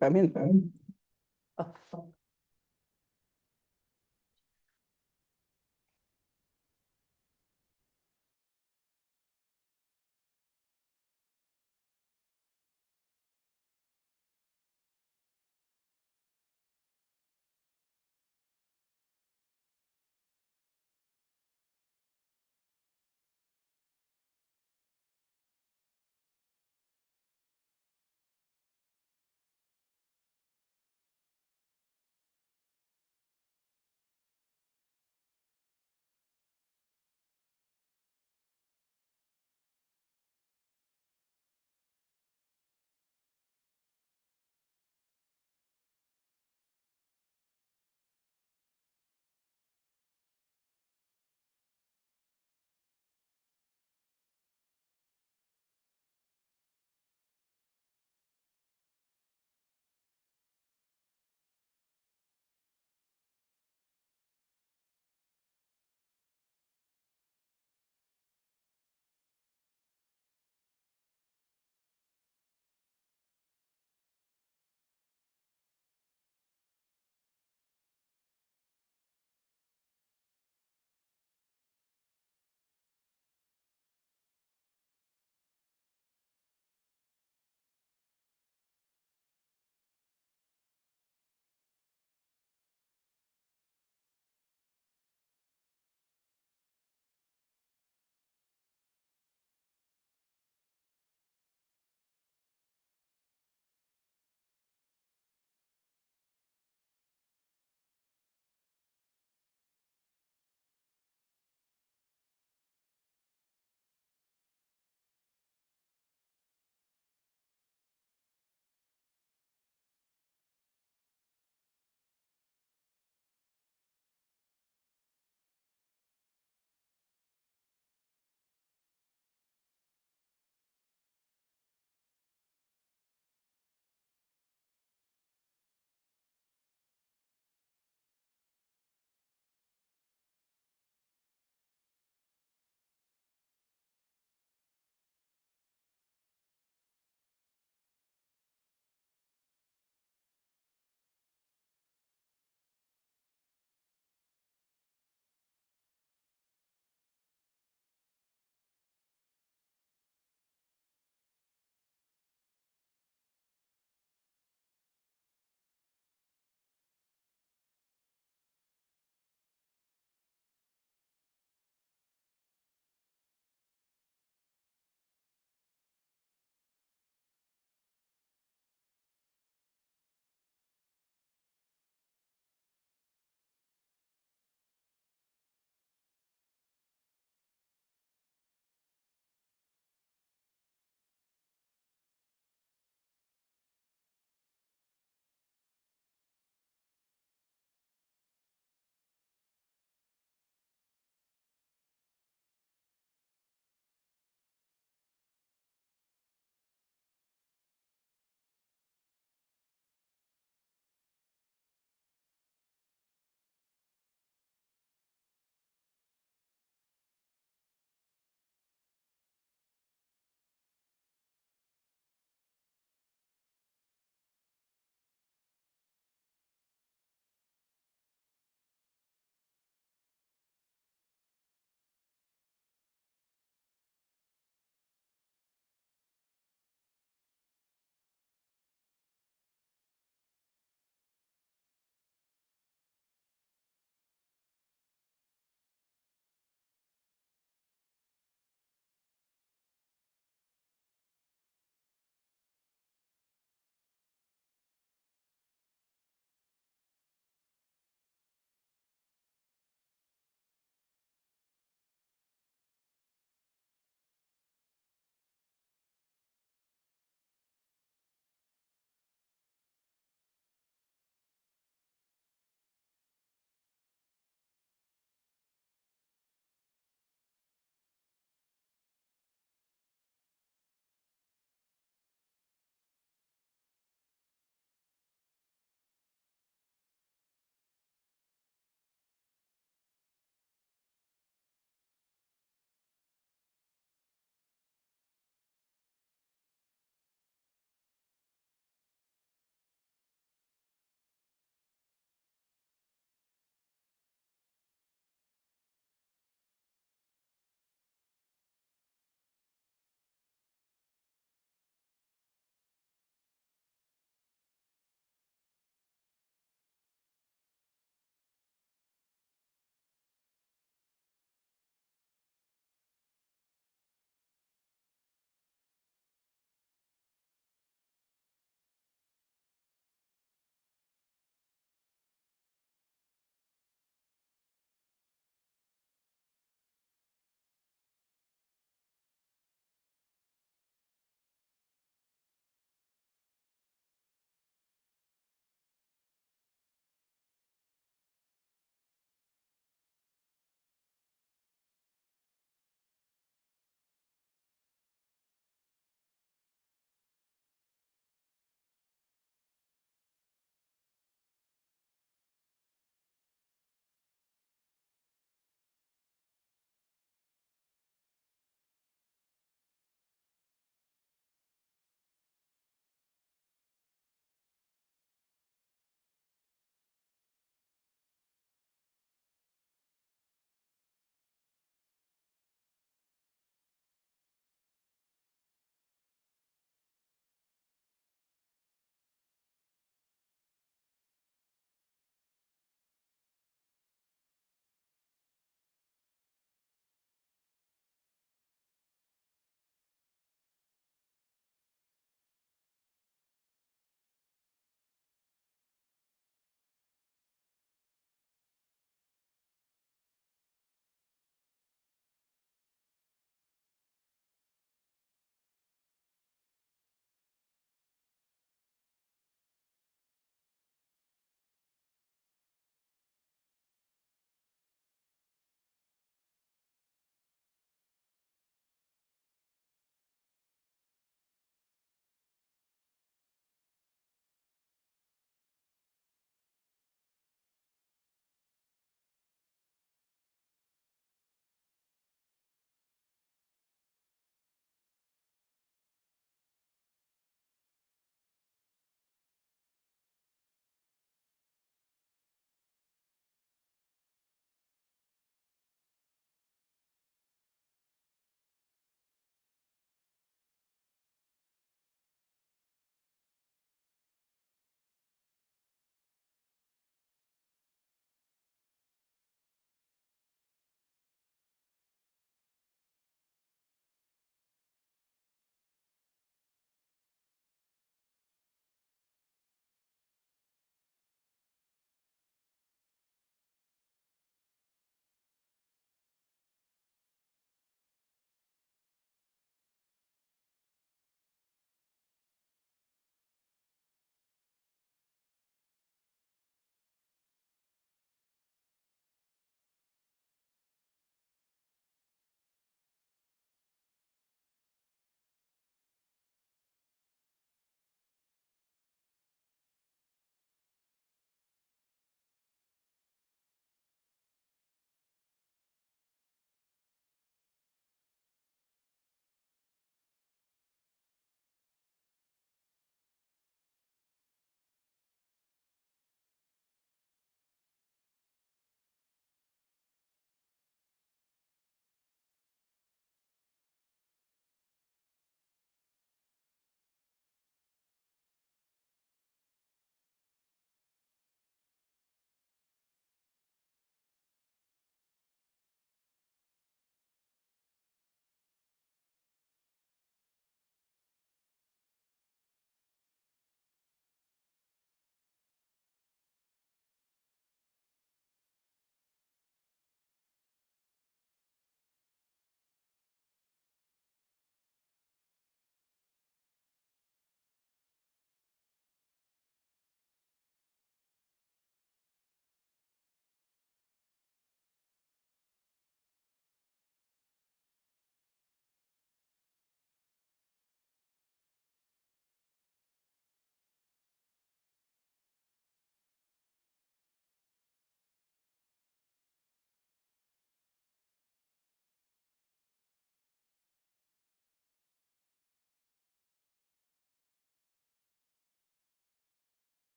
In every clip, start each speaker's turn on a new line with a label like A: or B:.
A: Come in.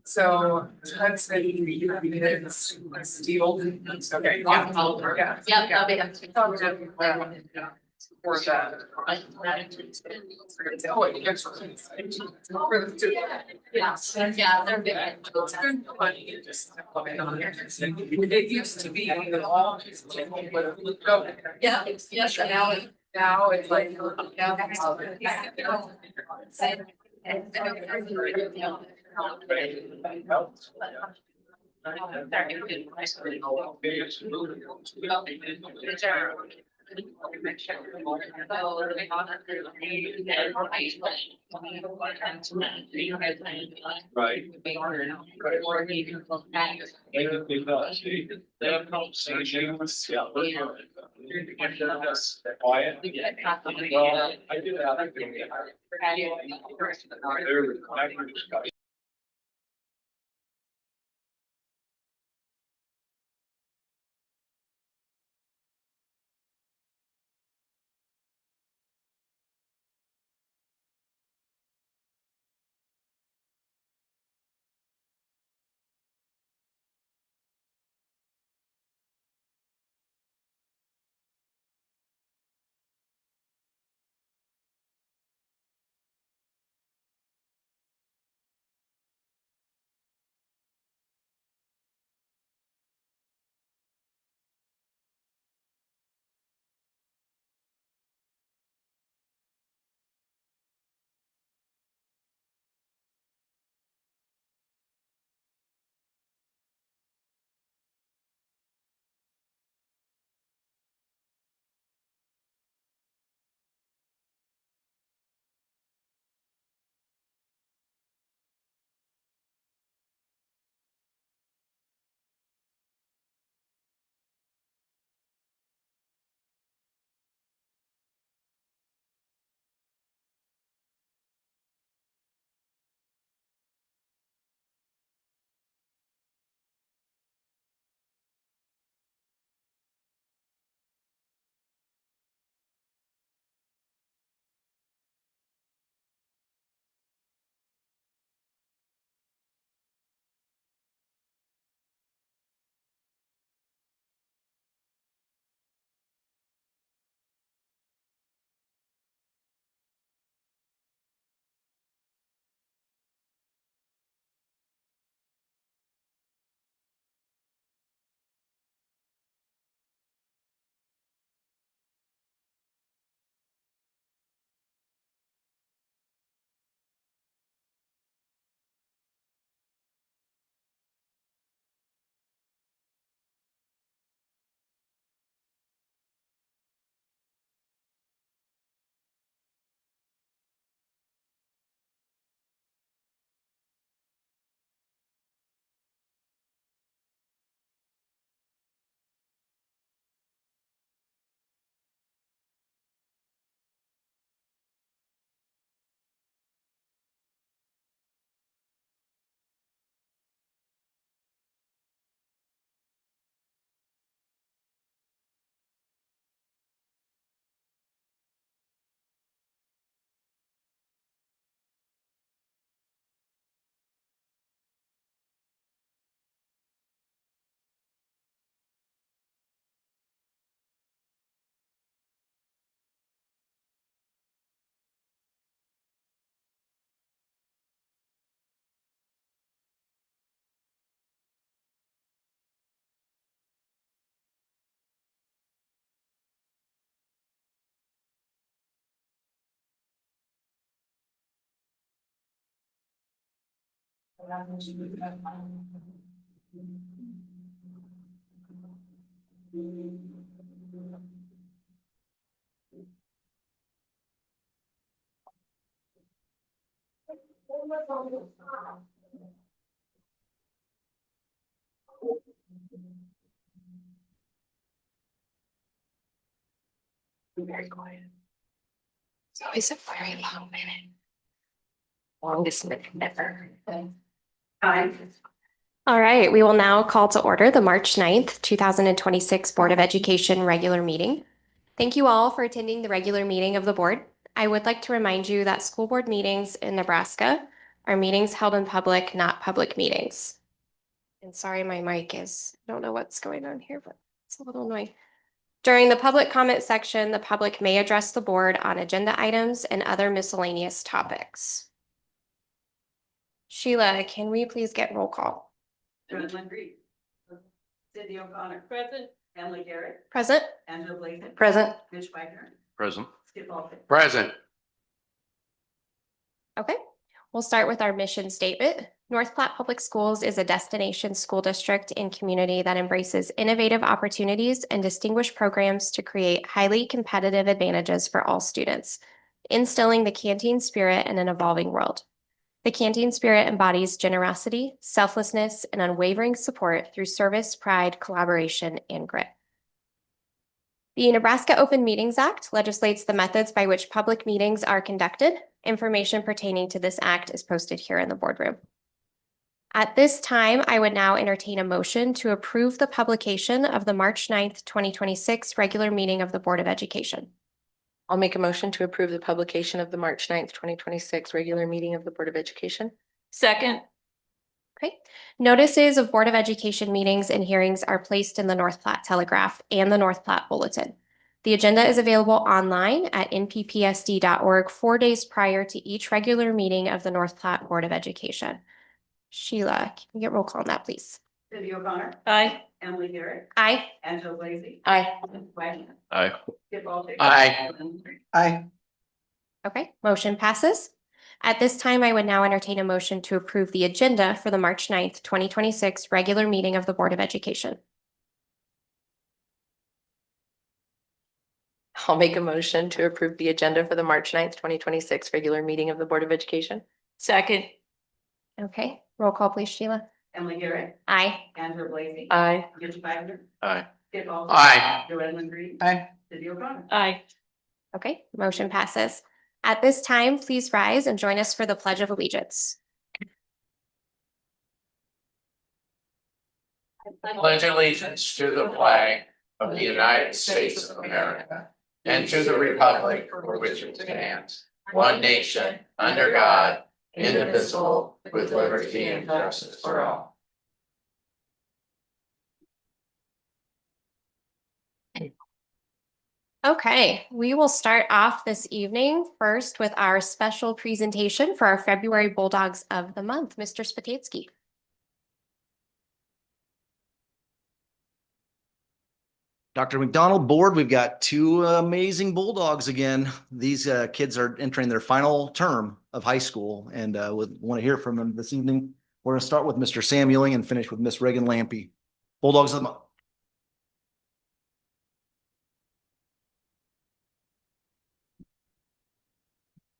A: So that's been steel. Okay, yeah. Yeah. For that. Oh, it gets. Yeah, they're big. It used to be all. Yeah, yes, and now it's like. Right. Quiet. Well, I do that. Very quiet. It's always a very long minute. Longest minute ever. Time.
B: All right, we will now call to order the March 9th, 2026 Board of Education regular meeting. Thank you all for attending the regular meeting of the board. I would like to remind you that school board meetings in Nebraska are meetings held in public, not public meetings. And sorry, my mic is, I don't know what's going on here, but it's a little annoying. During the public comment section, the public may address the board on agenda items and other miscellaneous topics. Sheila, can we please get roll call?
C: Jonathan Reed. Cindy O'Connor. Present. Emily Garrett.
B: Present.
C: Angela Blazek.
B: Present.
C: Mitch Wagner.
D: Present.
C: Skip Ballston.
D: Present.
B: Okay, we'll start with our mission statement. North Platte Public Schools is a destination school district and community that embraces innovative opportunities and distinguished programs to create highly competitive advantages for all students, instilling the canteen spirit in an evolving world. The canteen spirit embodies generosity, selflessness, and unwavering support through service, pride, collaboration, and grit. The Nebraska Open Meetings Act legislates the methods by which public meetings are conducted. Information pertaining to this act is posted here in the boardroom. At this time, I would now entertain a motion to approve the publication of the March 9th, 2026 regular meeting of the Board of Education.
E: I'll make a motion to approve the publication of the March 9th, 2026 regular meeting of the Board of Education.
C: Second.
B: Okay. Notices of Board of Education meetings and hearings are placed in the North Platte Telegraph and the North Platte Bulletin. The agenda is available online at nppsd.org 4 days prior to each regular meeting of the North Platte Board of Education. Sheila, can we get roll call on that, please?
C: Cindy O'Connor. Aye. Emily Garrett.
B: Aye.
C: Angela Blazek.
E: Aye.
C: Mitch Wagner.
D: Aye.
C: Skip Ballston.
D: Aye.
F: Aye.
B: Okay, motion passes. At this time, I would now entertain a motion to approve the agenda for the March 9th, 2026 regular meeting of the Board of Education.
E: I'll make a motion to approve the agenda for the March 9th, 2026 regular meeting of the Board of Education.
C: Second.
B: Okay, roll call please, Sheila.
C: Emily Garrett.
B: Aye.
C: Angela Blazek.
E: Aye.
C: Mitch Wagner.
D: Aye.
C: Skip Ballston.
D: Aye.
C: Jonathan Reed.
F: Aye.
C: Cindy O'Connor. Aye.
B: Okay, motion passes. At this time, please rise and join us for the Pledge of Allegiance.
D: Pledge allegiance to the flag of the United States of America and to the republic for which it stands, one nation, under God, indivisible, with liberty and justice for all.
B: Okay, we will start off this evening first with our special presentation for our February Bulldogs of the Month, Mr. Spatatsky.
F: Dr. McDonald, board, we've got two amazing Bulldogs again. These kids are entering their final term of high school and would want to hear from them this evening. We're going to start with Mr. Sam Ewing and finish with Miss Reagan Lampy. Bulldogs of the Month.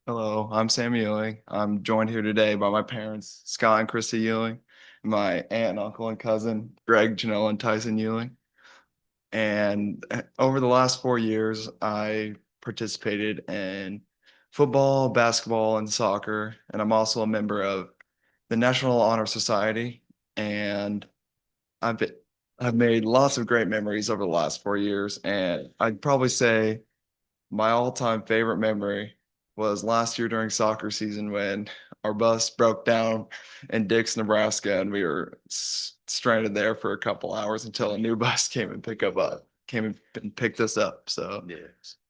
G: Hello, I'm Sam Ewing. I'm joined here today by my parents, Scott and Krista Ewing, my aunt, uncle, and cousin, Greg, Janelle, and Tyson Ewing. And over the last 4 years, I participated in football, basketball, and soccer. And I'm also a member of the National Honor Society. And I've made lots of great memories over the last 4 years. And I'd probably say my all-time favorite memory was last year during soccer season when our bus broke down in Dix, Nebraska, and we were stranded there for a couple hours until a new bus came and picked us up. So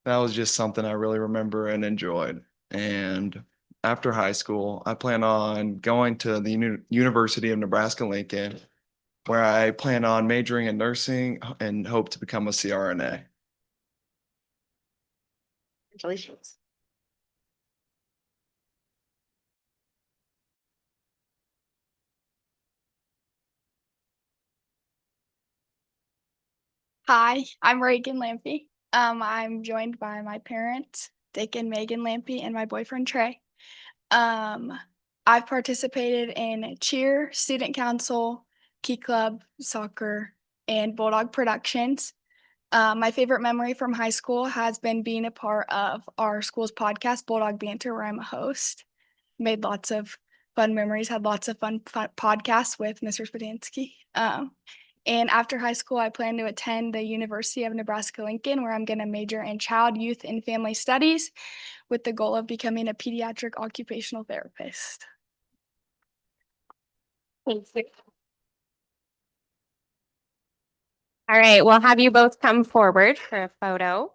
G: that was just something I really remember and enjoyed. And after high school, I plan on going to the University of Nebraska-Lincoln, where I plan on majoring in nursing and hope to become a CRNA.
E: Congratulations.
H: Hi, I'm Reagan Lampy. I'm joined by my parents, Dick and Megan Lampy, and my boyfriend Trey. I've participated in cheer, student council, key club, soccer, and Bulldog Productions. My favorite memory from high school has been being a part of our school's podcast, Bulldog Banter, where I'm a host. Made lots of fun memories, had lots of fun podcasts with Mr. Spadansky. And after high school, I plan to attend the University of Nebraska-Lincoln, where I'm going to major in child, youth, and family studies with the goal of becoming a pediatric occupational therapist.
B: Thanks. All right, we'll have you both come forward for a photo.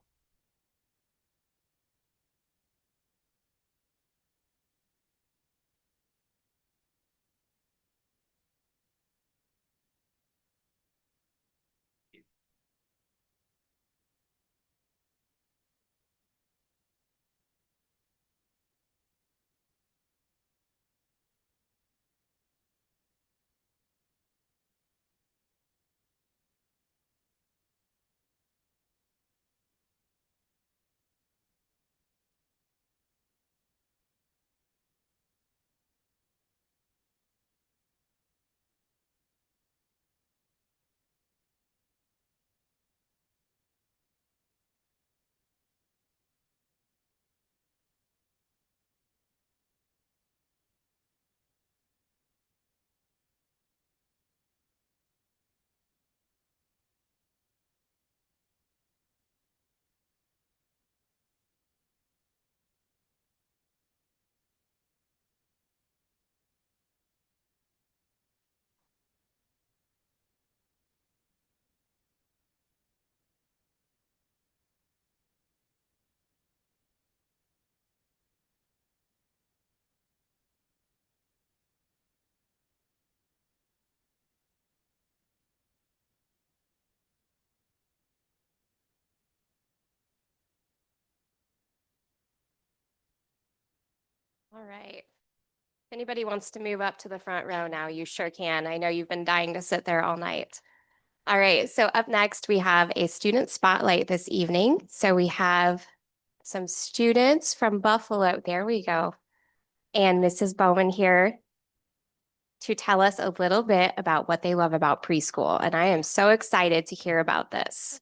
B: All right. If anybody wants to move up to the front row now, you sure can. I know you've been dying to sit there all night. All right, so up next, we have a student spotlight this evening. So we have some students from Buffalo. There we go. And Mrs. Bowman here to tell us a little bit about what they love about preschool. And I am so excited to hear about this.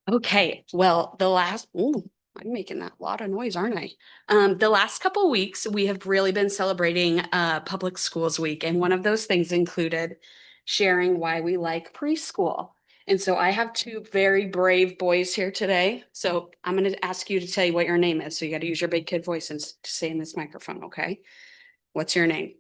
I: Okay, well, I'm making that lot of noise, aren't I? The last couple weeks, we have really been celebrating Public Schools Week, and one of those things included sharing why we like preschool. And so I have two very brave boys here today. So I'm going to ask you to tell you what your name is. So you got to use your big kid voice and to say in this microphone, okay? What's your name?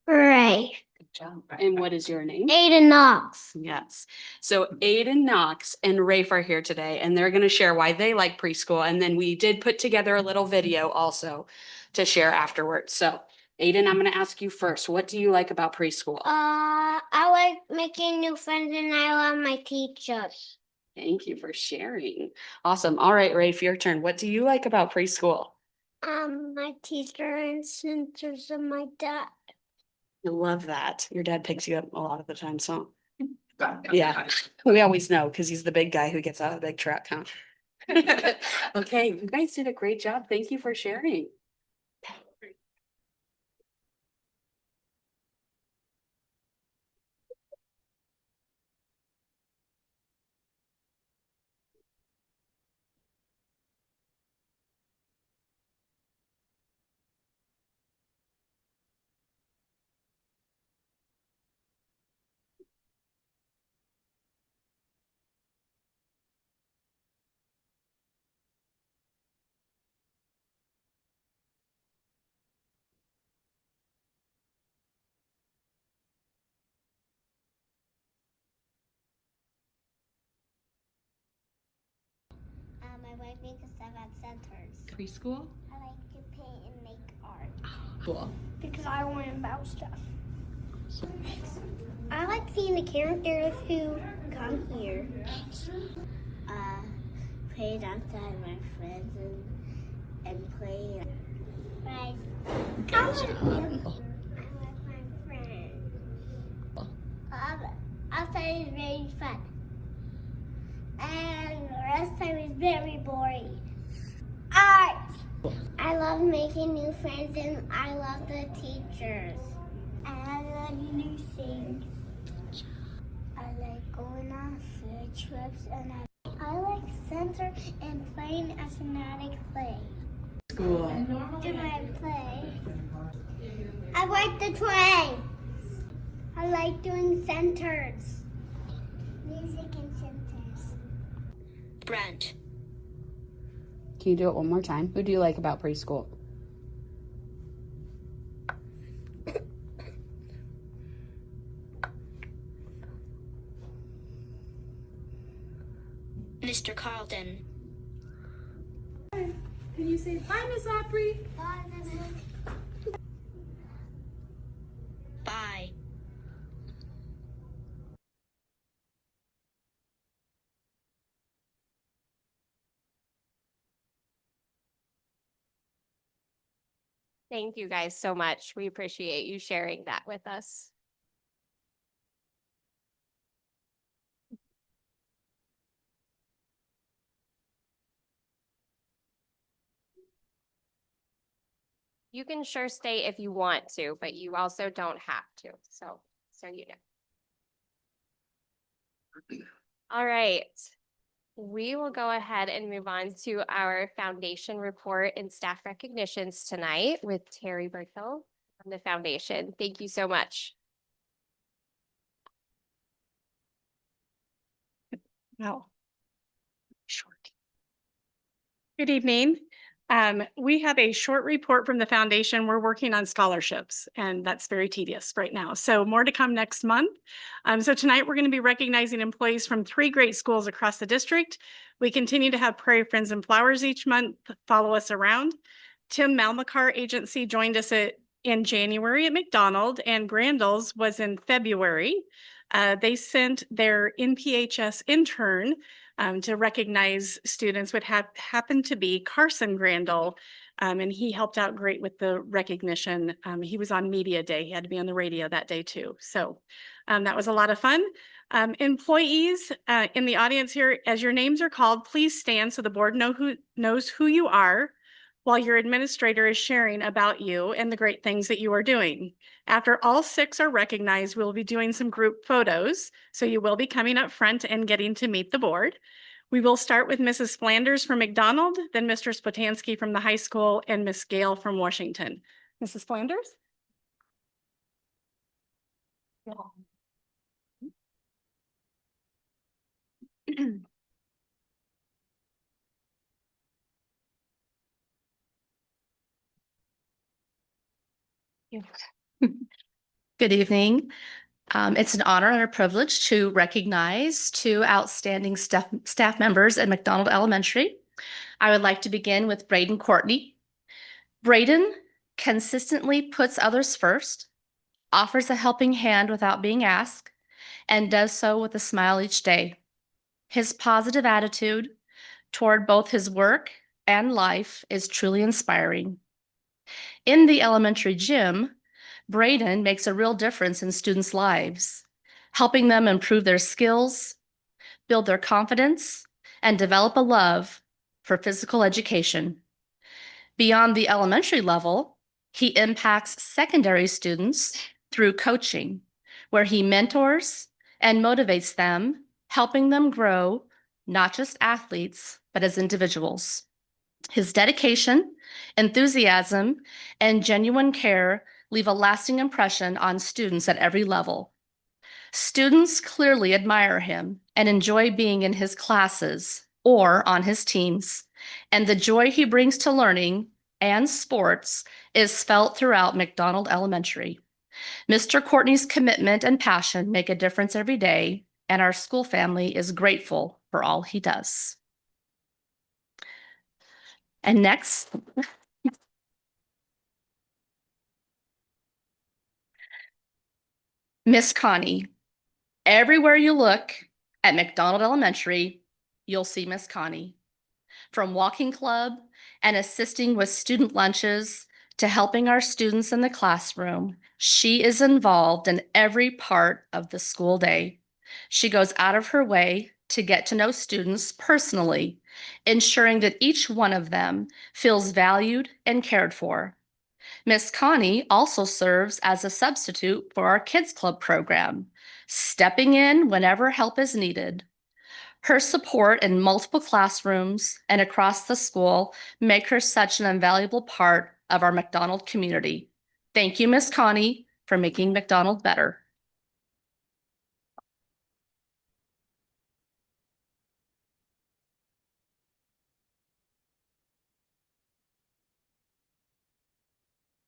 J: Ray.
I: Good job. And what is your name?
J: Aiden Knox.
I: Yes. So Aiden Knox and Rafe are here today, and they're going to share why they like preschool. And then we did put together a little video also to share afterwards. So Aiden, I'm going to ask you first. What do you like about preschool?
J: I like making new friends and I love my teachers.
I: Thank you for sharing. Awesome. All right, Rafe, your turn. What do you like about preschool?
J: My teacher and centers and my dad.
I: I love that. Your dad picks you up a lot of the time, so. Yeah, we always know because he's the big guy who gets out of the big truck, huh? Okay, you guys did a great job. Thank you for sharing.
J: I like making stuff at centers.
I: Preschool?
J: I like to paint and make art.
I: Cool.
J: Because I want to about stuff. I like seeing the characters who come here. Playing outside with my friends and playing. Right. I like my friends. Outside is very fun. And the rest time is very boring. Art! I love making new friends and I love the teachers. And I learn new things. I like going on field trips and I like center and playing as an attic play.
E: School.
J: Do I play? I like the train. I like doing centers. Music and centers. Brent.
I: Can you do it one more time? Who do you like about preschool?
J: Mr. Carlton.
H: Can you say bye, Miss Opry?
J: Bye, Mrs. Bye.
B: Thank you guys so much. We appreciate you sharing that with us. You can sure stay if you want to, but you also don't have to. So you know. All right. We will go ahead and move on to our foundation report and staff recognitions tonight with Terry Berthill from the foundation. Thank you so much.
K: Wow. Short. Good evening. We have a short report from the foundation. We're working on scholarships, and that's very tedious right now. So more to come next month. So tonight we're going to be recognizing employees from 3 great schools across the district. We continue to have Prairie Friends and Flowers each month follow us around. Tim Malmakar Agency joined us in January at McDonald, and Grandals was in February. They sent their NPHS intern to recognize students, would happen to be Carson Grandal, and he helped out great with the recognition. He was on media day. He had to be on the radio that day too. So that was a lot of fun. Employees in the audience here, as your names are called, please stand so the board knows who you are while your administrator is sharing about you and the great things that you are doing. After all 6 are recognized, we'll be doing some group photos. So you will be coming up front and getting to meet the board. We will start with Mrs. Flanders from McDonald, then Mr. Spotansky from the high school, and Miss Gale from Washington. Mrs. Flanders?
L: Good evening. It's an honor and a privilege to recognize 2 outstanding staff members at McDonald Elementary. I would like to begin with Braden Courtney. Braden consistently puts others first, offers a helping hand without being asked, and does so with a smile each day. His positive attitude toward both his work and life is truly inspiring. In the elementary gym, Braden makes a real difference in students' lives, helping them improve their skills, build their confidence, and develop a love for physical education. Beyond the elementary level, he impacts secondary students through coaching, where he mentors and motivates them, helping them grow not just athletes, but as individuals. His dedication, enthusiasm, and genuine care leave a lasting impression on students at every level. Students clearly admire him and enjoy being in his classes or on his teams, and the joy he brings to learning and sports is felt throughout McDonald Elementary. Mr. Courtney's commitment and passion make a difference every day, and our school family is grateful for all he does. And next, Miss Connie. Everywhere you look at McDonald Elementary, you'll see Miss Connie. From walking club and assisting with student lunches to helping our students in the classroom, she is involved in every part of the school day. She goes out of her way to get to know students personally, ensuring that each one of them feels valued and cared for. Miss Connie also serves as a substitute for our Kids Club program, stepping in whenever help is needed. Her support in multiple classrooms and across the school make her such an invaluable part of our McDonald community. Thank you, Miss Connie, for making McDonald better.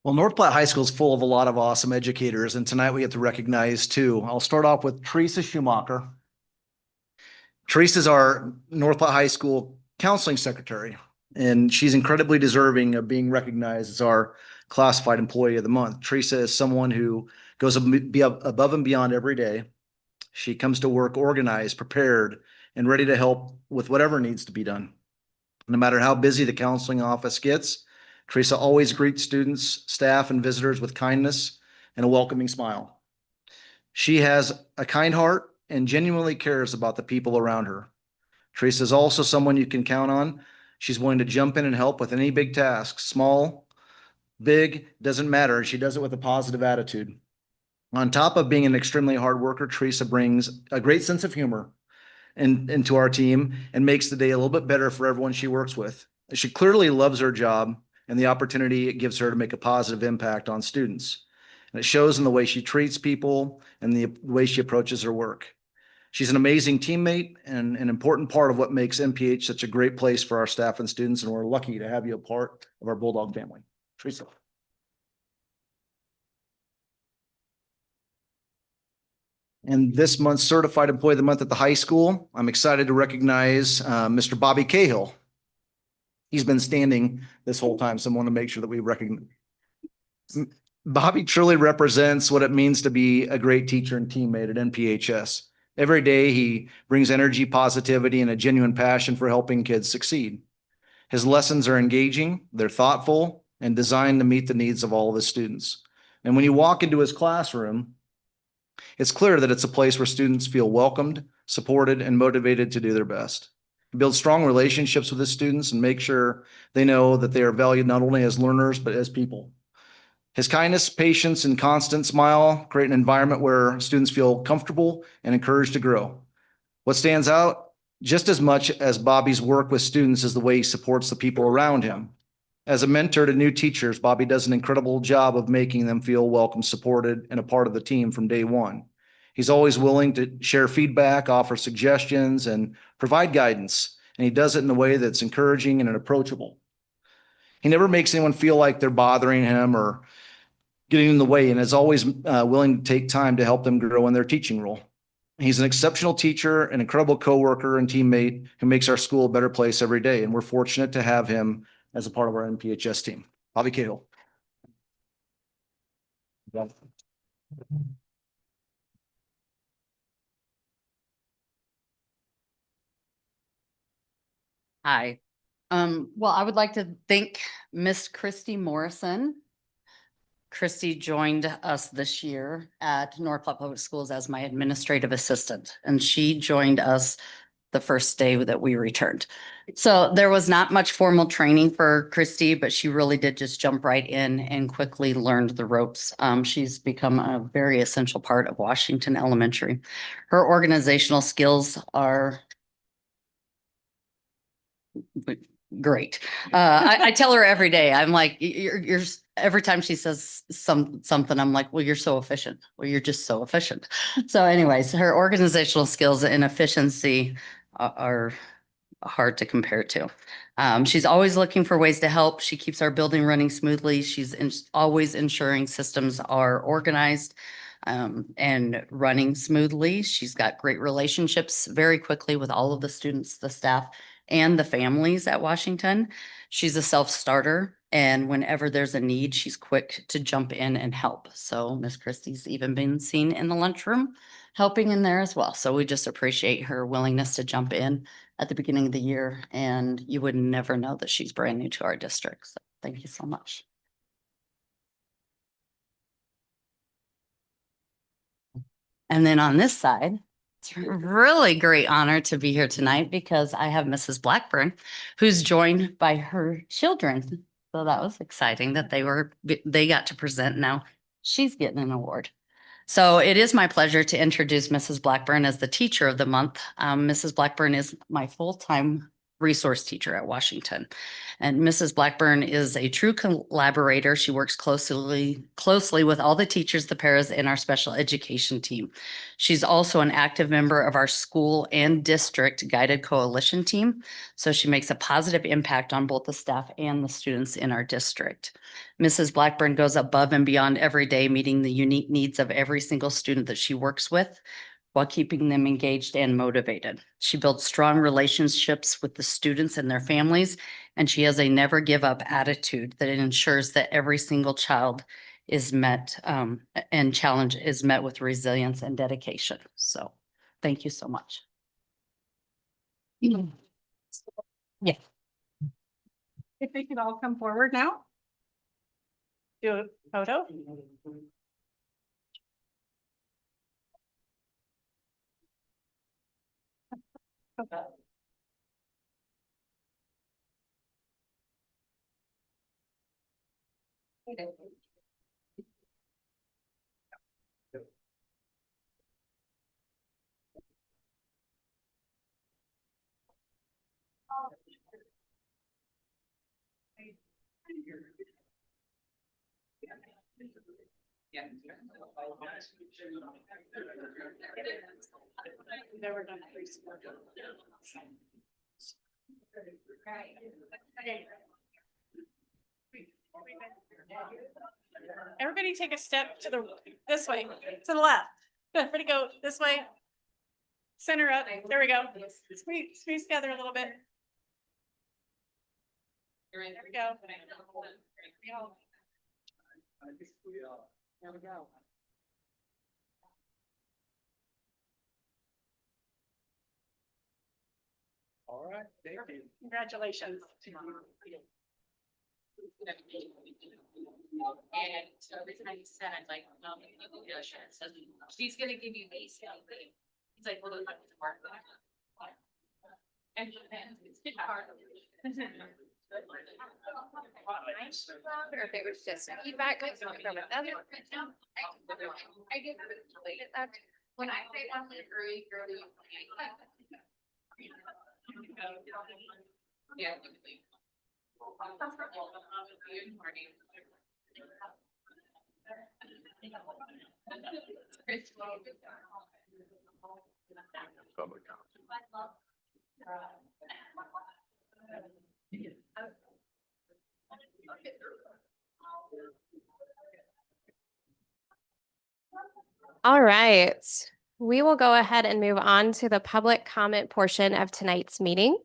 F: Well, North Platte High School is full of a lot of awesome educators, and tonight we get to recognize two. I'll start off with Teresa Schumacher. Teresa's our North Platte High School counseling secretary, and she's incredibly deserving of being recognized as our classified employee of the month. Teresa is someone who goes above and beyond every day. She comes to work organized, prepared, and ready to help with whatever needs to be done. No matter how busy the counseling office gets, Teresa always greets students, staff, and visitors with kindness and a welcoming smile. She has a kind heart and genuinely cares about the people around her. Teresa is also someone you can count on. She's willing to jump in and help with any big task, small, big, doesn't matter. She does it with a positive attitude. On top of being an extremely hard worker, Teresa brings a great sense of humor into our team and makes the day a little bit better for everyone she works with. She clearly loves her job and the opportunity it gives her to make a positive impact on students. And it shows in the way she treats people and the way she approaches her work. She's an amazing teammate and an important part of what makes NPH such a great place for our staff and students, and we're lucky to have you a part of our Bulldog family. Teresa. And this month's Certified Employee of the Month at the high school, I'm excited to recognize Mr. Bobby Cahill. He's been standing this whole time, so I want to make sure that we recognize. Bobby truly represents what it means to be a great teacher and teammate at NPHS. Every day he brings energy, positivity, and a genuine passion for helping kids succeed. His lessons are engaging, they're thoughtful, and designed to meet the needs of all of his students. And when you walk into his classroom, it's clear that it's a place where students feel welcomed, supported, and motivated to do their best. He builds strong relationships with his students and makes sure they know that they are valued not only as learners, but as people. His kindness, patience, and constant smile create an environment where students feel comfortable and encouraged to grow. What stands out just as much as Bobby's work with students is the way he supports the people around him. As a mentor to new teachers, Bobby does an incredible job of making them feel welcome, supported, and a part of the team from day one. He's always willing to share feedback, offer suggestions, and provide guidance. And he does it in a way that's encouraging and approachable. He never makes anyone feel like they're bothering him or getting in the way, and is always willing to take time to help them grow in their teaching role. He's an exceptional teacher, an incredible coworker and teammate who makes our school a better place every day. And we're fortunate to have him as a part of our NPHS team. Bobby Cahill.
M: Hi. Well, I would like to thank Miss Christy Morrison. Christy joined us this year at North Platte Public Schools as my administrative assistant, and she joined us the first day that we returned. So there was not much formal training for Christy, but she really did just jump right in and quickly learned the ropes. She's become a very essential part of Washington Elementary. Her organizational skills are great. I tell her every day, I'm like, you're every time she says something, I'm like, well, you're so efficient. Well, you're just so efficient. So anyways, her organizational skills and efficiency are hard to compare to. She's always looking for ways to help. She keeps our building running smoothly. She's always ensuring systems are organized and running smoothly. She's got great relationships very quickly with all of the students, the staff, and the families at Washington. She's a self-starter, and whenever there's a need, she's quick to jump in and help. So Miss Christie's even been seen in the lunchroom helping in there as well. So we just appreciate her willingness to jump in at the beginning of the year, and you would never know that she's brand new to our district. So thank you so much. And then on this side, it's a really great honor to be here tonight because I have Mrs. Blackburn, who's joined by her children. So that was exciting that they got to present. Now she's getting an award. So it is my pleasure to introduce Mrs. Blackburn as the teacher of the month. Mrs. Blackburn is my full-time resource teacher at Washington. And Mrs. Blackburn is a true collaborator. She works closely with all the teachers, the paras, and our special education team. She's also an active member of our school and district guided coalition team. So she makes a positive impact on both the staff and the students in our district. Mrs. Blackburn goes above and beyond every day, meeting the unique needs of every single student that she works with while keeping them engaged and motivated. She builds strong relationships with the students and their families, and she has a never give up attitude that ensures that every single child is met and challenge is met with resilience and dedication. So thank you so much. Yeah.
K: If they could all come forward now. Do a photo. Never done Everybody take a step to this way, to the left. Everybody go this way. Center up. There we go. Squeeze together a little bit. There we go. There we go. All right, thank you. Congratulations.
A: And so every time he said, I'm like, no, she's gonna give you these. He's like, well, look, it's hard. And it's hard. Or if it was just feedback from another. I get that when I say I'm like early. Yeah.
D: Public comment.
B: All right, we will go ahead and move on to the public comment portion of tonight's meeting.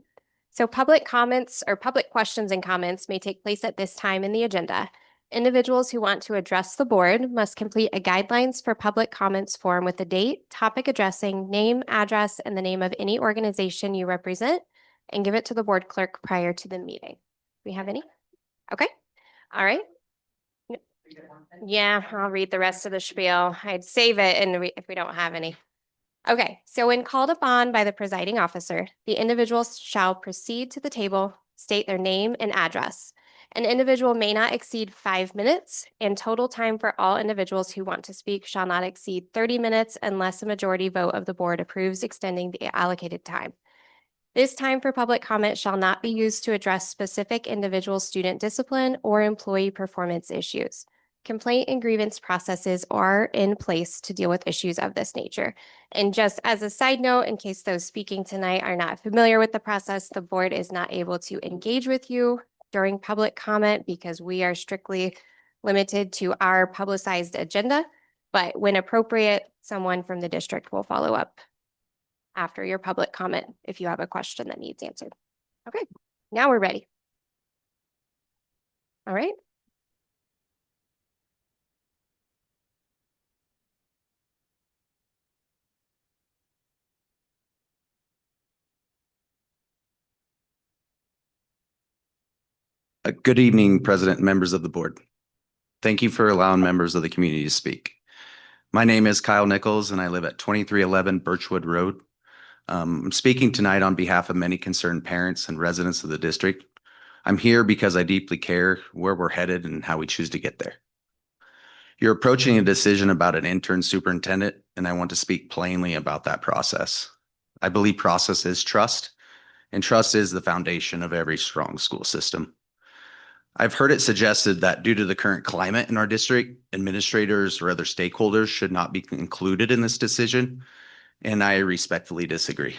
B: So public comments or public questions and comments may take place at this time in the agenda. Individuals who want to address the board must complete a guidelines for public comments form with the date, topic addressing, name, address, and the name of any organization you represent, and give it to the board clerk prior to the meeting. Do we have any? Okay, all right. Yeah, I'll read the rest of the spiel. I'd save it if we don't have any. Okay, so when called upon by the presiding officer, the individuals shall proceed to the table, state their name and address. An individual may not exceed 5 minutes, and total time for all individuals who want to speak shall not exceed 30 minutes unless a majority vote of the board approves extending the allocated time. This time for public comment shall not be used to address specific individual student discipline or employee performance issues. Complaint and grievance processes are in place to deal with issues of this nature. And just as a side note, in case those speaking tonight are not familiar with the process, the board is not able to engage with you during public comment because we are strictly limited to our publicized agenda. But when appropriate, someone from the district will follow up after your public comment if you have a question that needs answered. Okay, now we're ready. All right.
N: Good evening, President and members of the board. Thank you for allowing members of the community to speak. My name is Kyle Nichols and I live at 2311 Birchwood Road. I'm speaking tonight on behalf of many concerned parents and residents of the district. I'm here because I deeply care where we're headed and how we choose to get there. You're approaching a decision about an intern superintendent, and I want to speak plainly about that process. I believe process is trust, and trust is the foundation of every strong school system. I've heard it suggested that due to the current climate in our district, administrators or other stakeholders should not be included in this decision, and I respectfully disagree.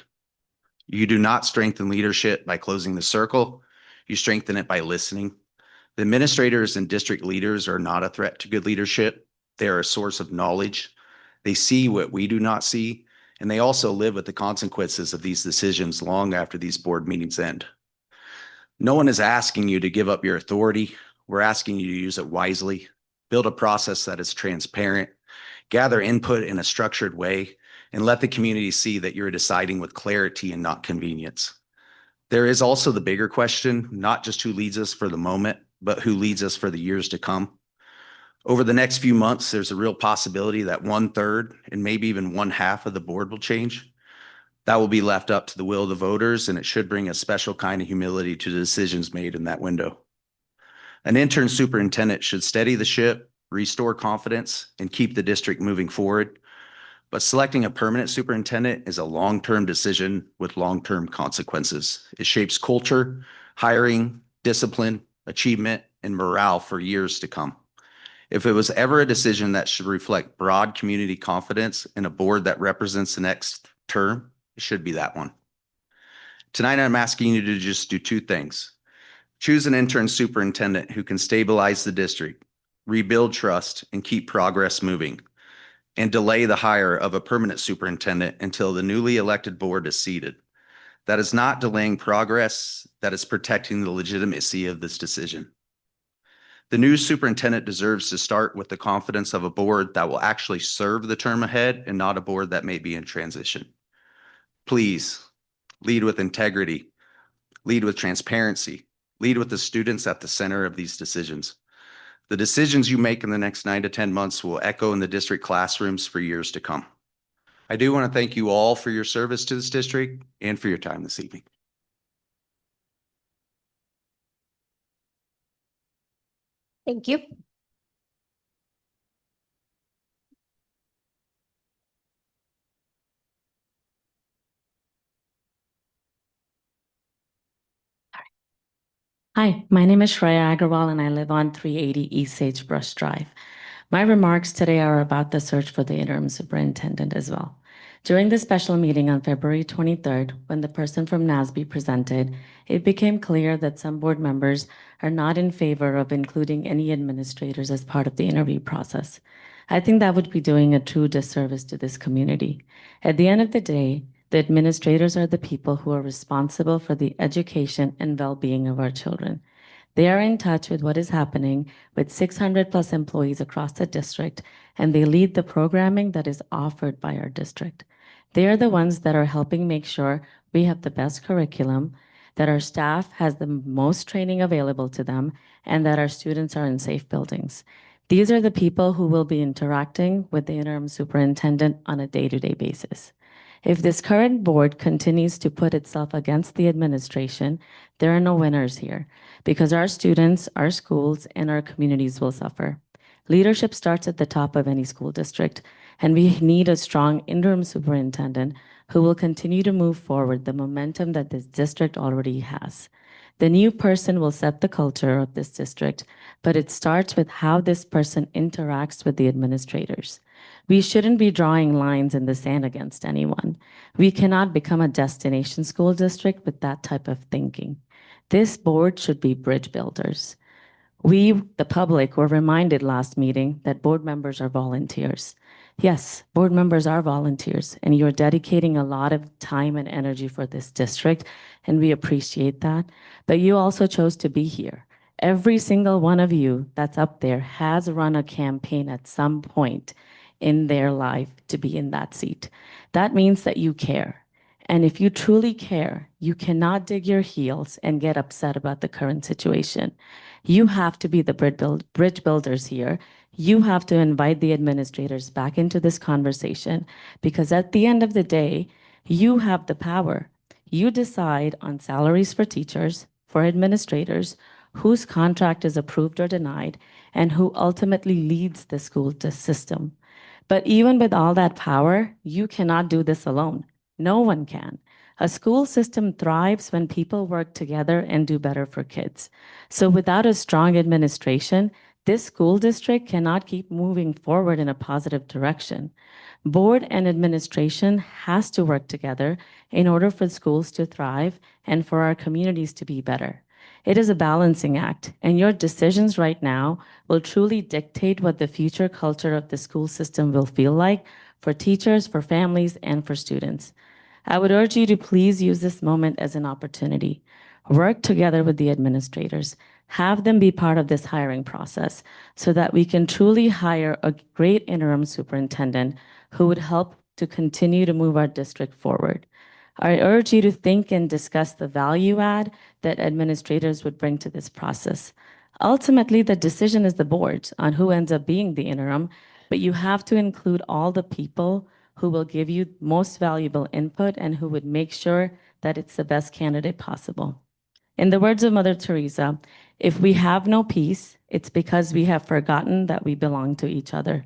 N: You do not strengthen leadership by closing the circle. You strengthen it by listening. The administrators and district leaders are not a threat to good leadership. They are a source of knowledge. They see what we do not see, and they also live with the consequences of these decisions long after these board meetings end. No one is asking you to give up your authority. We're asking you to use it wisely, build a process that is transparent, gather input in a structured way, and let the community see that you're deciding with clarity and not convenience. There is also the bigger question, not just who leads us for the moment, but who leads us for the years to come. Over the next few months, there's a real possibility that 1/3 and maybe even 1/2 of the board will change. That will be left up to the will of the voters, and it should bring a special kind of humility to the decisions made in that window. An intern superintendent should steady the ship, restore confidence, and keep the district moving forward. But selecting a permanent superintendent is a long-term decision with long-term consequences. It shapes culture, hiring, discipline, achievement, and morale for years to come. If it was ever a decision that should reflect broad community confidence in a board that represents the next term, it should be that one. Tonight, I'm asking you to just do two things. Choose an intern superintendent who can stabilize the district, rebuild trust, and keep progress moving, and delay the hire of a permanent superintendent until the newly elected board is seated. That is not delaying progress, that is protecting the legitimacy of this decision. The new superintendent deserves to start with the confidence of a board that will actually serve the term ahead and not a board that may be in transition. Please lead with integrity, lead with transparency, lead with the students at the center of these decisions. The decisions you make in the next 9 to 10 months will echo in the district classrooms for years to come. I do want to thank you all for your service to this district and for your time this evening.
B: Thank you.
O: Hi, my name is Shreya Agarwal and I live on 380 East Sagebrush Drive. My remarks today are about the search for the interim superintendent as well. During the special meeting on February 23rd, when the person from NASB presented, it became clear that some board members are not in favor of including any administrators as part of the interview process. I think that would be doing a true disservice to this community. At the end of the day, the administrators are the people who are responsible for the education and well-being of our children. They are in touch with what is happening with 600+ employees across the district, and they lead the programming that is offered by our district. They are the ones that are helping make sure we have the best curriculum, that our staff has the most training available to them, and that our students are in safe buildings. These are the people who will be interacting with the interim superintendent on a day-to-day basis. If this current board continues to put itself against the administration, there are no winners here because our students, our schools, and our communities will suffer. Leadership starts at the top of any school district, and we need a strong interim superintendent who will continue to move forward the momentum that this district already has. The new person will set the culture of this district, but it starts with how this person interacts with the administrators. We shouldn't be drawing lines in the sand against anyone. We cannot become a destination school district with that type of thinking. This board should be bridge builders. We, the public, were reminded last meeting that board members are volunteers. Yes, board members are volunteers, and you're dedicating a lot of time and energy for this district, and we appreciate that. But you also chose to be here. Every single one of you that's up there has run a campaign at some point in their life to be in that seat. That means that you care. And if you truly care, you cannot dig your heels and get upset about the current situation. You have to be the bridge builders here. You have to invite the administrators back into this conversation because at the end of the day, you have the power. You decide on salaries for teachers, for administrators whose contract is approved or denied and who ultimately leads the school system. But even with all that power, you cannot do this alone. No one can. A school system thrives when people work together and do better for kids. So without a strong administration, this school district cannot keep moving forward in a positive direction. Board and administration has to work together in order for schools to thrive and for our communities to be better. It is a balancing act, and your decisions right now will truly dictate what the future culture of the school system will feel like for teachers, for families, and for students. I would urge you to please use this moment as an opportunity. Work together with the administrators. Have them be part of this hiring process so that we can truly hire a great interim superintendent who would help to continue to move our district forward. I urge you to think and discuss the value add that administrators would bring to this process. Ultimately, the decision is the board's on who ends up being the interim, but you have to include all the people who will give you most valuable input and who would make sure that it's the best candidate possible. In the words of Mother Teresa, if we have no peace, it's because we have forgotten that we belong to each other.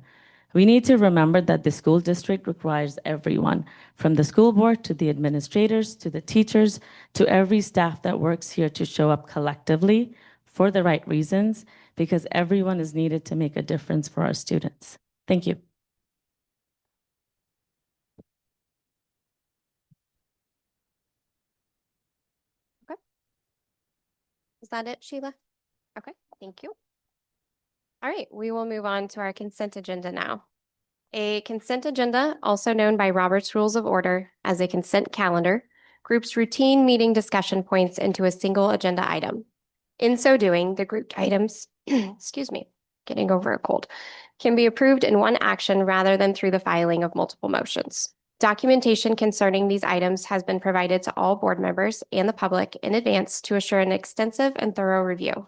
O: We need to remember that the school district requires everyone, from the school board to the administrators, to the teachers, to every staff that works here to show up collectively for the right reasons, because everyone is needed to make a difference for our students. Thank you.
B: Is that it, Sheila? Okay, thank you. All right, we will move on to our consent agenda now. A consent agenda, also known by Robert's Rules of Order as a consent calendar, groups routine meeting discussion points into a single agenda item. In so doing, the grouped items, excuse me, getting over a cold, can be approved in one action rather than through the filing of multiple motions. Documentation concerning these items has been provided to all board members and the public in advance to assure an extensive and thorough review.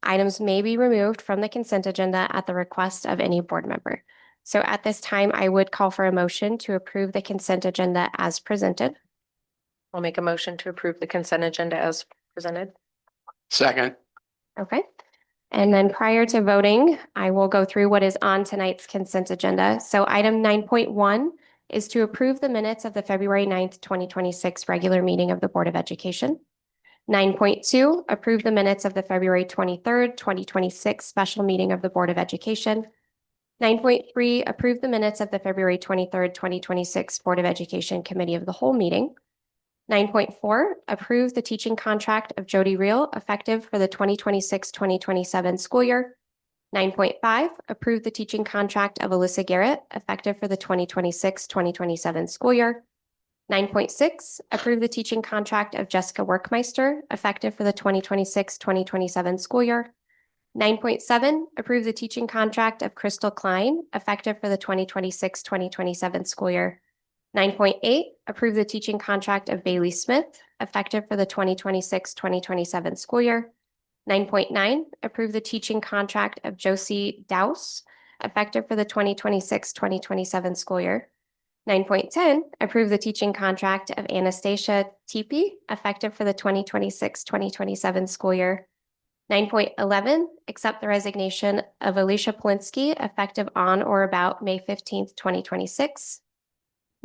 B: Items may be removed from the consent agenda at the request of any board member. So at this time, I would call for a motion to approve the consent agenda as presented.
E: I'll make a motion to approve the consent agenda as presented.
D: Second.
B: Okay. And then prior to voting, I will go through what is on tonight's consent agenda. So item 9.1 is to approve the minutes of the February 9th, 2026 regular meeting of the Board of Education. 9.2, approve the minutes of the February 23rd, 2026 special meeting of the Board of Education. 9.3, approve the minutes of the February 23rd, 2026 Board of Education Committee of the Whole meeting. 9.4, approve the teaching contract of Jody Reel effective for the 2026-2027 school year. 9.5, approve the teaching contract of Alyssa Garrett effective for the 2026-2027 school year. 9.6, approve the teaching contract of Jessica Workmeister effective for the 2026-2027 school year. 9.7, approve the teaching contract of Crystal Klein effective for the 2026-2027 school year. 9.8, approve the teaching contract of Bailey Smith effective for the 2026-2027 school year. 9.9, approve the teaching contract of Josie Dowse effective for the 2026-2027 school year. 9.10, approve the teaching contract of Anastasia Tepe effective for the 2026-2027 school year. 9.11, accept the resignation of Alicia Polinsky effective on or about May 15th, 2026.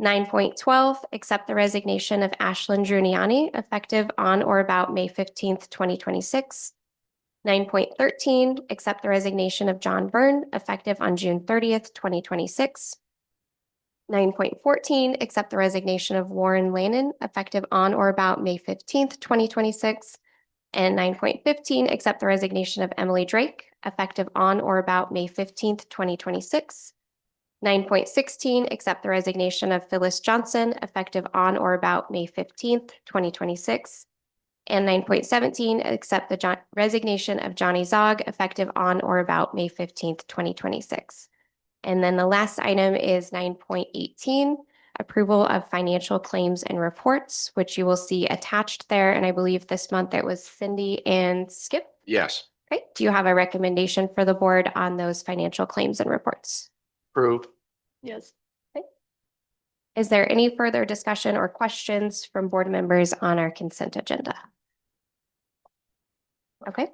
B: 9.12, accept the resignation of Ashlyn Druniani effective on or about May 15th, 2026. 9.13, accept the resignation of John Byrne effective on June 30th, 2026. 9.14, accept the resignation of Warren Lannon effective on or about May 15th, 2026. And 9.15, accept the resignation of Emily Drake effective on or about May 15th, 2026. 9.16, accept the resignation of Phyllis Johnson effective on or about May 15th, 2026. And 9.17, accept the resignation of Johnny Zog effective on or about May 15th, 2026. And then the last item is 9.18, approval of financial claims and reports, which you will see attached there. And I believe this month it was Cindy and Skip.
D: Yes.
B: Okay, do you have a recommendation for the board on those financial claims and reports?
D: Approve.
E: Yes.
B: Okay. Is there any further discussion or questions from board members on our consent agenda? Okay,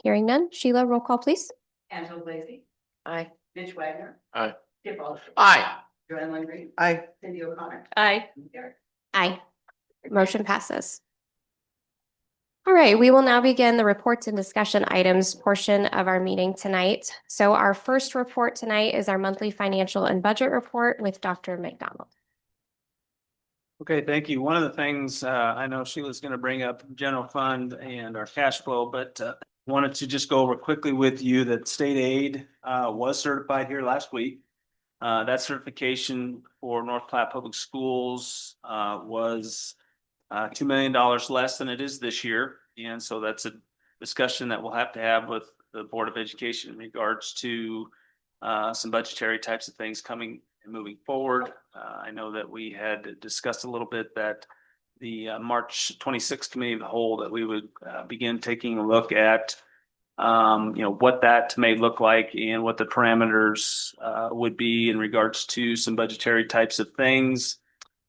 B: hearing none. Sheila, roll call, please.
C: Angela Lacy,
E: Aye.
C: Mitch Wagner.
D: Aye.
C: Skip Ball.
D: Aye.
C: Joanne Lindsay.
E: Aye.
C: Cindy O'Connor.
K: Aye.
C: Eric.
B: Aye. Motion passes. All right, we will now begin the reports and discussion items portion of our meeting tonight. So our first report tonight is our monthly financial and budget report with Dr. McDonald.
P: Okay, thank you. One of the things, I know Sheila's going to bring up general fund and our cash flow, but wanted to just go over quickly with you that state aid was certified here last week. That certification for North Platte Public Schools was $2 million less than it is this year. And so that's a discussion that we'll have to have with the Board of Education in regards to some budgetary types of things coming and moving forward. I know that we had discussed a little bit that the March 26th Committee of the Whole, that we would begin taking a look at what that may look like and what the parameters would be in regards to some budgetary types of things.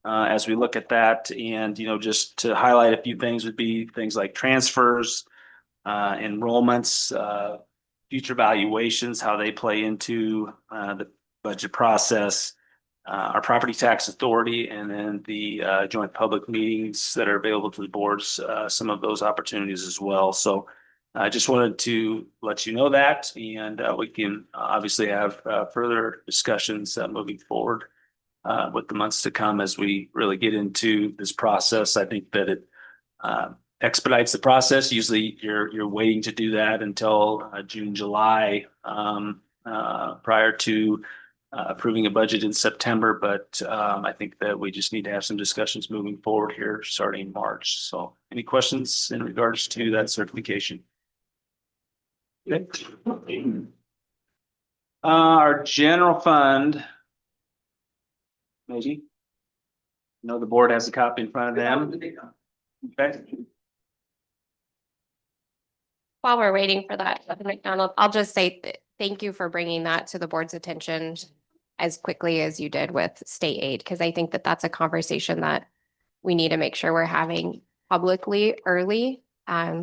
P: As we look at that, and just to highlight a few things would be things like transfers, enrollments, future valuations, how they play into the budget process, our property tax authority, and then the joint public meetings that are available to the boards, some of those opportunities as well. So I just wanted to let you know that, and we can obviously have further discussions moving forward with the months to come as we really get into this process. I think that it expedites the process. Usually you're waiting to do that until June, July, prior to approving a budget in September. But I think that we just need to have some discussions moving forward here starting in March. So any questions in regards to that certification? Okay. Our general fund, maybe. The board has a copy in front of them. Okay.
B: While we're waiting for that, Dr. McDonald, I'll just say thank you for bringing that to the board's attention as quickly as you did with state aid, because I think that that's a conversation that we need to make sure we're having publicly early,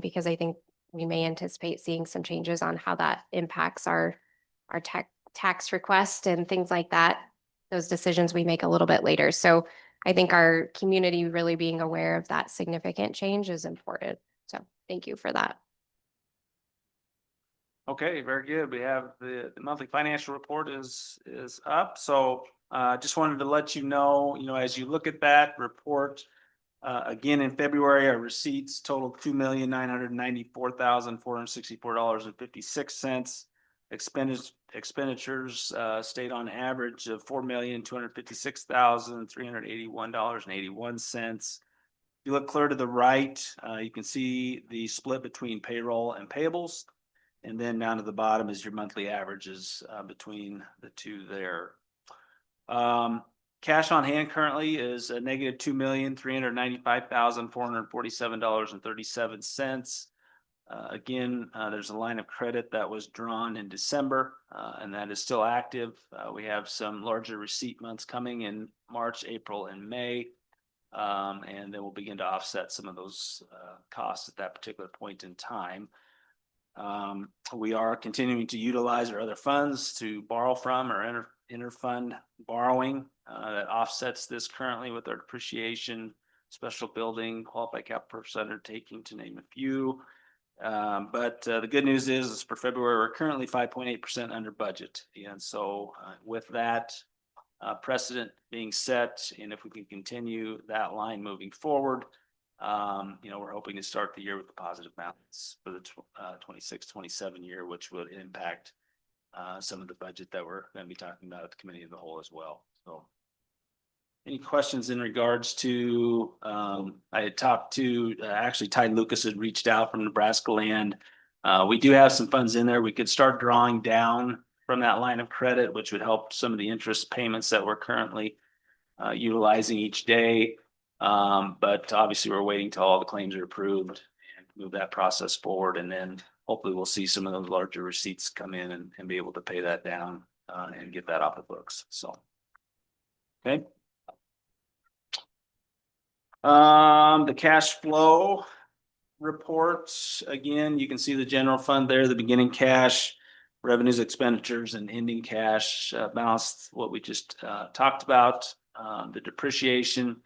B: because I think we may anticipate seeing some changes on how that impacts our tax request and things like that. Those decisions we make a little bit later. So I think our community really being aware of that significant change is important. So thank you for that.
P: Okay, very good. We have the monthly financial report is up. So just wanted to let you know, as you look at that report, again, in February, our receipts totaled $2,994,464.56. Expenditures stayed on average of $4,256,381.81. If you look clear to the right, you can see the split between payroll and payables. And then down to the bottom is your monthly averages between the two there. Cash on hand currently is a negative $2,395,447.37. Again, there's a line of credit that was drawn in December, and that is still active. We have some larger receipt months coming in March, April, and May. And then we'll begin to offset some of those costs at that particular point in time. We are continuing to utilize our other funds to borrow from, or interfund borrowing that offsets this currently with our depreciation, special building, qualified capital purpose undertaking, to name a few. But the good news is for February, we're currently 5.8% under budget. And so with that precedent being set, and if we can continue that line moving forward, we're hoping to start the year with a positive balance for the 26-27 year, which would impact some of the budget that we're going to be talking about at the committee of the whole as well. So any questions in regards to, I had talked to, actually Ty Lucas had reached out from Nebraska Land. We do have some funds in there. We could start drawing down from that line of credit, which would help some of the interest payments that we're currently utilizing each day. But obviously we're waiting till all the claims are approved and move that process forward. And then hopefully we'll see some of those larger receipts come in and be able to pay that down and get that off the books. So, okay. The cash flow, reports, again, you can see the general fund there, the beginning cash, revenues, expenditures, and ending cash balance, what we just talked about, the depreciation,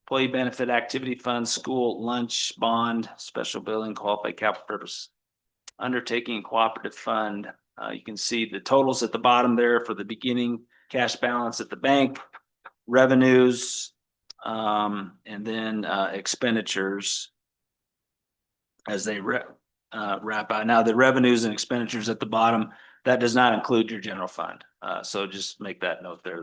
P: employee benefit activity fund, school lunch, bond, special building, qualified capital purpose, undertaking cooperative fund. You can see the totals at the bottom there for the beginning cash balance at the bank, revenues, and then expenditures as they wrap out. Now, the revenues and expenditures at the bottom, that does not include your general fund. So just make that note there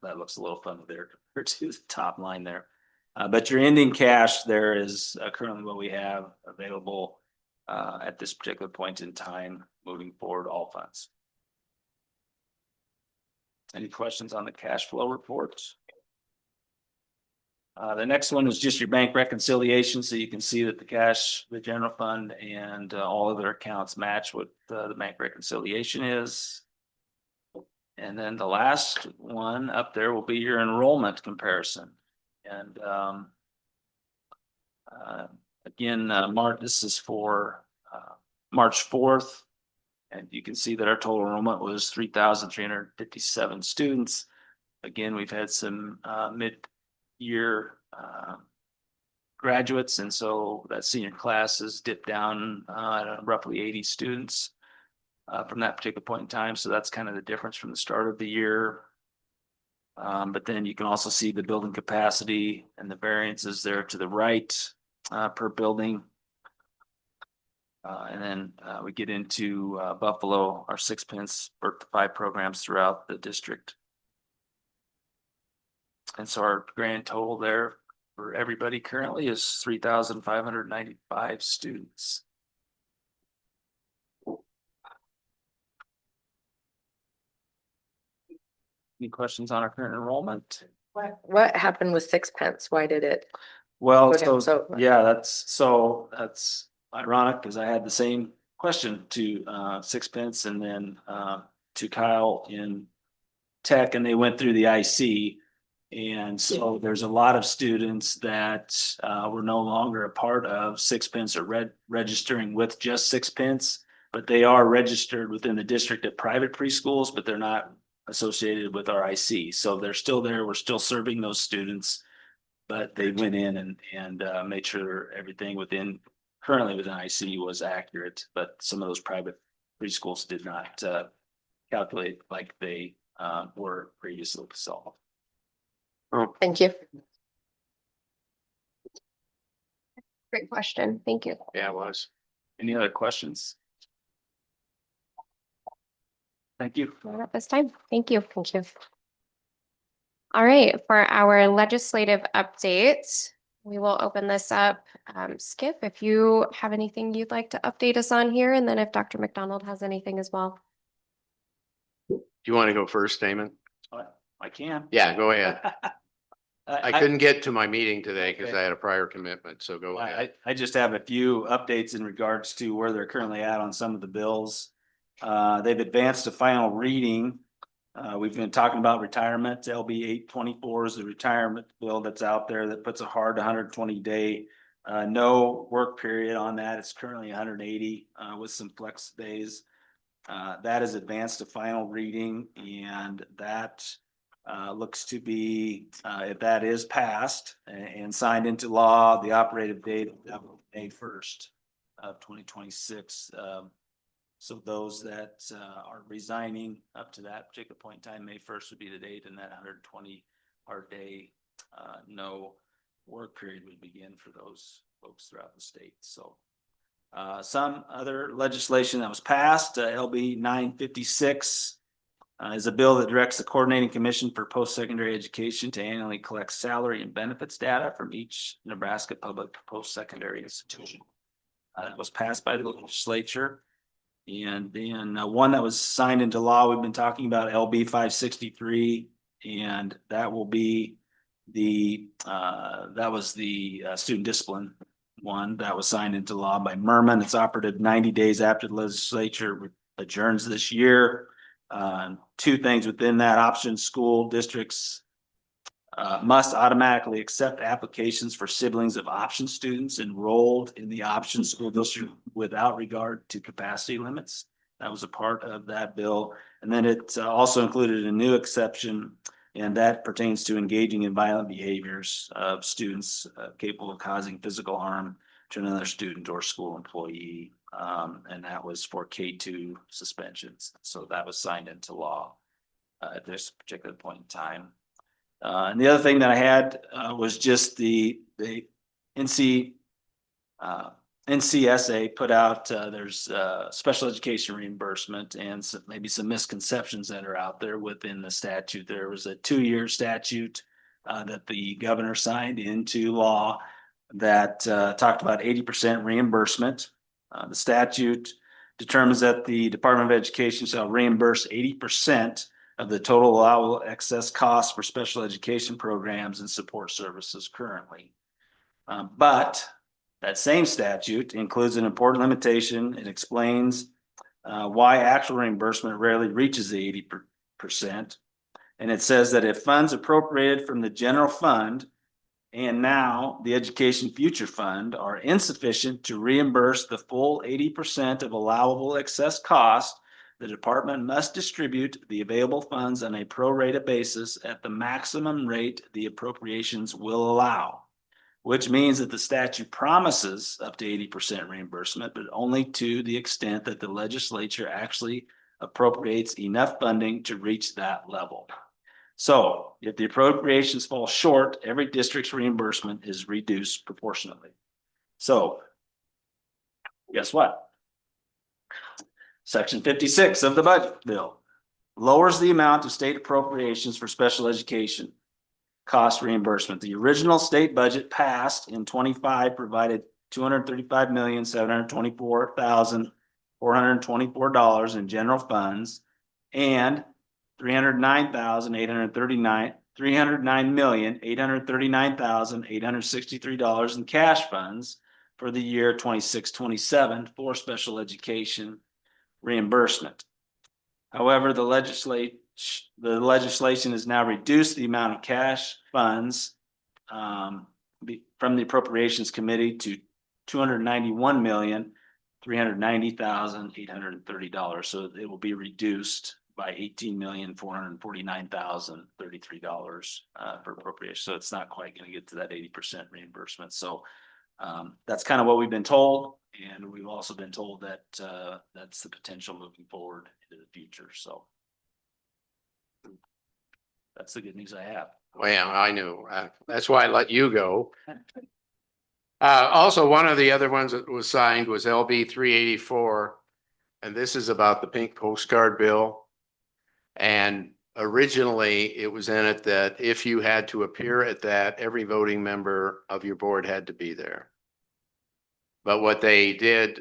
P: that looks a little funny there compared to the top line there. But your ending cash there is currently what we have available at this particular point in time, moving forward, all funds. Any questions on the cash flow reports? The next one is just your bank reconciliation. So you can see that the cash, the general fund, and all other accounts match what the bank reconciliation is. And then the last one up there will be your enrollment comparison. And again, Mark, this is for March 4th. And you can see that our total enrollment was 3,357 students. Again, we've had some mid-year graduates, and so that senior class has dipped down roughly 80 students from that particular point in time. So that's kind of the difference from the start of the year. But then you can also see the building capacity and the variances there to the right per building. And then we get into Buffalo, our 6 pence birth to 5 programs throughout the district. And so our grand total there for everybody currently is 3,595 students. Any questions on our current enrollment?
E: What happened with 6 pence? Why did it?
P: Well,
E: Okay,
P: so yeah, that's ironic because I had the same question to 6 pence and then to Kyle in tech, and they went through the IC. And so there's a lot of students that were no longer a part of 6 pence or registering with just 6 pence, but they are registered within the district at private preschools, but they're not associated with our IC. So they're still there. We're still serving those students, but they went in and made sure everything currently within IC was accurate, but some of those private preschools did not calculate like they were previously. So.
E: Thank you.
B: Great question. Thank you.
P: Yeah, it was. Any other questions? Thank you.
B: Not at this time. Thank you. Thank you. All right, for our legislative updates, we will open this up. Skip, if you have anything you'd like to update us on here, and then if Dr. McDonald has anything as well.
D: Do you want to go first, Damon?
P: I can.
D: Yeah, go ahead. I couldn't get to my meeting today because I had a prior commitment, so go ahead.
P: I just have a few updates in regards to where they're currently at on some of the bills. They've advanced to final reading. We've been talking about retirement. LB 824 is the retirement bill that's out there that puts a hard 120-day no work period on that. It's currently 180 with some flex days. That is advanced to final reading, and that looks to be, if that is passed and signed into law, the operative date of May 1st of 2026. So those that are resigning up to that particular point in time, May 1st would be the date, and that 120 hard day no work period would begin for those folks throughout the state. So some other legislation that was passed, LB 956 is a bill that directs the Coordinating Commission for Post-Secondary Education to annually collect salary and benefits data from each Nebraska public post-secondary institution. That was passed by the legislature. And then one that was signed into law, we've been talking about LB 563, and that will be that was the student discipline one that was signed into law by Merman. It's operative 90 days after the legislature adjourns this year. Two things within that option: school districts must automatically accept applications for siblings of option students enrolled in the option school district without regard to capacity limits. That was a part of that bill. And then it also included a new exception, and that pertains to engaging in violent behaviors of students capable of causing physical harm to another student or school employee. And that was for K2 suspensions. So that was signed into law at this particular point in time. And the other thing that I had was just the NCSA put out, there's special education reimbursement and maybe some misconceptions that are out there within the statute. There was a 2-year statute that the governor signed into law that talked about 80% reimbursement. The statute determines that the Department of Education shall reimburse 80% of the total allowable excess costs for special education programs and support services currently. But that same statute includes an important limitation. It explains why actual reimbursement rarely reaches the 80%. And it says that if funds appropriated from the general fund and now the Education Future Fund are insufficient to reimburse the full 80% of allowable excess cost, the department must distribute the available funds on a pro rata basis at the maximum rate the appropriations will allow, which means that the statute promises up to 80% reimbursement, but only to the extent that the legislature actually appropriates enough funding to reach that level. So if the appropriations fall short, every district's reimbursement is reduced proportionately. So guess what? Section 56 of the budget bill lowers the amount of state appropriations for special education cost reimbursement. The original state budget passed in 25 provided $235,724,424 in general funds and $309,839,863 in cash funds for the year 26-27 for special education reimbursement. However, the legislation has now reduced the amount of cash funds from the Appropriations Committee to $291,390,830. So it will be reduced by $18,449,033 for appropriation. So it's not quite going to get to that 80% reimbursement. So that's kind of what we've been told. And we've also been told that that's the potential moving forward into the future. So that's the good news I have.
D: Well, I knew. That's why I let you go. Also, one of the other ones that was signed was LB 384. And this is about the pink postcard bill. And originally it was in it that if you had to appear at that, every voting member of your board had to be there. But what they did,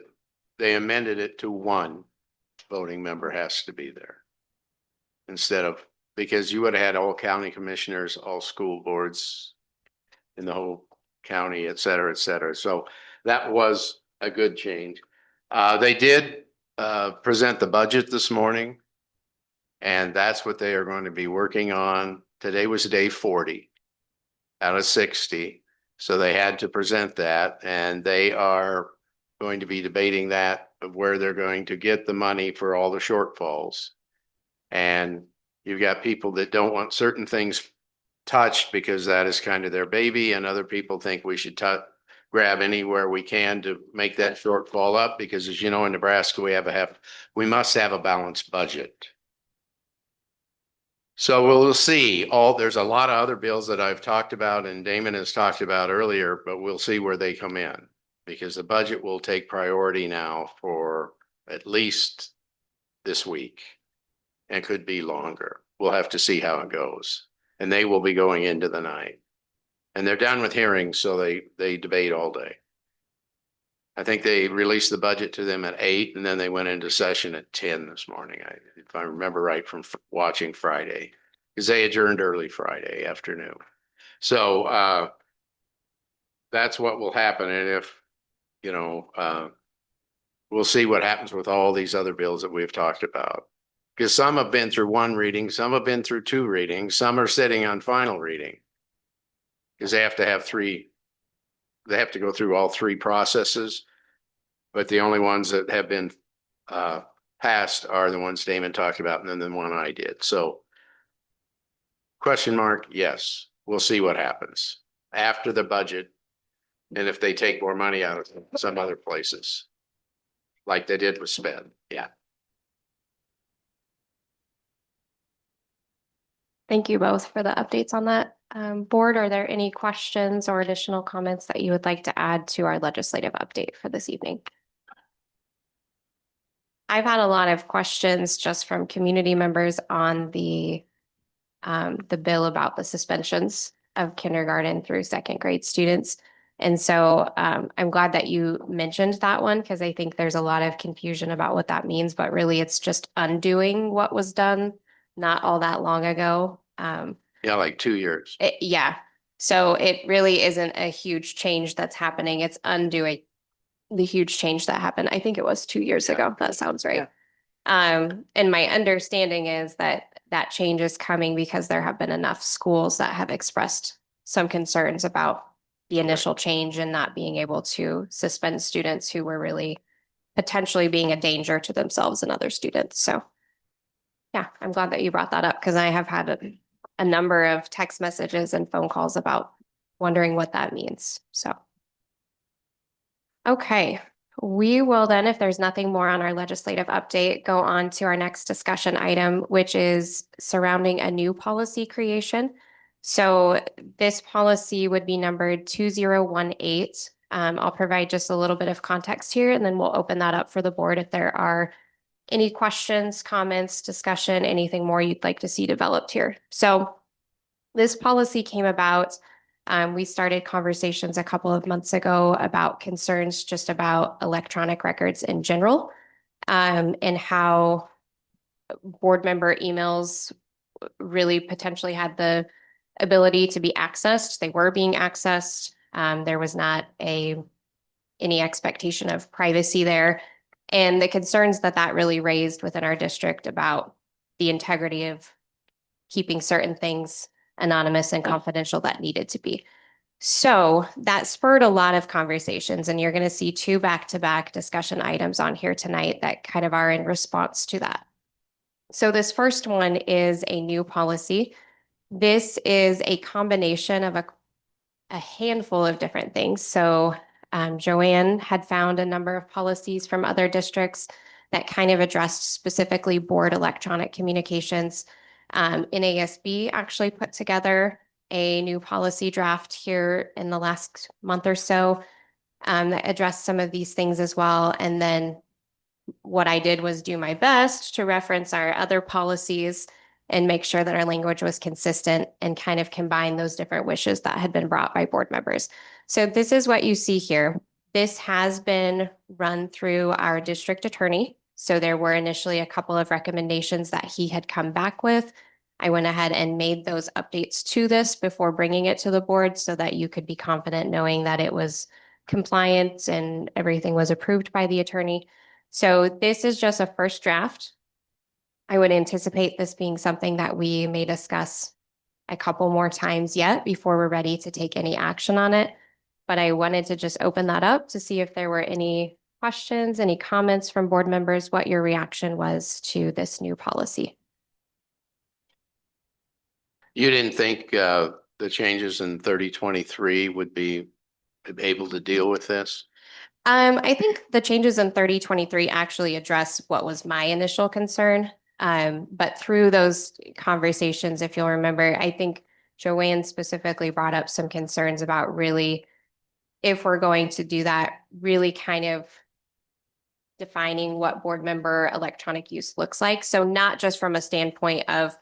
D: they amended it to one voting member has to be there. Instead of, because you would have had all county commissioners, all school boards in the whole county, et cetera, et cetera. So that was a good change. They did present the budget this morning, and that's what they are going to be working on. Today was day 40 out of 60. So they had to present that, and they are going to be debating that of where they're going to get the money for all the shortfalls. And you've got people that don't want certain things touched because that is kind of their baby, and other people think we should grab anywhere we can to make that shortfall up, because as you know, in Nebraska, we must have a balanced budget. So we'll see. There's a lot of other bills that I've talked about and Damon has talked about earlier, but we'll see where they come in, because the budget will take priority now for at least this week and could be longer. We'll have to see how it goes. And they will be going into the night. And they're done with hearings, so they debate all day. I think they released the budget to them at 8, and then they went into session at 10 this morning, if I remember right from watching Friday, because they adjourned early Friday afternoon. So that's what will happen. And if, we'll see what happens with all these other bills that we've talked about. Because some have been through 1 reading, some have been through 2 readings, some are sitting on final reading.
Q: Because they have to have they have to go through all three processes. But the only ones that have been passed are the ones Damon talked about and then the one I did. So question mark, yes, we'll see what happens after the budget. And if they take more money out of some other places, like they did with sped, yeah.
B: Thank you both for the updates on that. Board, are there any questions or additional comments that you would like to add to our legislative update for this evening? I've had a lot of questions just from community members on the bill about the suspensions of kindergarten through second grade students. And so I'm glad that you mentioned that one because I think there's a lot of confusion about what that means, but really it's just undoing what was done not all that long ago.
Q: Yeah, like 2 years.
B: Yeah. So it really isn't a huge change that's happening. It's undoing the huge change that happened. I think it was 2 years ago. That sounds right. And my understanding is that that change is coming because there have been enough schools that have expressed some concerns about the initial change and not being able to suspend students who were really potentially being a danger to themselves and other students. So yeah, I'm glad that you brought that up because I have had a number of text messages and phone calls about wondering what that means. So, okay. We will then, if there's nothing more on our legislative update, go on to our next discussion item, which is surrounding a new policy creation. So this policy would be numbered 2018. I'll provide just a little bit of context here, and then we'll open that up for the board if there are any questions, comments, discussion, anything more you'd like to see developed here. So this policy came about. We started conversations a couple of months ago about concerns just about electronic records in general, and how board member emails really potentially had the ability to be accessed. They were being accessed. There was not any expectation of privacy there. And the concerns that really raised within our district about the integrity of keeping certain things anonymous and confidential that needed to be. So that spurred a lot of conversations, and you're going to see two back-to-back discussion items on here tonight that kind of are in response to that. So this first one is a new policy. This is a combination of a handful of different things. So Joanne had found a number of policies from other districts that kind of addressed specifically board electronic communications. NASB actually put together a new policy draft here in the last month or so that addressed some of these things as well. And then what I did was do my best to reference our other policies and make sure that our language was consistent and kind of combine those different wishes that had been brought by board members. So this is what you see here. This has been run through our district attorney. So there were initially a couple of recommendations that he had come back with. I went ahead and made those updates to this before bringing it to the board so that you could be confident knowing that it was compliant and everything was approved by the attorney. So this is just a first draft. I would anticipate this being something that we may discuss a couple more times yet before we're ready to take any action on it. But I wanted to just open that up to see if there were any questions, any comments from board members, what your reaction was to this new policy.
Q: You didn't think the changes in 3023 would be able to deal with this?
B: I think the changes in 3023 actually address what was my initial concern. But through those conversations, if you'll remember, I think Joanne specifically brought up some concerns about really, if we're going to do that, really kind of defining what board member electronic use looks like. So not just from a standpoint of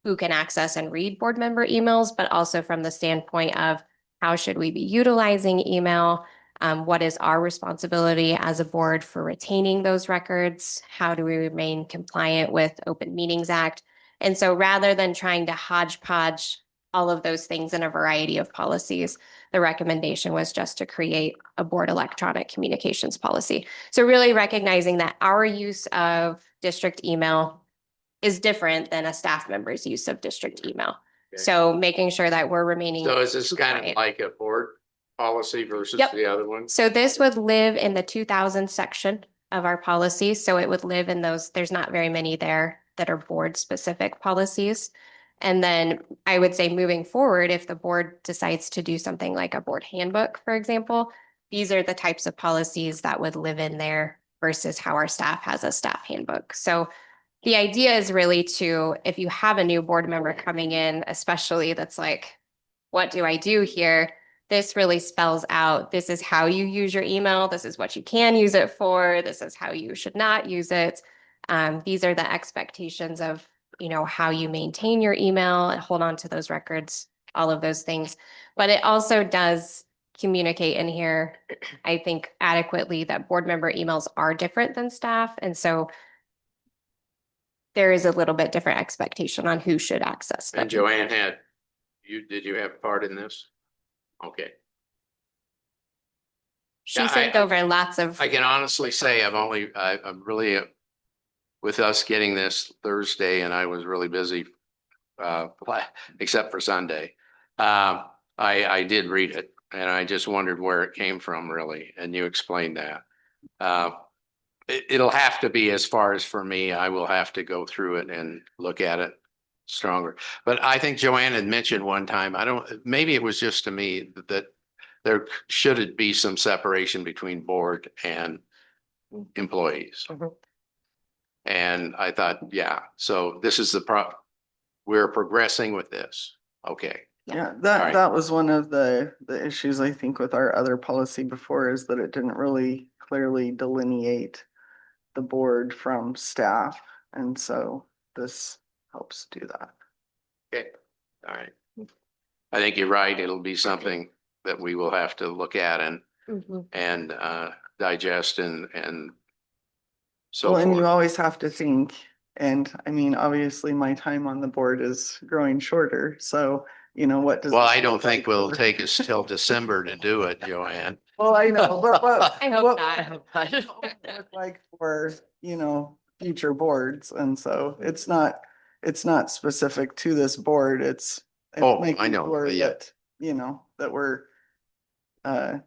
B: who can access and read board member emails, but also from the standpoint of how should we be utilizing email? What is our responsibility as a board for retaining those records? How do we remain compliant with Open Meetings Act? And so rather than trying to hodgepodge all of those things in a variety of policies, the recommendation was just to create a board electronic communications policy. So really recognizing that our use of district email is different than a staff member's use of district email. So making sure that we're remaining.
Q: So is this kind of
B: compliant.
Q: like a board policy versus
B: Yep.
Q: the other one?
B: So this would live in the 2000 section of our policies. So it would live in those, there's not very many there that are board specific policies. And then I would say moving forward, if the board decides to do something like a board handbook, for example, these are the types of policies that would live in there versus how our staff has a staff handbook. So the idea is really to, if you have a new board member coming in, especially that's like, what do I do here? This really spells out, this is how you use your email. This is what you can use it for. This is how you should not use it. These are the expectations of, how you maintain your email and hold on to those records, all of those things. But it also does communicate in here, I think adequately, that board member emails are different than staff. And so there is a little bit different expectation on who should access them.
Q: And Joanne did you have part in this? Okay.
B: She
Q: Yeah,
B: sent over lots of.
Q: I can honestly say I'm really, with us getting this Thursday and I was really busy, except for Sunday. I did read it and I just wondered where it came from really. And you explained that. It'll have to be, as far as for me, I will have to go through it and look at it stronger. But I think Joanne had mentioned one time, maybe it was just to me that there should be some separation between board and employees. And I thought, yeah, so this is we're progressing with this. Okay.
R: Yeah,
Q: All
R: that
Q: right.
R: that was one of the issues I think with our other policy before, is that it didn't really clearly delineate the board from staff. And so this helps do that.
Q: Okay. All right. I think you're right. It'll be something that we will have to look at and digest and so
R: Well, and you
Q: forth.
R: always have to think, and I mean, obviously my time on the board is growing shorter, so what does.
Q: Well, I don't think will take us till December to do it, Joanne.
R: Well, I know, but
B: I hope not.
R: like for, future boards, and so it's not specific to this board, it's
Q: Oh, I
R: making
Q: know,
R: sure
Q: yeah.
R: that, that we're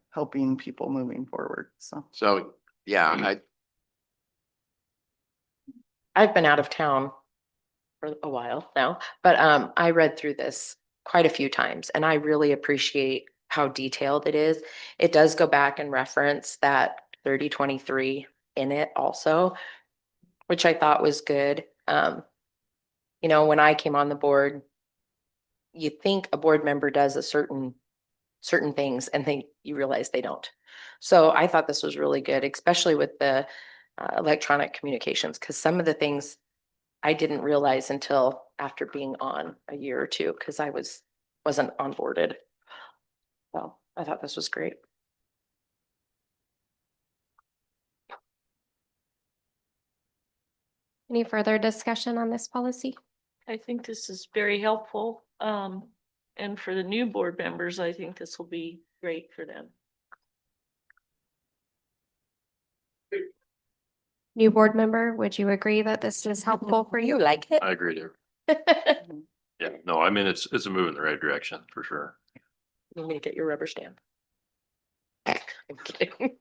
R: helping people moving forward, so.
Q: So, yeah,
E: I've been out of town for a while now, but I read through this quite a few times and I really appreciate how detailed it is. It does go back and reference that 3023 in it also, which I thought was good. When I came on the board, you think a board member does a certain things and then you realize they don't. So I thought this was really good, especially with the electronic communications, because some of the things I didn't realize until after being on a year or two, because I wasn't onboarded. So I thought this was great.
B: Any further discussion on this policy?
S: I think this is very helpful. And for the new board members, I think this will be great for them.
B: New board member, would you agree that this is helpful for you?
E: Like it?
T: I agree there. Yeah, no, I mean, it's a move in the right direction for sure.
E: You need me to get your rubber stamp. I'm kidding.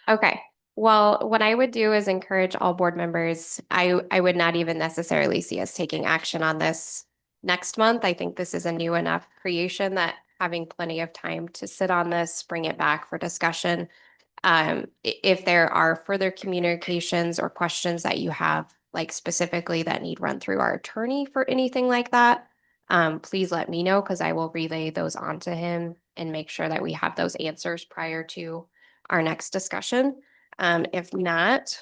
B: Okay, well, what I would do is encourage all board members. I would not even necessarily see us taking action on this next month. I think this is a new enough creation that having plenty of time to sit on this, bring it back for discussion. If there are further communications or questions that you have, like specifically that need run through our attorney for anything like that, please let me know, because I will relay those on to him and make sure that we have those answers prior to our next discussion. If not,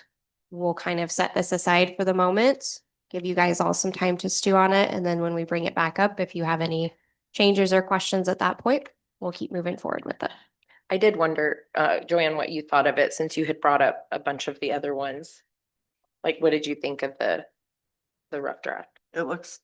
B: we'll kind of set this aside for the moment, give you guys all some time to stew on it. And then when we bring it back up, if you have any changes or questions at that point, we'll keep moving forward with it.
E: I did wonder, Joanne, what you thought of it, since you had brought up a bunch of the other ones. Like, what did you think of the rough draft?
R: It looks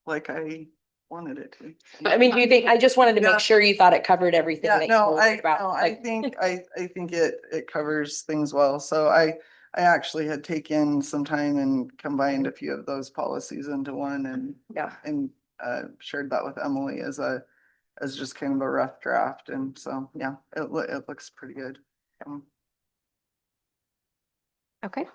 R: like I wanted it to.
E: I mean, do you think, I just wanted to
R: Yeah.
E: make sure you thought it covered everything.
R: Yeah,
E: that
R: no,
E: you were about.
R: I think it covers things well. So I I actually had taken some time and combined a few of those policies into one and shared that with Emily as just kind of a rough draft. And so, yeah, it looks pretty good.
B: Okay.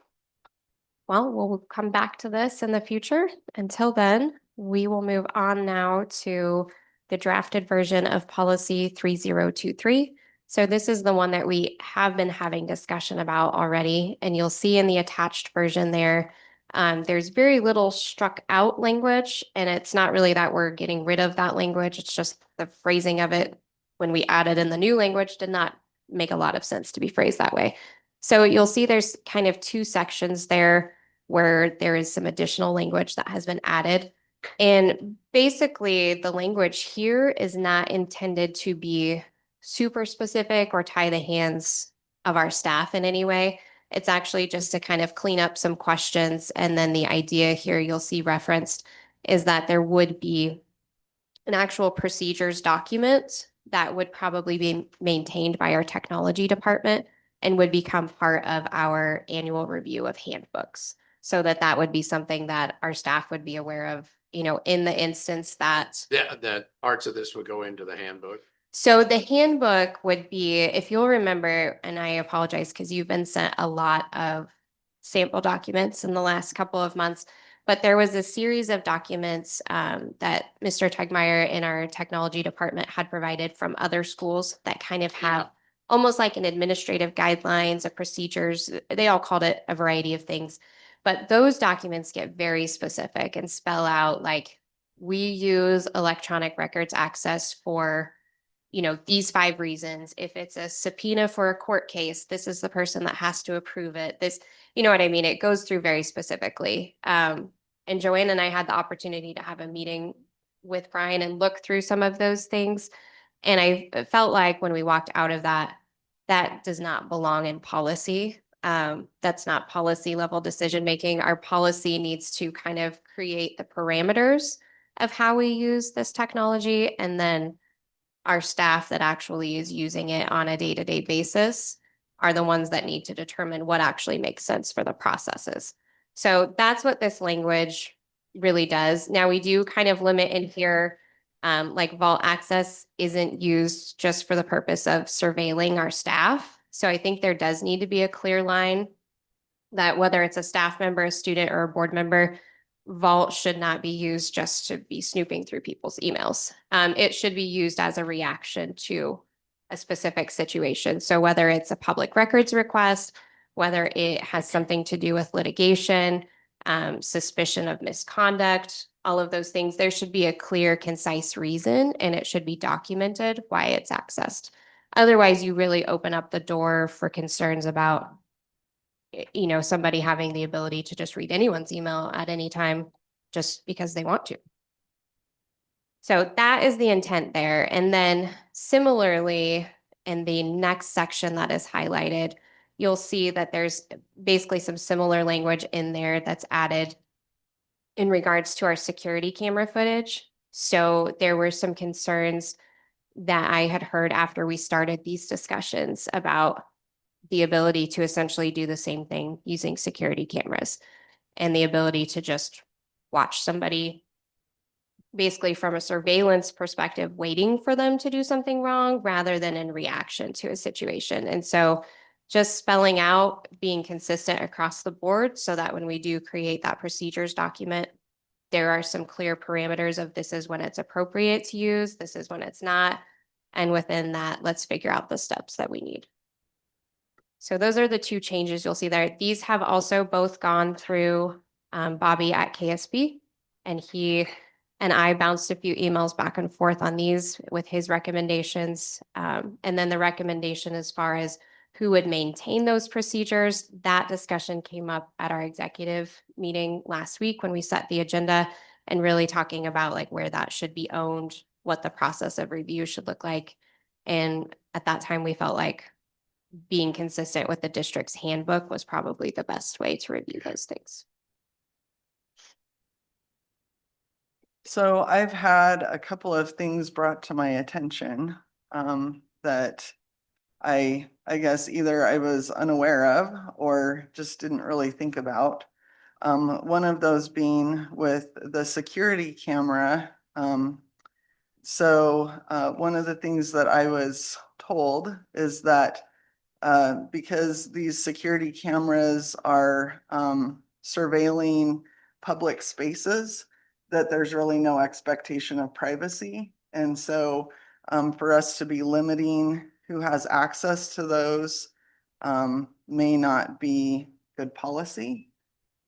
B: Well, we'll come back to this in the future. Until then, we will move on now to the drafted version of policy 3023. So this is the one that we have been having discussion about already, and you'll see in the attached version there, there's very little struck out language, and it's not really that we're getting rid of that language. It's just the phrasing of it when we added in the new language did not make a lot of sense to be phrased that way. So you'll see there's kind of two sections there where there is some additional language that has been added. And basically, the language here is not intended to be super specific or tie the hands of our staff in any way. It's actually just to kind of clean up some questions. And then the idea here you'll see referenced is that there would be an actual procedures document that would probably be maintained by our technology department and would become part of our annual review of handbooks. So that would be something that our staff would be aware of, in the instance that.
Q: That parts of this would go into the handbook.
B: So the handbook would be, if you'll remember, and I apologize because you've been sent a lot of sample documents in the last couple of months, but there was a series of documents that Mr. Tegmeyer in our technology department had provided from other schools that kind of have almost like an administrative guidelines of procedures. They all called it a variety of things, but those documents get very specific and spell out like we use electronic records access for these 5 reasons. If it's a subpoena for a court case, this is the person that has to approve it. This, you know what I mean? It goes through very specifically. And Joanne and I had the opportunity to have a meeting with Brian and look through some of those things. And I felt like when we walked out of that does not belong in policy. That's not policy level decision making. Our policy needs to kind of create the parameters of how we use this technology, and then our staff that actually is using it on a day-to-day basis are the ones that need to determine what actually makes sense for the processes. So that's what this language really does. Now we do kind of limit in here, like vault access isn't used just for the purpose of surveilling our staff. So I think there does need to be a clear line that whether it's a staff member, a student, or a board member, Vault should not be used just to be snooping through people's emails. It should be used as a reaction to a specific situation. So whether it's a public records request, whether it has something to do with litigation, suspicion of misconduct, all of those things, there should be a clear, concise reason, and it should be documented why it's accessed. Otherwise, you really open up the door for concerns about somebody having the ability to just read anyone's email at any time just because they want to. So that is the intent there. And then similarly, in the next section that is highlighted, you'll see that there's basically some similar language in there that's added in regards to our security camera footage. So there were some concerns that I had heard after we started these discussions about the ability to essentially do the same thing using security cameras and the ability to just watch somebody basically from a surveillance perspective, waiting for them to do something wrong rather than in reaction to a situation. And so just spelling out being consistent across the board so that when we do create that procedures document, there are some clear parameters of this is when it's appropriate to use, this is when it's not. And within that, let's figure out the steps that we need. So those are the 2 changes you'll see there. These have also both gone through Bobby at KSB, and he and I bounced a few emails back and forth on these with his recommendations. And then the recommendation as far as who would maintain those procedures, that discussion came up at our executive meeting last week when we set the agenda and really talking about like where that should be owned, what the process of review should look like. And at that time, we felt like being consistent with the district's handbook was probably the best way to review those things.
R: So I've had a couple of things brought to my attention that I guess either I was unaware of or just didn't really think about. One of those being with the security camera. So one of the things that I was told is that because these security cameras are surveilling public spaces, that there's really no expectation of privacy. And so for us to be limiting who has access to those may not be good policy.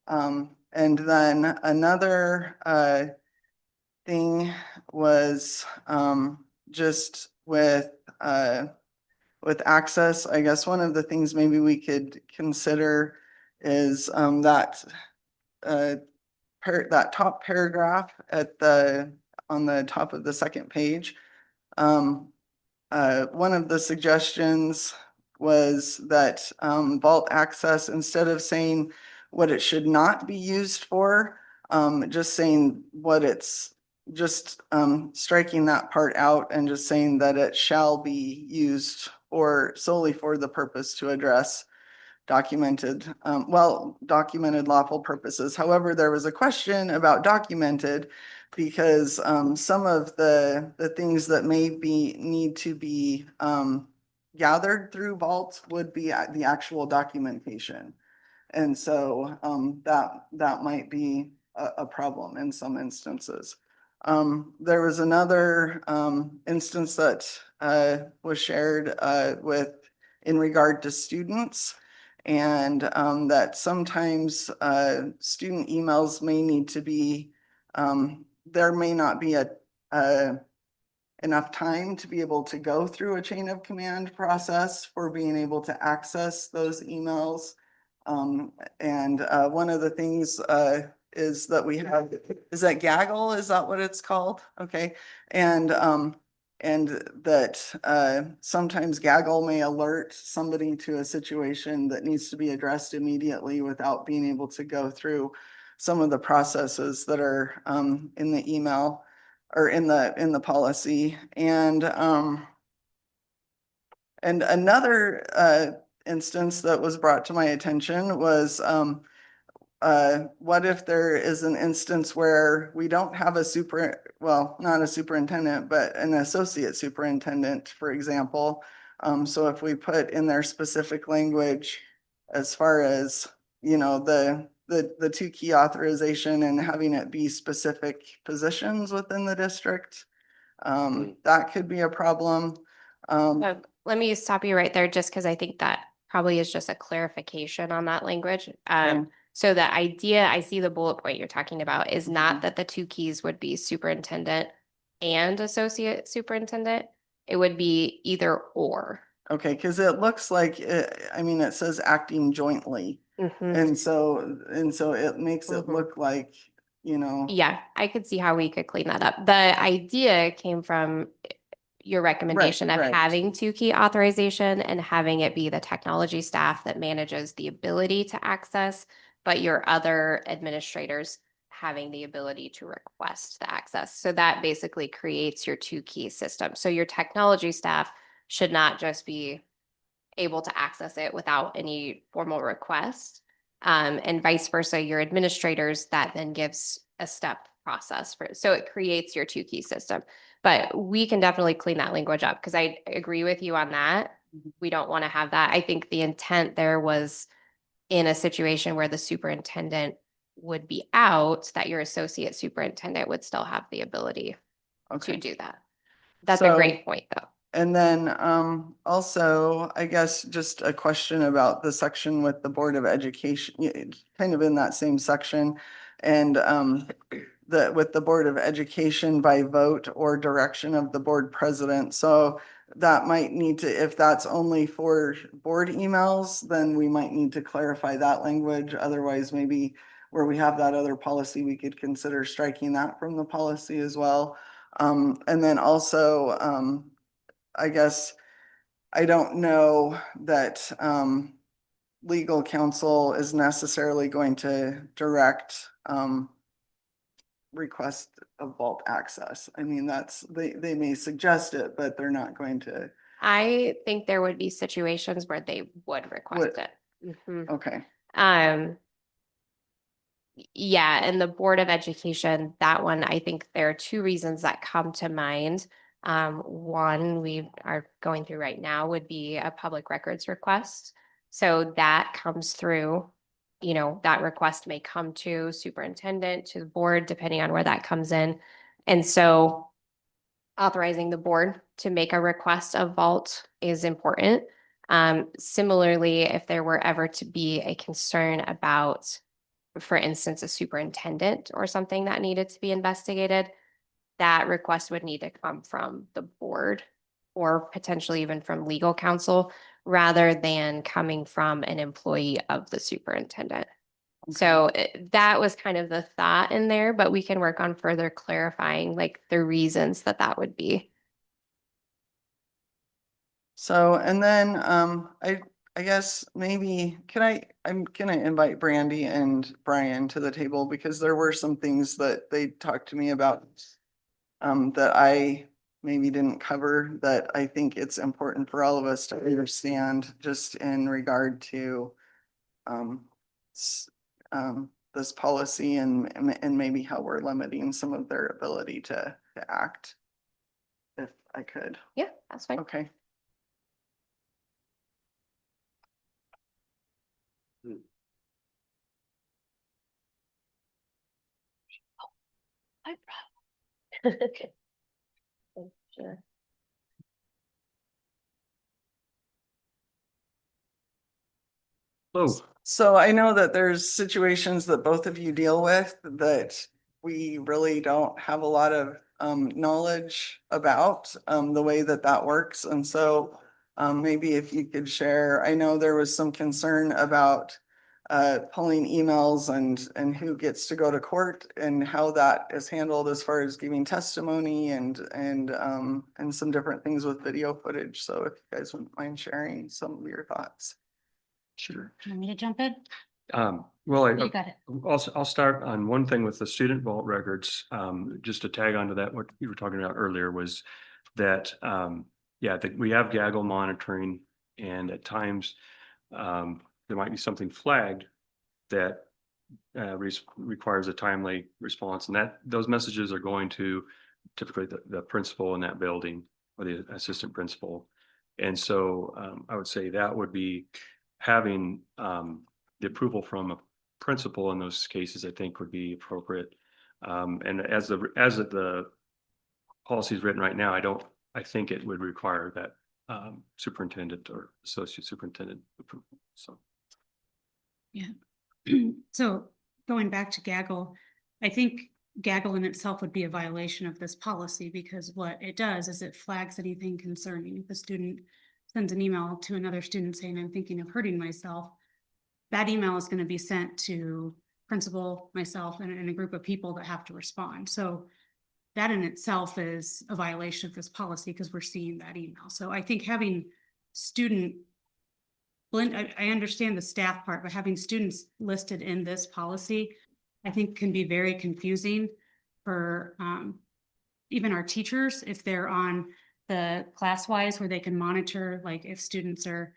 R: And then another thing was just with access, I guess one of the things maybe we could consider is that that top paragraph at on the top of the second page. One of the suggestions was that vault access, instead of saying what it should not be used for, just saying what it's, just striking that part out and just saying that it shall be used or solely for the purpose to address documented lawful purposes. However, there was a question about documented because some of the things that need to be gathered through Vault would be the actual documentation. And so that might be a problem in some instances. There was another instance that was shared in regard to students, and that sometimes student emails may need to be, there may not be enough time to be able to go through a chain of command process for being able to access those emails. And one of the things is that we have, is that Gaggle, is that what it's called? Okay. And that sometimes Gaggle may alert somebody to a situation that needs to be addressed immediately without being able to go through some of the processes that are in the email or in the policy. And another instance that was brought to my attention was what if there is an instance where we don't have not a superintendent, but an associate superintendent, for example. So if we put in their specific language as far as, the two key authorization and having it be specific positions within the district, that could be a problem.
B: Let me stop you right there, just because I think that probably is just a clarification on that language. So the idea, I see the bullet point you're talking about, is not that the two keys would be superintendent and associate superintendent. It would be either or.
R: Okay, because it looks like, it says acting jointly. And so it makes it look like,
B: Yeah, I could see how we could clean that up. The idea came from your recommendation of
R: right.
B: having two key authorization and having it be the technology staff that manages the ability to access, but your other administrators having the ability to request the access. So that basically creates your two key system. So your technology staff should not just be able to access it without any formal request. And vice versa, your administrators, that then gives a step process for, so it creates your two key system. But we can definitely clean that language up because I agree with you on that. We don't want to have that. I think the intent there was in a situation where the superintendent would be out, that your associate superintendent would still have the ability to do that. That's a great point, though.
R: And then also, I guess just a question about the section with the Board of Education, kind of in that same section. And with the Board of Education by vote or direction of the board president. So that might need to, if that's only for board emails, then we might need to clarify that language. Otherwise, maybe where we have that other policy, we could consider striking that from the policy as well. And then also, I guess I don't know that legal counsel is necessarily going to direct request of vault access. I mean, they may suggest it, but they're not going to.
B: I think there would be situations where they would request it. Mhm.
R: Okay.
B: Yeah, and the Board of Education, that one, I think there are two reasons that come to mind. One we are going through right now would be a public records request. So that comes through, that request may come to superintendent, to the board, depending on where that comes in. And so authorizing the board to make a request of vault is important. Similarly, if there were ever to be a concern about, for instance, a superintendent or something that needed to be investigated, that request would need to come from the board or potentially even from legal counsel rather than coming from an employee of the superintendent. So that was kind of the thought in there, but we can work on further clarifying like the reasons that that would be.
R: So, and then, I guess maybe, I'm gonna invite Brandy and Brian to the table because there were some things that they talked to me about that I maybe didn't cover that I think it's important for all of us to understand just in regard to s- this policy and maybe how we're limiting some of their ability to act. If I could.
B: Yeah, that's fine.
R: Okay.
B: Okay. Sure.
R: So I know that there's situations that both of you deal with that we really don't have a lot of knowledge about the way that that works. And so maybe if you could share, I know there was some concern about pulling emails and who gets to go to court and how that is handled as far as giving testimony and some different things with video footage. So if you guys wouldn't mind sharing some of your thoughts.
U: Sure.
V: Want me to jump in?
U: Well,
V: You got it.
U: I'll start on one thing with the student vault records. Just to tag onto that, what you were talking about earlier was that, we have gaggle monitoring, and at times there might be something flagged that requires a timely response, and that those messages are going to typically the principal in that building or the assistant principal. And so I would say that would be having the approval from a principal in those cases, I think would be appropriate. And as the policy is written right now, I think it would require that superintendent or associate superintendent approval. So.
V: Yeah. So going back to gaggle, I think gaggle in itself would be a violation of this policy because what it does is it flags anything concerning. If a student sends an email to another student saying, I'm thinking of hurting myself, that email is going to be sent to principal, myself, and a group of people that have to respond. So that in itself is a violation of this policy because we're seeing that email. So I think having student blend, I understand the staff part, but having students listed in this policy, I think can be very confusing for even our teachers if they're on the class-wise where they can monitor, like if students are,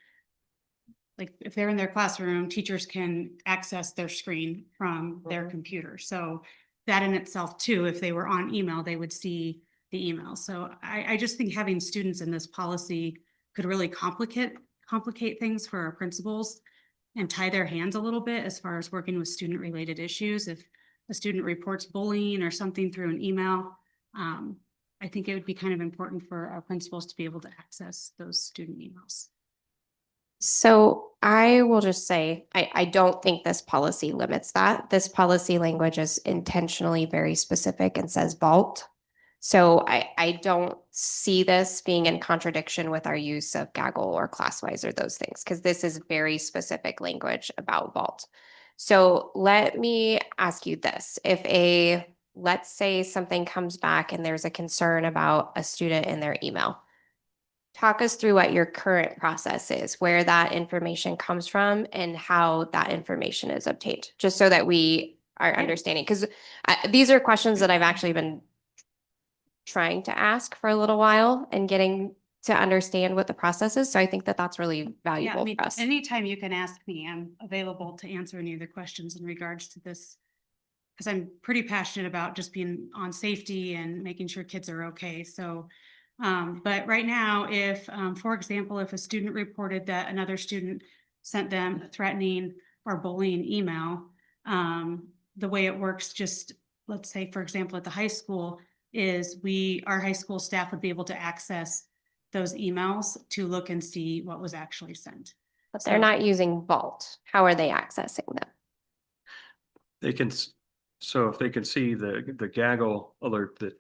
V: like if they're in their classroom, teachers can access their screen from their computer. So that in itself too, if they were on email, they would see the email. So I just think having students in this policy could really complicate things for our principals and tie their hands a little bit as far as working with student related issues. If a student reports bullying or something through an email, I think it would be kind of important for our principals to be able to access those student emails.
B: So I will just say, I don't think this policy limits that. This policy language is intentionally very specific and says vault. So I don't see this being in contradiction with our use of gaggle or classwise or those things, because this is very specific language about vault. So let me ask you this. Let's say something comes back and there's a concern about a student in their email. Talk us through what your current process is, where that information comes from and how that information is obtained, just so that we are understanding. Because these are questions that I've actually been trying to ask for a little while and getting to understand what the process is. So I think that that's really
V: Yeah,
B: valuable
V: I mean,
B: for us.
V: anytime you can ask me, I'm available to answer any of the questions in regards to this. Because I'm pretty passionate about just being on safety and making sure kids are okay. So, but right now, if, for example, if a student reported that another student sent them a threatening or bullying email, the way it works, just let's say, for example, at the high school, is our high school staff would be able to access those emails to look and see what was actually sent.
B: But they're not using Vault. How are they accessing them?
U: They can, so if they can see the gaggle alert that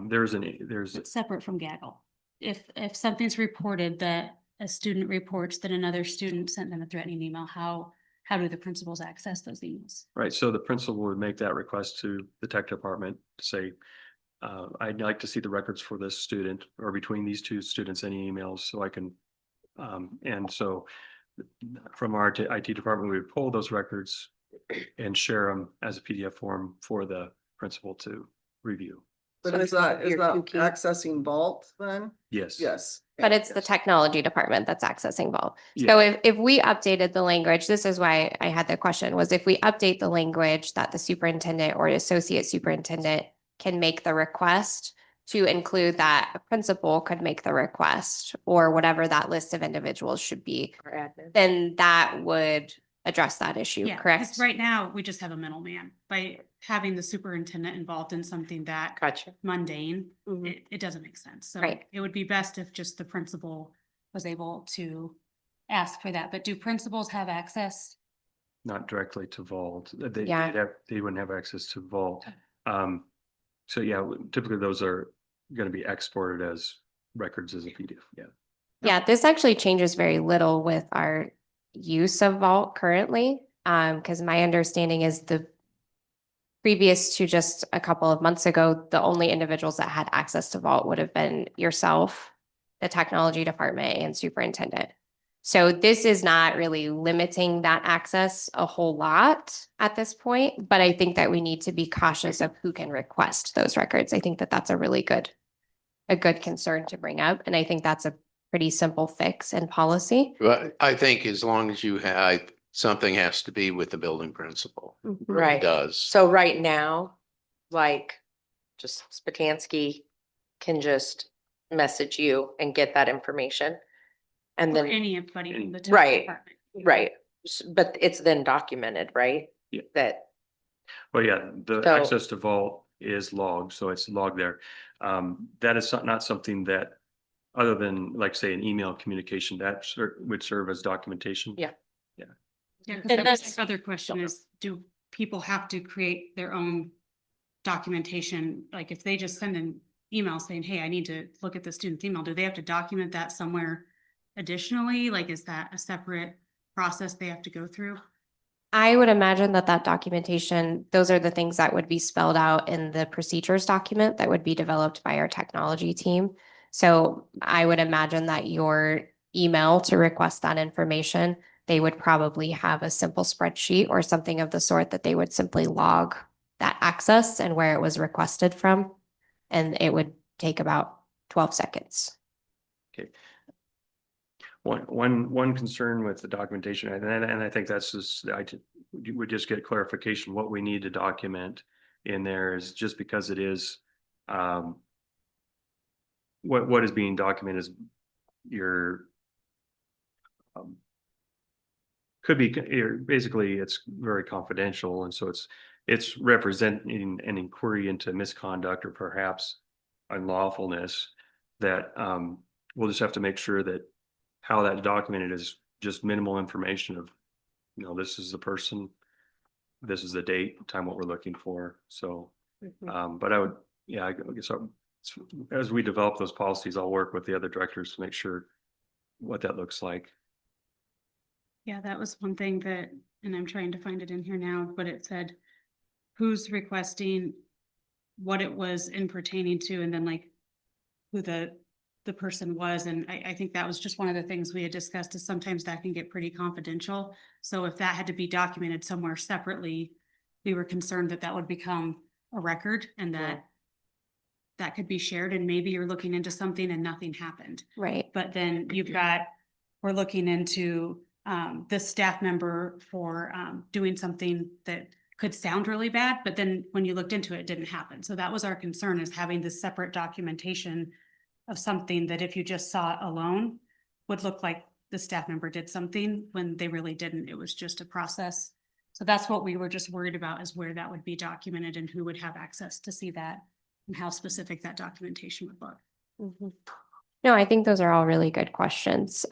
U: there's
V: It's separate from gaggle. If something's reported that a student reports that another student sent them a threatening email, how do the principals access those emails?
U: right, so the principal would make that request to the tech department to say, I'd like to see the records for this student or between these two students, any emails, so I can, and so from our IT department, we would pull those records and share them as a PDF form for the principal to review.
R: But is that accessing Vault then?
U: Yes.
R: Yes.
B: But it's the technology department that's accessing Vault.
U: Yeah.
B: So if we updated the language, this is why I had the question, was if we update the language that the superintendent or associate superintendent can make the request to include that a principal could make the request or whatever that list of individuals should be,
E: Or admin.
B: then that would address that issue,
V: Yeah, 'cause
B: correct?
V: right now, we just have a middleman. By having the superintendent involved in something that
E: Gotcha.
V: mundane, it doesn't make sense. So
B: Right.
V: it would be best if just the principal was able to ask for that. But do principals have access?
U: Not directly to Vault.
B: Yeah.
U: They wouldn't have access to Vault. So yeah, typically those are going to be exported as records as a PDF. Yeah.
B: Yeah, this actually changes very little with our use of Vault currently. Because my understanding is the previous to just a couple of months ago, the only individuals that had access to Vault would have been yourself, the technology department, and superintendent. So this is not really limiting that access a whole lot at this point, but I think that we need to be cautious of who can request those records. I think that that's a good concern to bring up, and I think that's a pretty simple fix in policy.
Q: But I think as long as you have, something has to be with the building principal.
E: Right.
Q: It does.
E: So right now, like, just Spatansky can just message you and get that information. And
V: Or
E: then,
V: anybody in the tech
E: right,
V: department?
E: right. But it's then documented, right?
U: Yeah.
E: That,
U: Well, yeah, the
E: So-
U: access to Vault is logged, so it's logged there. That is not something that, other than like say an email communication, that would serve as documentation.
E: Yeah.
V: Yeah,
S: And
V: because
S: that's-
V: the other question is, do people have to create their own documentation? Like if they just send an email saying, hey, I need to look at the student's email, do they have to document that somewhere additionally? Like, is that a separate process they have to go through?
B: I would imagine that documentation, those are the things that would be spelled out in the procedures document that would be developed by our technology team. So I would imagine that your email to request that information, they would probably have a simple spreadsheet or something of the sort that they would simply log that access and where it was requested from. And it would take about 12 seconds.
U: Okay. One concern with the documentation, and I think that's just, would just get clarification, what we need to document in there is just because it is, what is being documented is your, could be, basically it's very confidential. And so it's representing an inquiry into misconduct or perhaps unlawfulness that, we'll just have to make sure that how that's documented is just minimal information of, this is the person, this is the date, time, what we're looking for. So, but I would, yeah, I guess as we develop those policies, I'll work with the other directors to make sure what that looks like.
V: Yeah, that was one thing that, and I'm trying to find it in here now, but it said who's requesting, what it was in pertaining to, and then like who the person was. And I think that was just one of the things we had discussed, is sometimes that can get pretty confidential. So if that had to be documented somewhere separately, we were concerned that that would become a record and that that could be shared, and maybe you're looking into something and nothing happened.
B: Right.
V: But then you've got, we're looking into this staff member for doing something that could sound really bad, but then when you looked into it, it didn't happen. So that was our concern, is having this separate documentation of something that if you just saw it alone would look like the staff member did something when they really didn't. It was just a process. So that's what we were just worried about, is where that would be documented and who would have access to see that and how specific that documentation would look.
B: Mhm. No, I think those are all really good questions.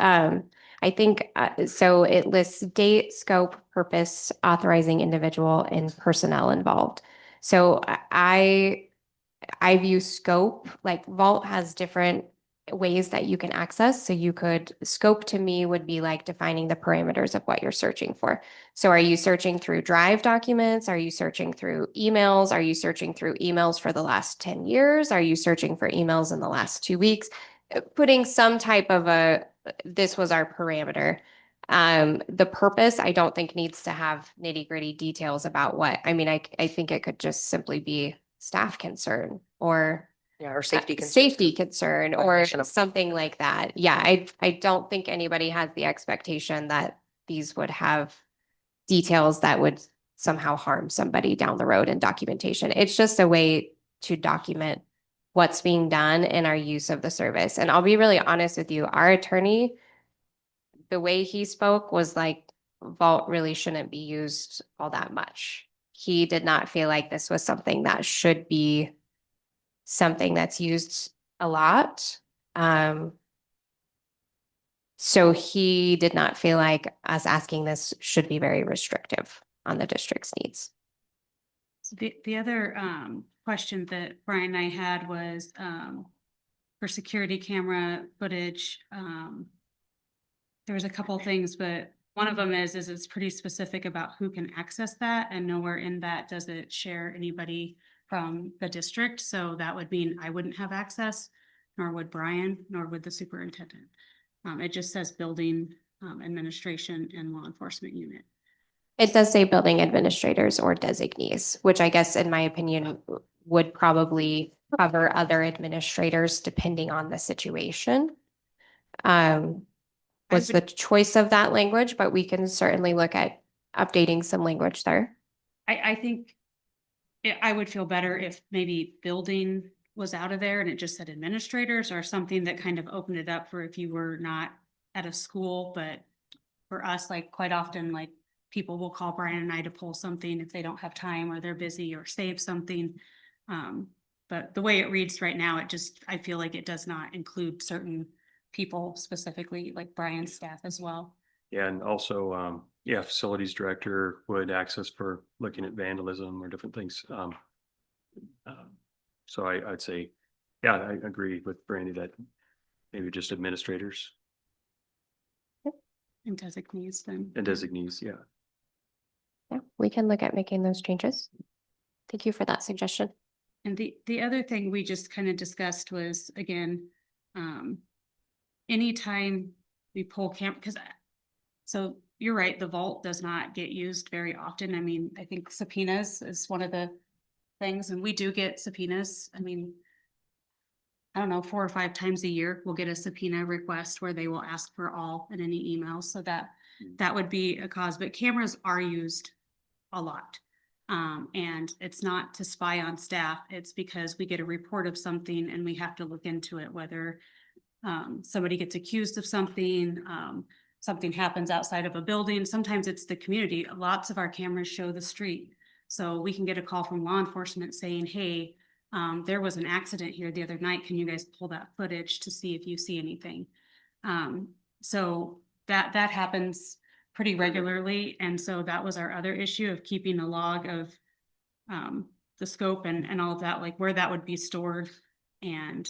B: I think, so it lists date, scope, purpose, authorizing individual, and personnel involved. So I view scope, like Vault has different ways that you can access. So you could, scope to me would be like defining the parameters of what you're searching for. So are you searching through Drive documents? Are you searching through emails? Are you searching through emails for the last 10 years? Are you searching for emails in the last 2 weeks? Putting some type of this was our parameter. The purpose, I don't think needs to have nitty-gritty details about what, I mean, I think it could just simply be staff concern or
E: or safety concern.
B: safety concern or
E: Violation of-
B: something like that. Yeah, I don't think anybody has the expectation that these would have details that would somehow harm somebody down the road in documentation. It's just a way to document what's being done in our use of the service. And I'll be really honest with you, our attorney, the way he spoke was like, Vault really shouldn't be used all that much. He did not feel like this was something that should be something that's used a lot. So he did not feel like us asking this should be very restrictive on the district's needs.
V: So the other question that Brian and I had was for security camera footage. There was a couple of things, but one of them is it's pretty specific about who can access that, and nowhere in that does it share anybody from the district. So that would mean I wouldn't have access, nor would Brian, nor would the superintendent. It just says building administration and law enforcement unit.
B: It does say building administrators or designees, which I guess in my opinion would probably cover other administrators depending on the situation. Was the choice of that language, but we can certainly look at updating some language there.
V: I think I would feel better if maybe building was out of there and it just said administrators, or something that kind of opened it up for if you were not at a school, but for us, like quite often, like people will call Brian and I to pull something if they don't have time or they're busy or save something. But the way it reads right now, I feel like it does not include certain people specifically, like Brian's staff as well.
U: Yeah, and also, facilities director would access for looking at vandalism or different things. So I'd say, yeah, I agree with Brandy that maybe just administrators
V: And designees then.
U: and designees, yeah.
B: Yeah, we can look at making those changes. Thank you for that suggestion.
V: And the other thing we just kind of discussed was, again, anytime we pull so you're right, the vault does not get used very often. I mean, I think subpoenas is one of the things, and we do get subpoenas. I mean, I don't know, 4 or 5 times a year, we'll get a subpoena request where they will ask for all in any emails. So that would be a cause, but cameras are used a lot. And it's not to spy on staff. It's because we get a report of something and we have to look into it, whether somebody gets accused of something, something happens outside of a building. Sometimes it's the community. Lots of our cameras show the street. So we can get a call from law enforcement saying, hey, there was an accident here the other night. Can you guys pull that footage to see if you see anything? So that happens pretty regularly. And so that was our other issue of keeping a log of the scope and all of that, like where that would be stored. And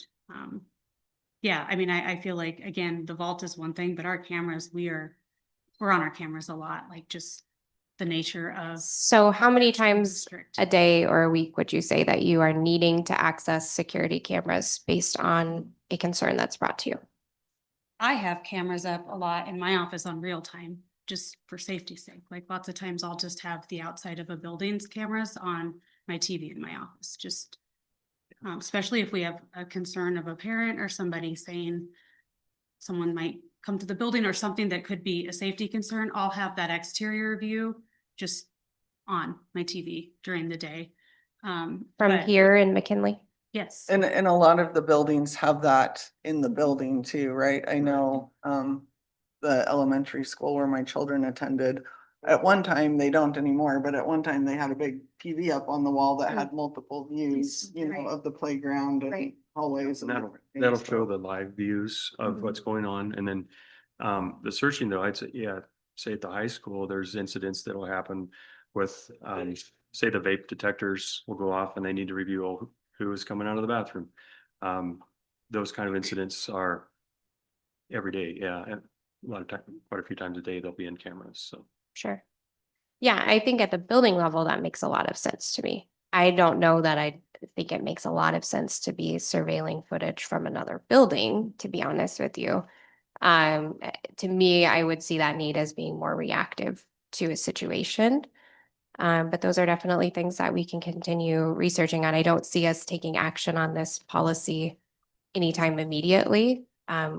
V: yeah, I mean, I feel like, again, the vault is one thing, but our cameras, we're on our cameras a lot, like just the nature of.
B: So how many times a day or a week would you say that you are needing to access security cameras based on a concern that's brought to you?
V: I have cameras up a lot in my office on real time, just for safety's sake. Like lots of times I'll just have the outside of a building's cameras on my TV in my office, just especially if we have a concern of a parent or somebody saying someone might come to the building or something that could be a safety concern, I'll have that exterior view just on my TV during the day.
B: From
V: But-
B: here in McKinley?
V: Yes.
R: And a lot of the buildings have that in the building too, right? I know, the elementary school where my children attended, at one time, they don't anymore, but at one time they had a big TV up on the wall that had multiple views, you know, of the playground and
B: Right.
R: hallways. and
U: That'll,
R: different things,
U: that'll
R: so-
U: show the live views of
B: Mhm.
U: what's going on. And then the searching though, I'd say, yeah, say at the high school, there's incidents that'll happen with, say the vape detectors will go off and they need to review who is coming out of the bathroom. Those kind of incidents are every day. Yeah. And a lot of time, quite a few times a day, they'll be in cameras. So.
B: Sure. Yeah, I think at the building level, that makes a lot of sense to me. I don't know that I think it makes a lot of sense to be surveilling footage from another building, to be honest with you. To me, I would see that need as being more reactive to a situation. But those are definitely things that we can continue researching on. I don't see us taking action on this policy anytime immediately.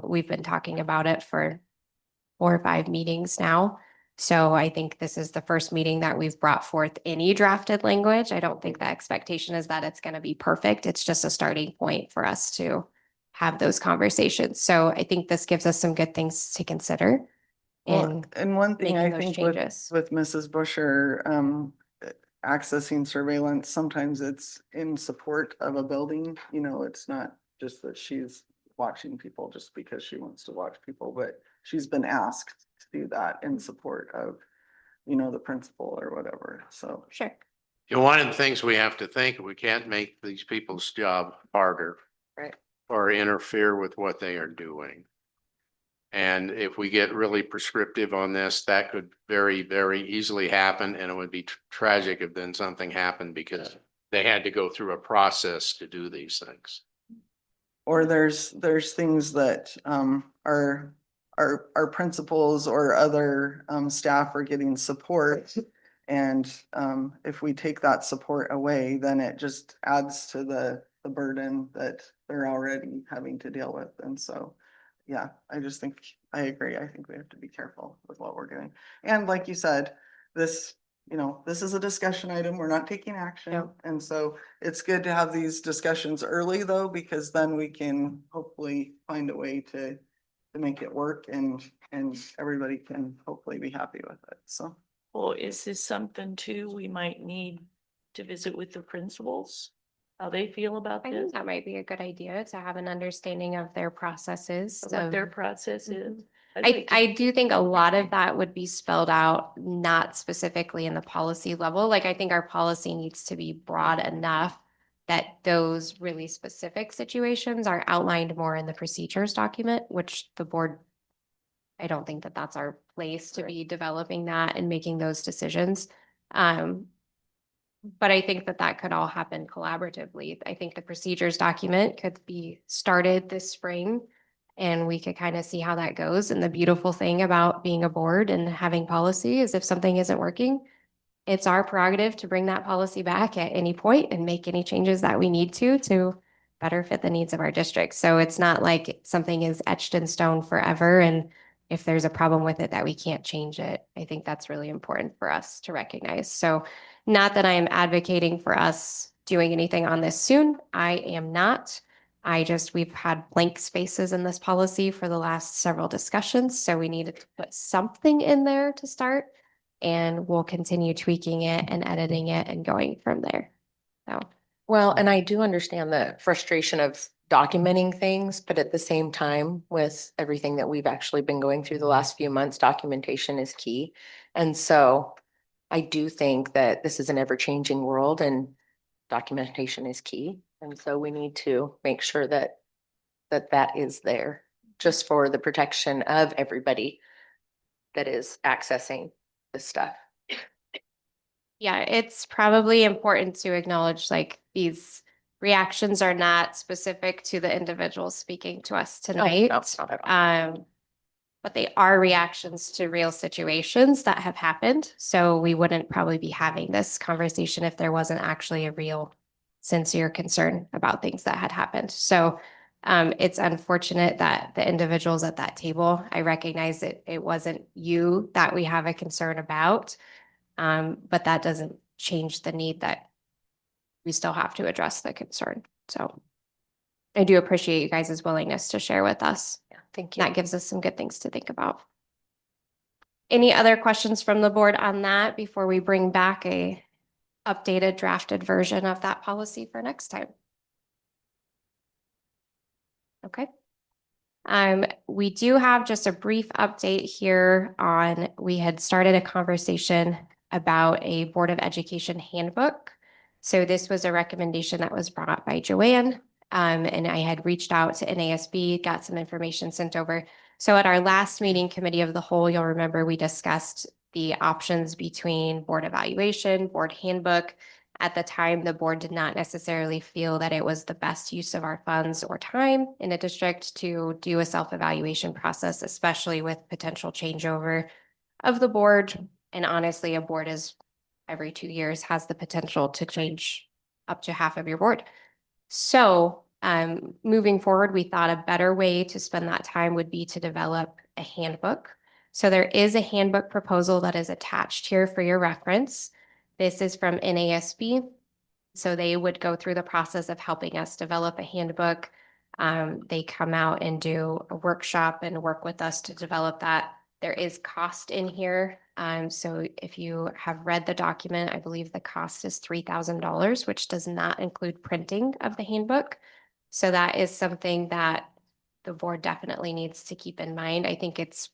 B: We've been talking about it for 4 or 5 meetings now. So I think this is the first meeting that we've brought forth any drafted language. I don't think the expectation is that it's going to be perfect. It's just a starting point for us to have those conversations. So I think this gives us some good things to consider.
R: Well, and one thing I
B: making those
R: think
B: changes.
R: with Mrs. Busher, accessing surveillance, sometimes it's in support of a building, you know, it's not just that she's watching people just because she wants to watch people, but she's been asked to do that in support of, you know, the principal or whatever, so.
B: Sure.
Q: You know, one of the things we have to think, we can't make these people's job harder.
E: Right.
Q: Or interfere with what they are doing. And if we get really prescriptive on this, that could very, very easily happen, and it would be tragic if then something happened because they had to go through a process to do these things.
R: Or there's things that our principals or other staff are getting support. And if we take that support away, then it just adds to the burden that they're already having to deal with. And so, yeah, I just think, I agree. I think we have to be careful with what we're doing. And like you said, this, you know, this is a discussion item. We're not taking action.
B: Yep.
R: And so it's good to have these discussions early though, because then we can hopefully find a way to make it work and everybody can hopefully be happy with it. So.
S: Well, is this something too, we might need to visit with the principals? How they feel about
B: I
S: this,
B: think that might be a good idea to have an understanding of their processes.
S: what their
B: of-
S: process is? I'd
B: I,
S: like to-
B: I do think a lot of that would be spelled out, not specifically in the policy level. Like, I think our policy needs to be broad enough that those really specific situations are outlined more in the procedures document, which the board, I don't think that that's our place to be developing that and making those decisions. But I think that that could all happen collaboratively. I think the procedures document could be started this spring and we could kind of see how that goes. And the beautiful thing about being a board and having policy is if something isn't working, it's our prerogative to bring that policy back at any point and make any changes that we need to better fit the needs of our district. So it's not like something is etched in stone forever. And if there's a problem with it that we can't change it, I think that's really important for us to recognize. So not that I am advocating for us doing anything on this soon. I am not. We've had blank spaces in this policy for the last several discussions. So we needed to put something in there to start. And we'll continue tweaking it and editing it and going from there. So,
E: Well, and I do understand the frustration of documenting things, but at the same time, with everything that we've actually been going through the last few months, documentation is key. And so I do think that this is an ever-changing world and documentation is key. And so we need to make sure that that is there just for the protection of everybody that is accessing this stuff.
B: yeah, it's probably important to acknowledge like these reactions are not specific to the individuals speaking to us tonight.
E: no, not at all.
B: But they are reactions to real situations that have happened. So we wouldn't probably be having this conversation if there wasn't actually a real sincere concern about things that had happened. So it's unfortunate that the individuals at that table, I recognize that it wasn't you that we have a concern about, but that doesn't change the need that we still have to address the concern. So I do appreciate you guys' willingness to share with us.
E: Yeah, thank you.
B: That gives us some good things to think about. Any other questions from the board on that before we bring back a updated drafted version of that policy for next time? Okay. We do have just a brief update here on, we had started a conversation about a Board of Education handbook. So this was a recommendation that was brought by Joanne. And I had reached out to NASB, got some information sent over. So at our last meeting, Committee of the Whole, you'll remember we discussed the options between board evaluation, board handbook. At the time, the board did not necessarily feel that it was the best use of our funds or time in a district to do a self-evaluation process, especially with potential changeover of the board. And honestly, a board is every 2 years has the potential to change up to half of your board. So moving forward, we thought a better way to spend that time would be to develop a handbook. So there is a handbook proposal that is attached here for your reference. This is from NASB. So they would go through the process of helping us develop a handbook. They come out and do a workshop and work with us to develop that. There is cost in here. So if you have read the document, I believe the cost is $3,000, which does not include printing of the handbook. So that is something that the board definitely needs to keep in mind. I think it's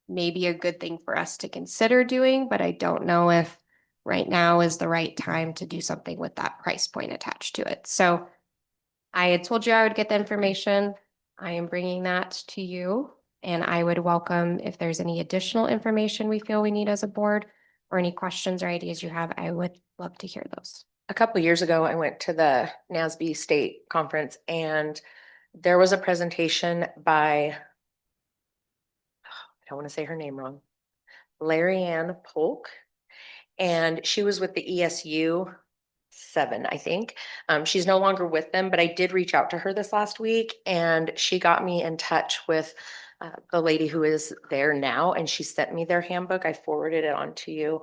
B: maybe a good thing for us to consider doing, but I don't know if right now is the right time to do something with that price point attached to it. So I had told you I would get the information. I am bringing that to you, and I would welcome if there's any additional information we feel we need as a board or any questions or ideas you have, I would love to hear those.
E: A couple of years ago, I went to the NASB state conference and there was a presentation by, I don't want to say her name wrong, Larry Ann Polk. And she was with the ESU 7, I think. She's no longer with them, but I did reach out to her this last week and she got me in touch with the lady who is there now, and she sent me their handbook. I forwarded it on to you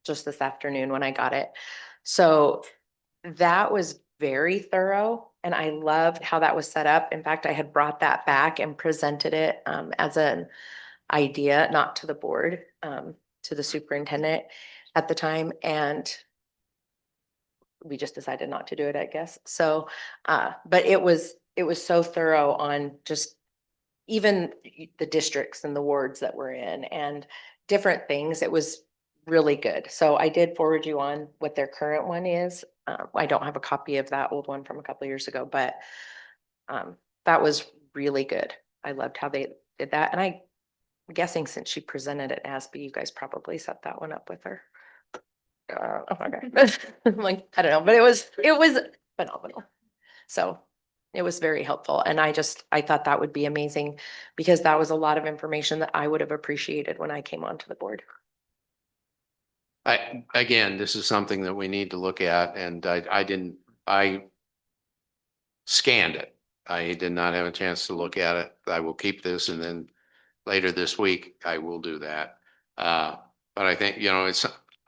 E: just this afternoon when I got it. So that was very thorough and I loved how that was set up. In fact, I had brought that back and presented it as an idea, not to the board, to the superintendent at the time. And we just decided not to do it, I guess. So, but it was so thorough on just even the districts and the wards that we're in and different things. It was really good. So I did forward you on what their current one is. I don't have a copy of that old one from a couple of years ago, but that was really good. I loved how they did that. And I'm guessing since she presented at NASB, you guys probably set that one up with her. Oh my God. I'm like, I don't know, but it was phenomenal. So it was very helpful. And I thought that would be amazing because that was a lot of information that I would have appreciated when I came onto the board.
Q: Again, this is something that we need to look at, and I scanned it. I did not have a chance to look at it. I will keep this, and then later this week, I will do that. But I think,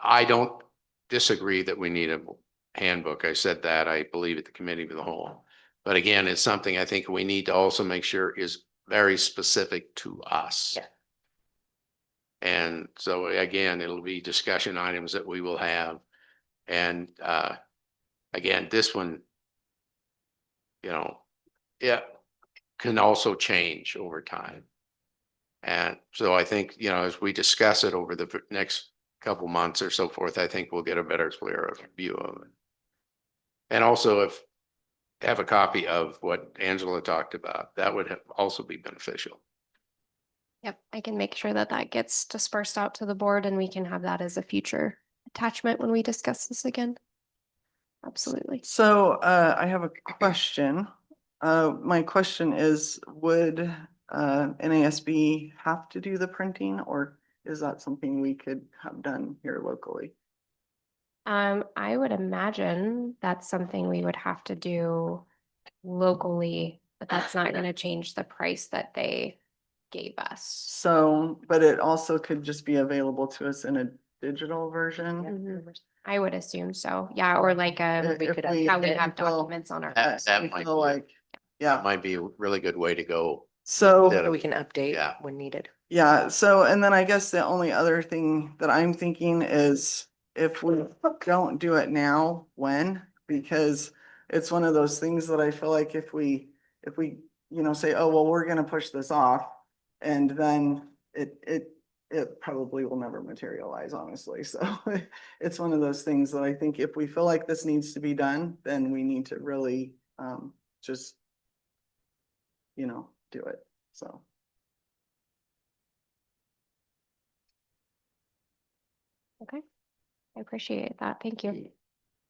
Q: I don't disagree that we need a handbook. I said that, I believe at the committee of the whole. But again, it's something I think we need to also make sure is very specific to us.
E: Yeah.
Q: And so again, it'll be discussion items that we will have. And again, this one, it can also change over time. And so I think, as we discuss it over the next couple months or so forth, I think we'll get a better, clearer view of it. And also have a copy of what Angela talked about, that would also be beneficial.
B: Yep, I can make sure that that gets dispersed out to the board and we can have that as a future attachment when we discuss this again. Absolutely.
R: So I have a question. My question is, would NASB have to do the printing, or is that something we could have done here locally?
B: I would imagine that's something we would have to do locally, but that's not gonna change the price that they gave us.
R: So, but it also could just be available to us in a digital version.
B: Mhm. I would assume so, yeah, or like,
R: If
B: we could,
R: we-
B: how we
R: if
B: have
R: we feel-
B: documents on our.
Q: That
R: We
Q: might
R: feel
Q: be,
R: like, yeah,
Q: might be a really good way to go.
R: so.
Q: Instead
E: So
Q: of-
E: we can update
Q: Yeah.
E: when needed.
R: Yeah, so, and then I guess the only other thing that I'm thinking is if we don't do it now, when? Because it's one of those things that I feel like if we, say, oh, well, we're gonna push this off, and then it probably will never materialize, honestly. So it's one of those things that I think if we feel like this needs to be done, then we need to really, just, do it, so.
B: Okay, I appreciate that. Thank you.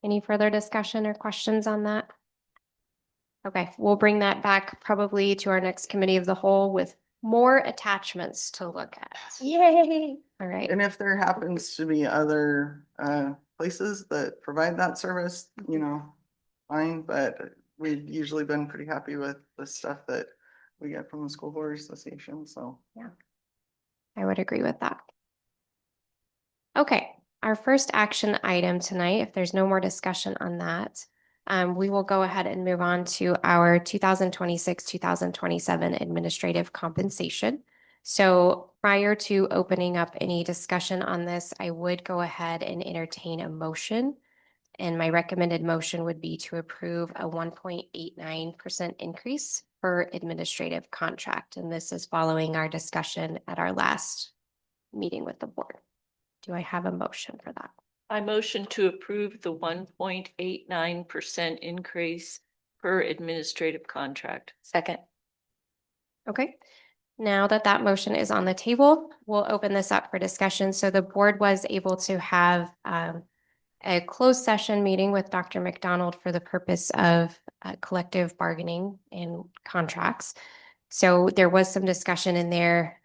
B: Any further discussion or questions on that? Okay, we'll bring that back probably to our next committee of the whole with more attachments to look at. Yay! All right.
R: And if there happens to be other places that provide that service, fine, but we've usually been pretty happy with the stuff that we get from the School Board Association, so.
B: Yeah, I would agree with that. Okay, our first action item tonight, if there's no more discussion on that, we will go ahead and move on to our 2026-2027 administrative compensation. So prior to opening up any discussion on this, I would go ahead and entertain a motion. And my recommended motion would be to approve a 1.89% increase per administrative contract. And this is following our discussion at our last meeting with the board. Do I have a motion for that?
S: I motion to approve the 1.89% increase per administrative contract.
E: Second.
B: Okay. Now that that motion is on the table, we'll open this up for discussion. So the board was able to have a closed session meeting with Dr. McDonald for the purpose of collective bargaining and contracts. So there was some discussion in there.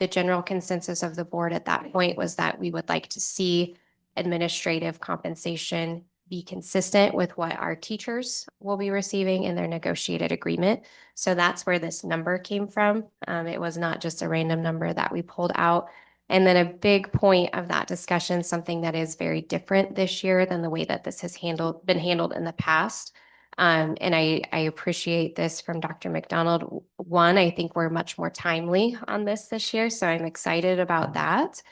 B: The general consensus of the board at that point was that we would like to see administrative compensation be consistent with what our teachers will be receiving in their negotiated agreement. So that's where this number came from. It was not just a random number that we pulled out. And then a big point of that discussion, something that is very different this year than the way that this has been handled in the past. And I appreciate this from Dr. McDonald. One, I think we're much more timely on this year, so I'm excited about that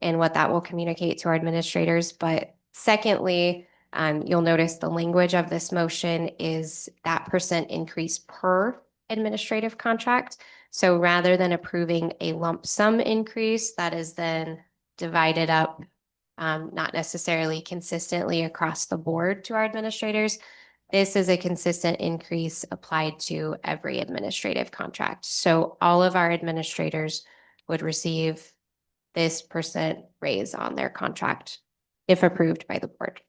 B: and what that will communicate to our administrators. But secondly, you'll notice the language of this motion is that percent increase per administrative contract. So rather than approving a lump sum increase that is then divided up, not necessarily consistently across the board to our administrators, this is a consistent increase applied to every administrative contract. So all of our administrators would receive this percent raise on their contract if approved by the board.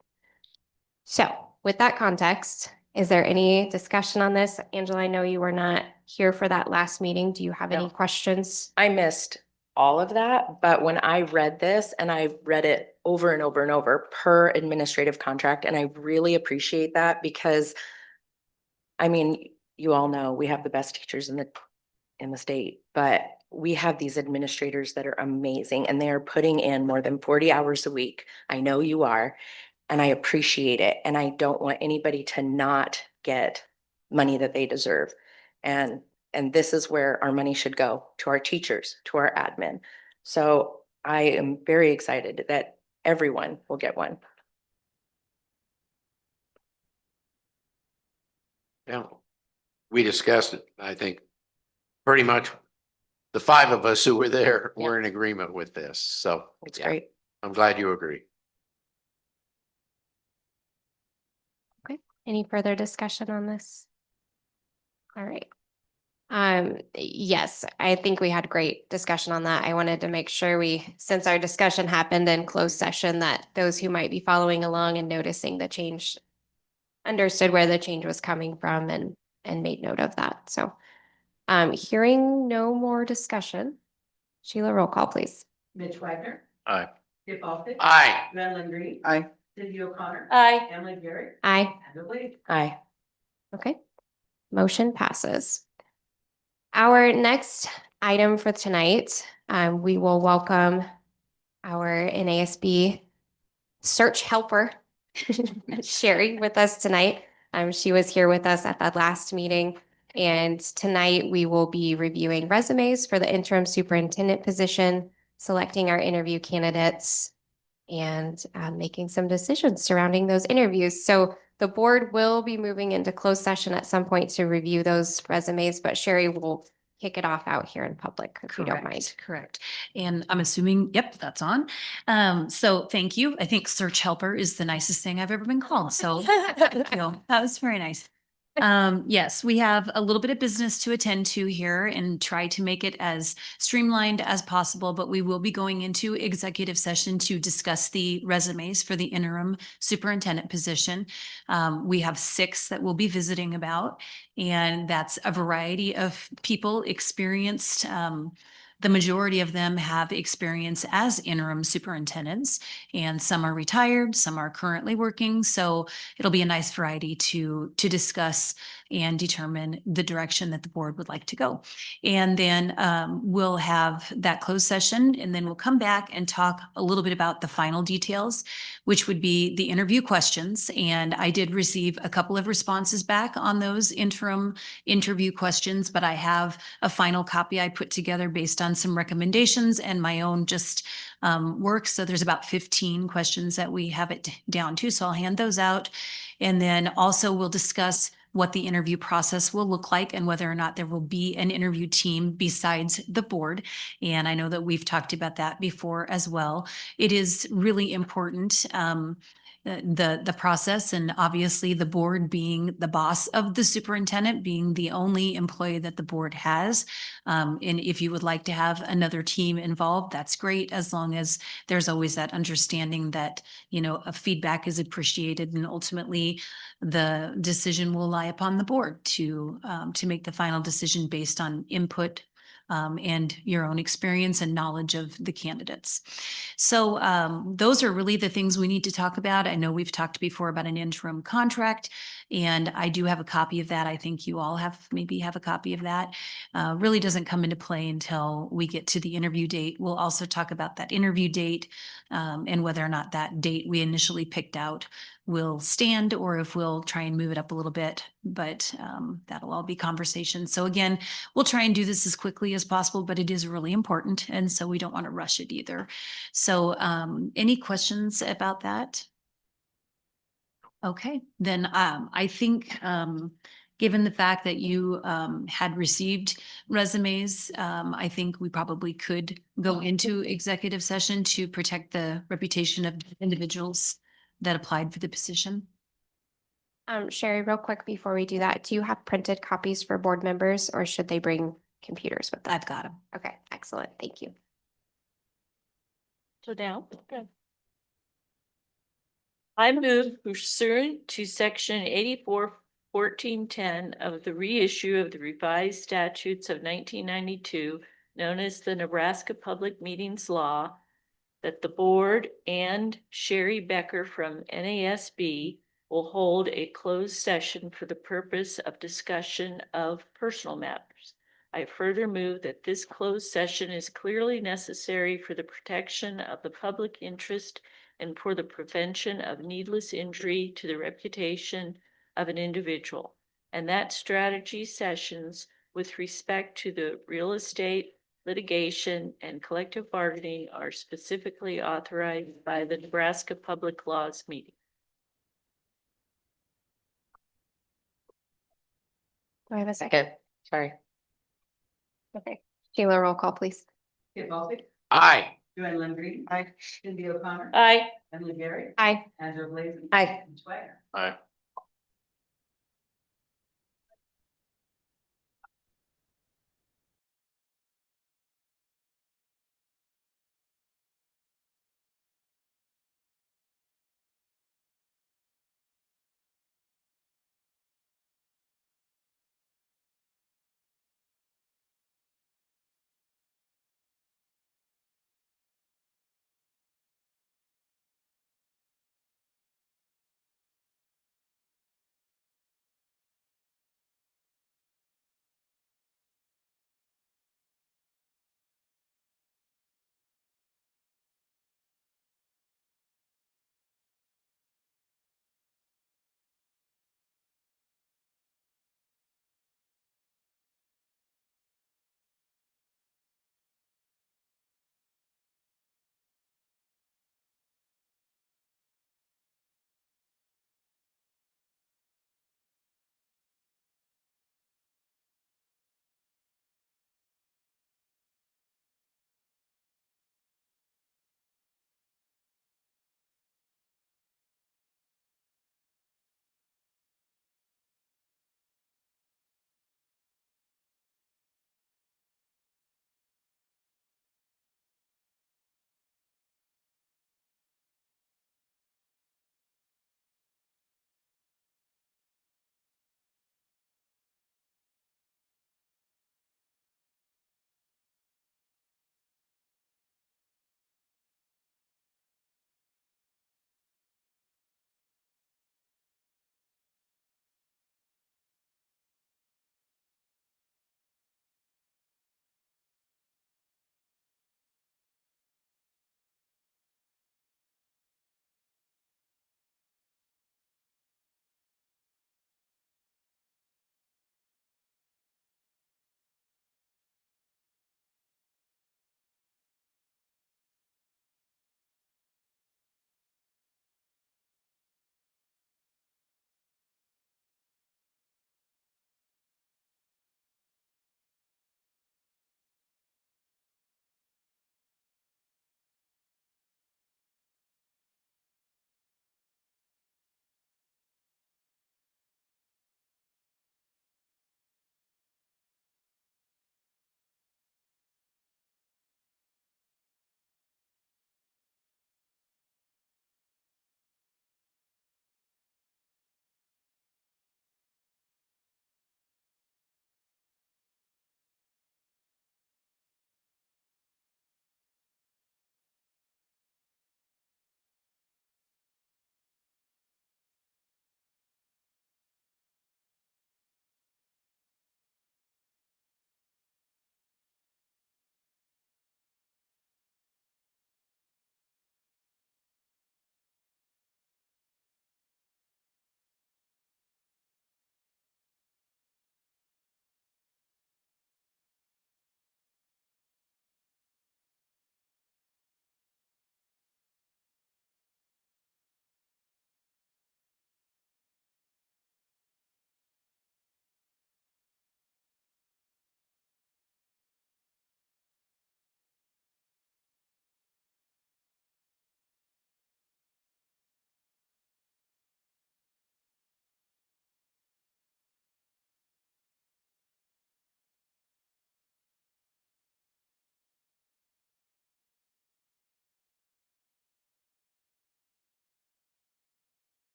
B: So with that context, is there any discussion on this? Angela, I know you were not here for that last meeting. Do you have any questions?
E: I missed all of that, but when I read this and I read it over and over and over per administrative contract, and I really appreciate that because I mean, you all know we have the best teachers in the state, but we have these administrators that are amazing and they are putting in more than 40 hours a week. I know you are, and I appreciate it. And I don't want anybody to not get money that they deserve. And this is where our money should go, to our teachers, to our admin. So I am very excited that everyone will get one.
Q: Yeah, we discussed it. I think pretty much the five of us who were there were in agreement with this. So
E: It's
Q: yeah,
E: great.
Q: I'm glad you agree.
B: Okay, any further discussion on this? All right. Yes, I think we had great discussion on that. I wanted to make sure since our discussion happened in closed session, that those who might be following along and noticing the change understood where the change was coming from and made note of that. So hearing no more discussion, Sheila, roll call, please.
C: Mitch Wagner.
Q: Aye.
C: Skip Alford.
Q: Aye.
C: Madeline Green.
R: Aye.
C: Cindy O'Connor.
S: Aye.
C: Emily Gary.
B: Aye.
C: Andrew Lee.
E: Aye.
B: Okay. Motion passes. Our next item for tonight, we will welcome our NASB search helper, Sherry, with us tonight. She was here with us at that last meeting. And tonight we will be reviewing resumes for the interim superintendent position, selecting our interview candidates, and making some decisions surrounding those interviews. So the board will be moving into closed session at some point to review those resumes, but Sherry will kick it off out here in public if you don't mind.
G: Correct. And I'm assuming, yep, that's on. So thank you. I think search helper is the nicest thing I've ever been called. So thank you. That was very nice. Yes, we have a little bit of business to attend to here and try to make it as streamlined as possible, but we will be going into executive session to discuss the resumes for the interim superintendent position. We have 6 that we'll be visiting about, and that's a variety of people experienced. The majority of them have experience as interim superintendents, and some are retired, some are currently working. So it'll be a nice variety to discuss and determine the direction that the board would like to go. And then we'll have that closed session, and then we'll come back and talk a little bit about the final details, which would be the interview questions. And I did receive a couple of responses back on those interim interview questions, but I have a final copy I put together based on some recommendations and my own just work. So there's about 15 questions that we have it down to. So I'll hand those out. And then also we'll discuss what the interview process will look like and whether or not there will be an interview team besides the board. And I know that we've talked about that before as well. It is really important. The process, and obviously the board being the boss of the superintendent, being the only employee that the board has. And if you would like to have another team involved, that's great, as long as there's always that understanding that, a feedback is appreciated, and ultimately the decision will lie upon the board to make the final decision based on input and your own experience and knowledge of the candidates. So those are really the things we need to talk about. I know we've talked before about an interim contract, and I do have a copy of that. I think you all maybe have a copy of that. Really doesn't come into play until we get to the interview date. We'll also talk about that interview date and whether or not that date we initially picked out will stand, or if we'll try and move it up a little bit, but that'll all be conversation. So again, we'll try and do this as quickly as possible, but it is really important, and so we don't want to rush it either. So any questions about that? Okay, then I think given the fact that you had received resumes, I think we probably could go into executive session to protect the reputation of individuals that applied for the position.
B: Sherry, real quick before we do that, do you have printed copies for board members, or should they bring computers with them?
G: I've got them.
B: Okay, excellent. Thank you.
S: So now, okay. I move pursuant to section 84-1410 of the reissue of the revised statutes of 1992, known as the Nebraska Public Meetings Law, that the board and Sherry Becker from NASB will hold a closed session for the purpose of discussion of personal matters. I further move that this closed session is clearly necessary for the protection of the public interest and for the prevention of needless injury to the reputation of an individual, and that strategy sessions with respect to the real estate, litigation, and collective bargaining are specifically authorized by the Nebraska Public Laws Meeting.
B: Do I have a second?
E: Sorry.
B: Okay. Sheila, roll call, please.
C: Kip Ballsy.
Q: Aye.
C: Joanne Lundgren. Aye. Cindy O'Connor.
S: Aye.
C: Emily Gary.
B: Aye.
C: Andrew Lee.
E: Aye.
C: And Swagger.
Q: Aye.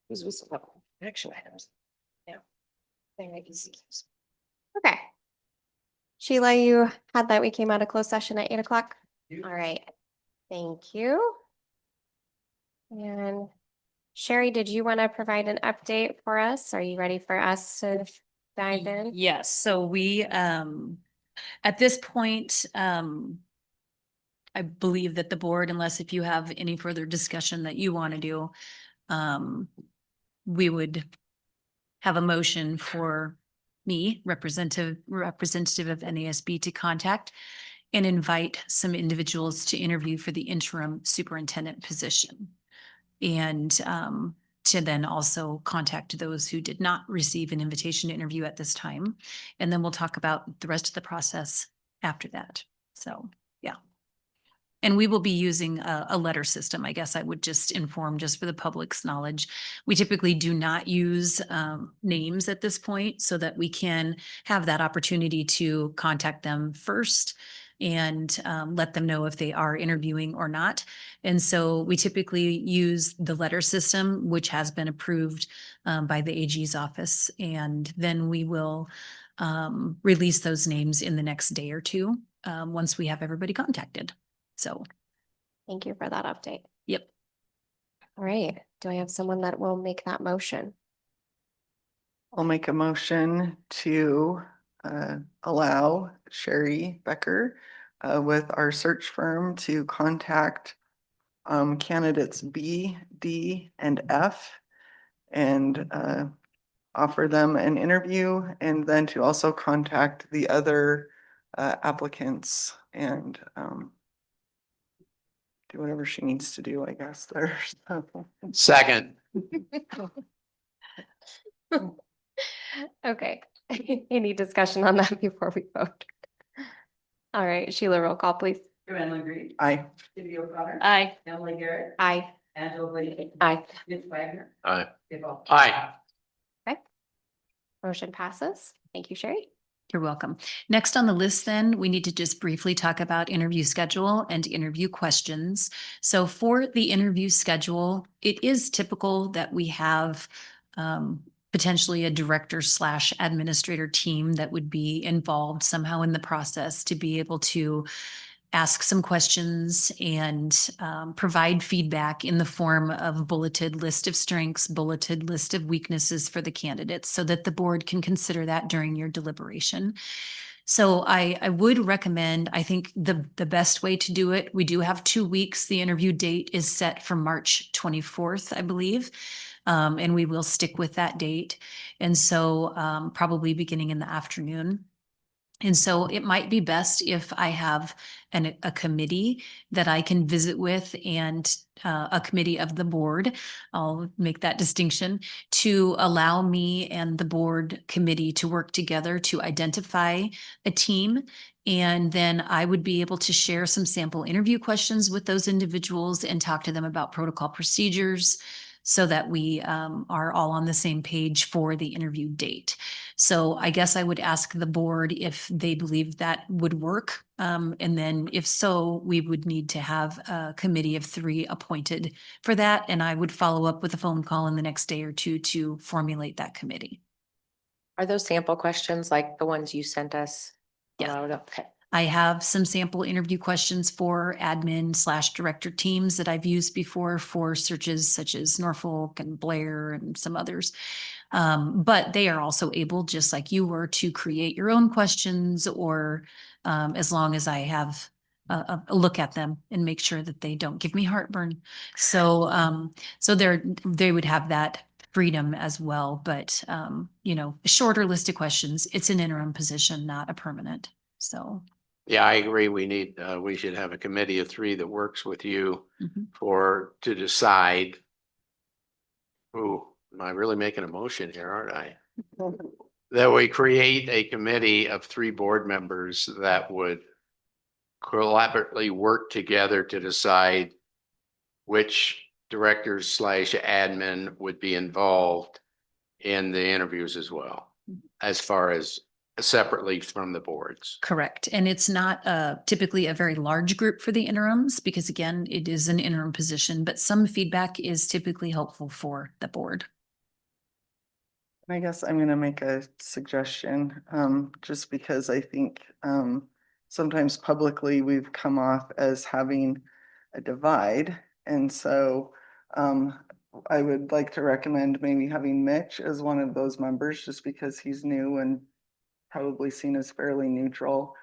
E: Because we still have action items. Yeah. Thing I can see.
B: Okay. Sheila, you had that we came out of closed session at 8 o'clock? All right. Thank you. And Sherry, did you want to provide an update for us? Are you ready for us to dive in?
G: Yes, so we, at this point, I believe that the board, unless if you have any further discussion that you want to do, we would have a motion for me, representative of NASB, to contact and invite some individuals to interview for the interim superintendent position. And to then also contact those who did not receive an invitation to interview at this time. And then we'll talk about the rest of the process after that. So, yeah. And we will be using a letter system. I guess I would just inform, just for the public's knowledge. We typically do not use names at this point, so that we can have that opportunity to contact them first and let them know if they are interviewing or not. And so we typically use the letter system, which has been approved by the AG's office. And then we will release those names in the next day or two once we have everybody contacted. So.
B: Thank you for that update.
G: Yep.
B: All right. Do I have someone that will make that motion?
R: I'll make a motion to allow Sherry Becker with our search firm to contact candidates B, D, and F and offer them an interview, and then to also contact the other applicants and do whatever she needs to do, I guess, there.
Q: Second.
B: Okay. Any discussion on that before we vote? All right, Sheila, roll call, please.
C: Joanne LaGree.
R: Aye.
C: Cindy O'Connor.
G: Aye.
C: Emily Garrett.
B: Aye.
C: Angela Blakey.
B: Aye.
C: Mitch Wagner.
Q: Aye.
C: Skip Al.
Q: Aye.
B: Okay. Motion passes. Thank you, Sherry.
G: You're welcome. Next on the list, then, we need to just briefly talk about interview schedule and interview questions. So for the interview schedule, it is typical that we have potentially a director/administrator team that would be involved somehow in the process to be able to ask some questions and provide feedback in the form of bulleted list of strengths, bulleted list of weaknesses for the candidates, so that the board can consider that during your deliberation. So I would recommend, I think the best way to do it, we do have 2 weeks. The interview date is set for March 24th, I believe. And we will stick with that date. And so probably beginning in the afternoon. And so it might be best if I have a committee that I can visit with, and a committee of the board, I'll make that distinction, to allow me and the board committee to work together to identify a team. And then I would be able to share some sample interview questions with those individuals and talk to them about protocol procedures, so that we are all on the same page for the interview date. So I guess I would ask the board if they believe that would work. And then if so, we would need to have a committee of 3 appointed for that. And I would follow up with a phone call in the next day or two to formulate that committee.
E: Are those sample questions like the ones you sent us?
G: Yeah.
E: Okay.
G: I have some sample interview questions for admin/director teams that I've used before for searches such as Norfolk and Blair and some others. But they are also able, just like you were, to create your own questions, or as long as I have a look at them and make sure that they don't give me heartburn. So so they would have that freedom as well. But you know, a shorter list of questions. It's an interim position, not a permanent. So.
Q: Yeah, I agree. We should have a committee of 3 that works with you to decide. Ooh, am I really making a motion here, aren't I? That we create a committee of 3 board members that would collaboratively work together to decide which directors/admin would be involved in the interviews as well, as far as separately from the boards.
G: Correct. And it's not typically a very large group for the interims, because again, it is an interim position, but some feedback is typically helpful for the board.
R: I guess I'm gonna make a suggestion, just because I think, sometimes publicly we've come off as having a divide. And so, I would like to recommend maybe having Mitch as one of those members, just because he's new and probably seen as fairly neutral.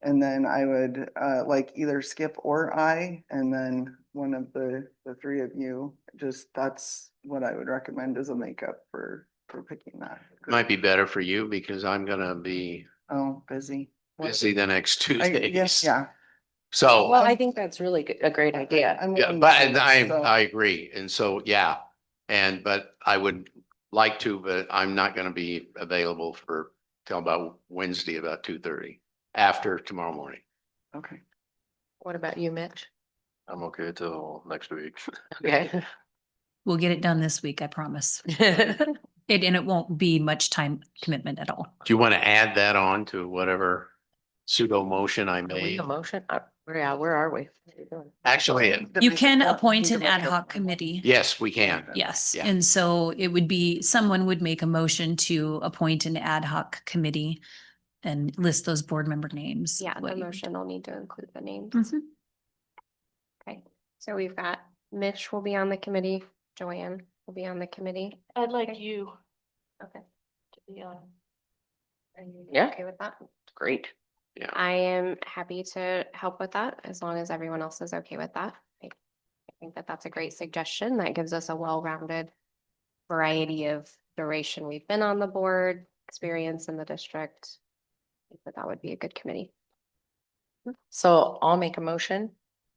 R: And then I would, like either Skip or I, and then one of the three of you, just that's what I would recommend as a makeup for picking that.
Q: Might be better for you because I'm gonna be
R: Oh, busy.
Q: busy the next 2 days.
R: Yeah.
Q: So,
E: Well, I think that's really a great idea.
Q: yeah, but I agree. And so, yeah. But I would like to, but I'm not gonna be available till about Wednesday, about 2:30, after tomorrow morning.
R: Okay.
E: What about you, Mitch?
T: I'm okay till next week.
E: Okay.
G: We'll get it done this week, I promise. And it won't be much time commitment at all.
Q: Do you want to add that on to whatever pseudo motion I
E: Are we
Q: made?
E: a motion? Where are we?
Q: Actually,
G: You can appoint an ad hoc committee.
Q: yes, we can.
G: Yes,
Q: Yeah.
G: and so it would be, someone would make a motion to appoint an ad hoc committee and list those board member names.
B: Yeah, the
G: What you-
B: motion will need to include the names.
G: Mhm.
B: Okay, so we've got Mitch will be on the committee, Joanne will be on the committee.
S: I'd like you
B: Okay.
S: to be on.
B: Are you
E: Yeah.
B: okay with that?
E: Great.
Q: Yeah.
B: I am happy to help with that as long as everyone else is okay with that. I think that that's a great suggestion. That gives us a well-rounded variety of duration we've been on the board, experience in the district. I think that that would be a good committee.
E: So I'll make a motion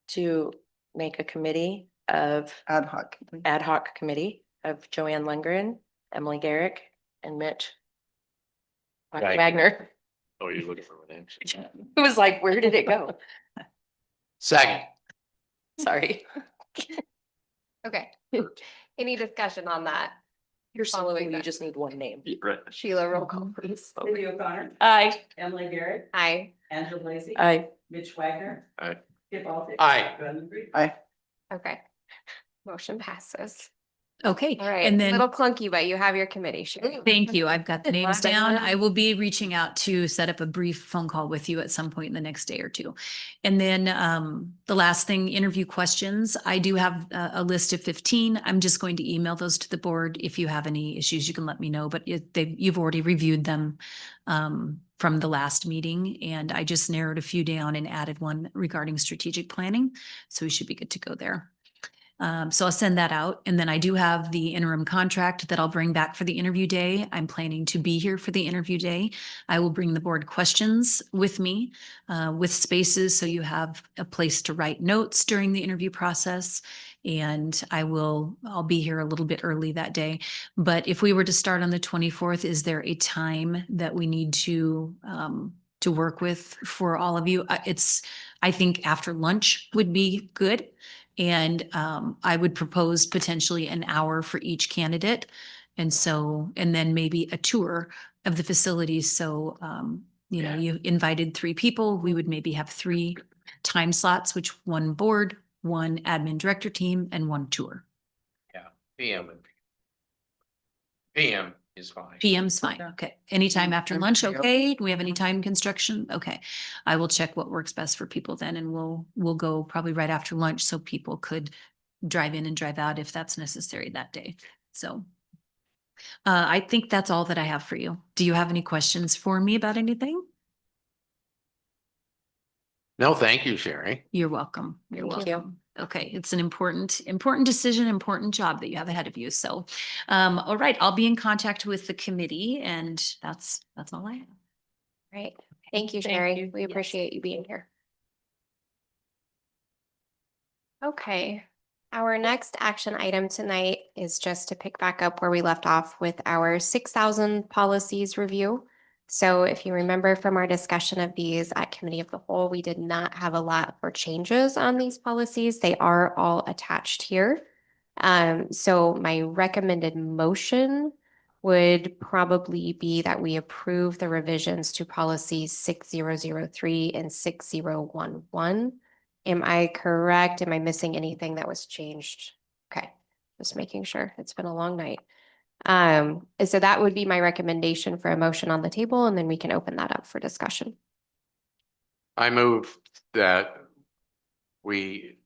E: to make a committee of
R: Ad hoc.
E: ad hoc committee of Joanne Lundgren, Emily Garrick, and Mitch Wagner.
T: Oh, you're looking for my name?
E: It was like, where did it go?
Q: Second.
E: Sorry.
B: Okay. Any discussion on that?
E: You're so
B: Following
E: cool, you
B: that.
E: just need one name.
T: Right.
B: Sheila, roll call please.
C: Cindy O'Connor,
E: Aye.
C: Emily Garrett,
B: Aye.
C: Angela Lacy.
E: Aye.
C: Mitch Wagner.
T: Aye.
C: Skip Altick.
Q: Aye.
C: Brandon Reed.
B: Okay. Motion passes.
G: Okay,
B: All right,
G: and
B: a
G: then.
B: little clunky, but you have your committee. Sherry.
G: Thank you. I've got the names
B: Well done.
G: down. I will be reaching out to set up a brief phone call with you at some point in the next day or two. And then the last thing, interview questions. I do have a list of 15. I'm just going to email those to the board. If you have any issues, you can let me know, but you've already reviewed them from the last meeting. And I just narrowed a few down and added one regarding strategic planning. So we should be good to go there. So I'll send that out. And then I do have the interim contract that I'll bring back for the interview day. I'm planning to be here for the interview day. I will bring the board questions with me with spaces so you have a place to write notes during the interview process. And I'll be here a little bit early that day. But if we were to start on the 24th, is there a time that we need to work with for all of you? I think after lunch would be good. And I would propose potentially an hour for each candidate. And then maybe a tour of the facilities. So, you invited 3 people, we would maybe have 3 time slots, which one board, one admin director team, and one tour.
Q: Yeah, PM is fine.
G: PM's fine. Okay. Anytime after lunch, okay? Do we have any time construction? Okay. I will check what works best for people then, and we'll go probably right after lunch so people could drive in and drive out if that's necessary that day. So I think that's all that I have for you. Do you have any questions for me about anything?
Q: No, thank you, Sherry.
G: You're welcome. You're
B: Thank you.
G: welcome. Okay, it's an important decision, important job that you have ahead of you. So, all right, I'll be in contact with the committee, and that's all I have.
B: Right. Thank you,
S: Thank
B: Sherry.
S: you.
B: We
S: Yes.
B: appreciate you being here. Okay, our next action item tonight is just to pick back up where we left off with our 6,000 policies review. So if you remember from our discussion of these at Committee of the Whole, we did not have a lot for changes on these policies. They are all attached here. So my recommended motion would probably be that we approve the revisions to policies 6003 and 6011. Am I correct? Am I missing anything that was changed? Okay, just making sure. It's been a long night. And so that would be my recommendation for a motion on the table, and then we can open that up for discussion.
Q: I move that we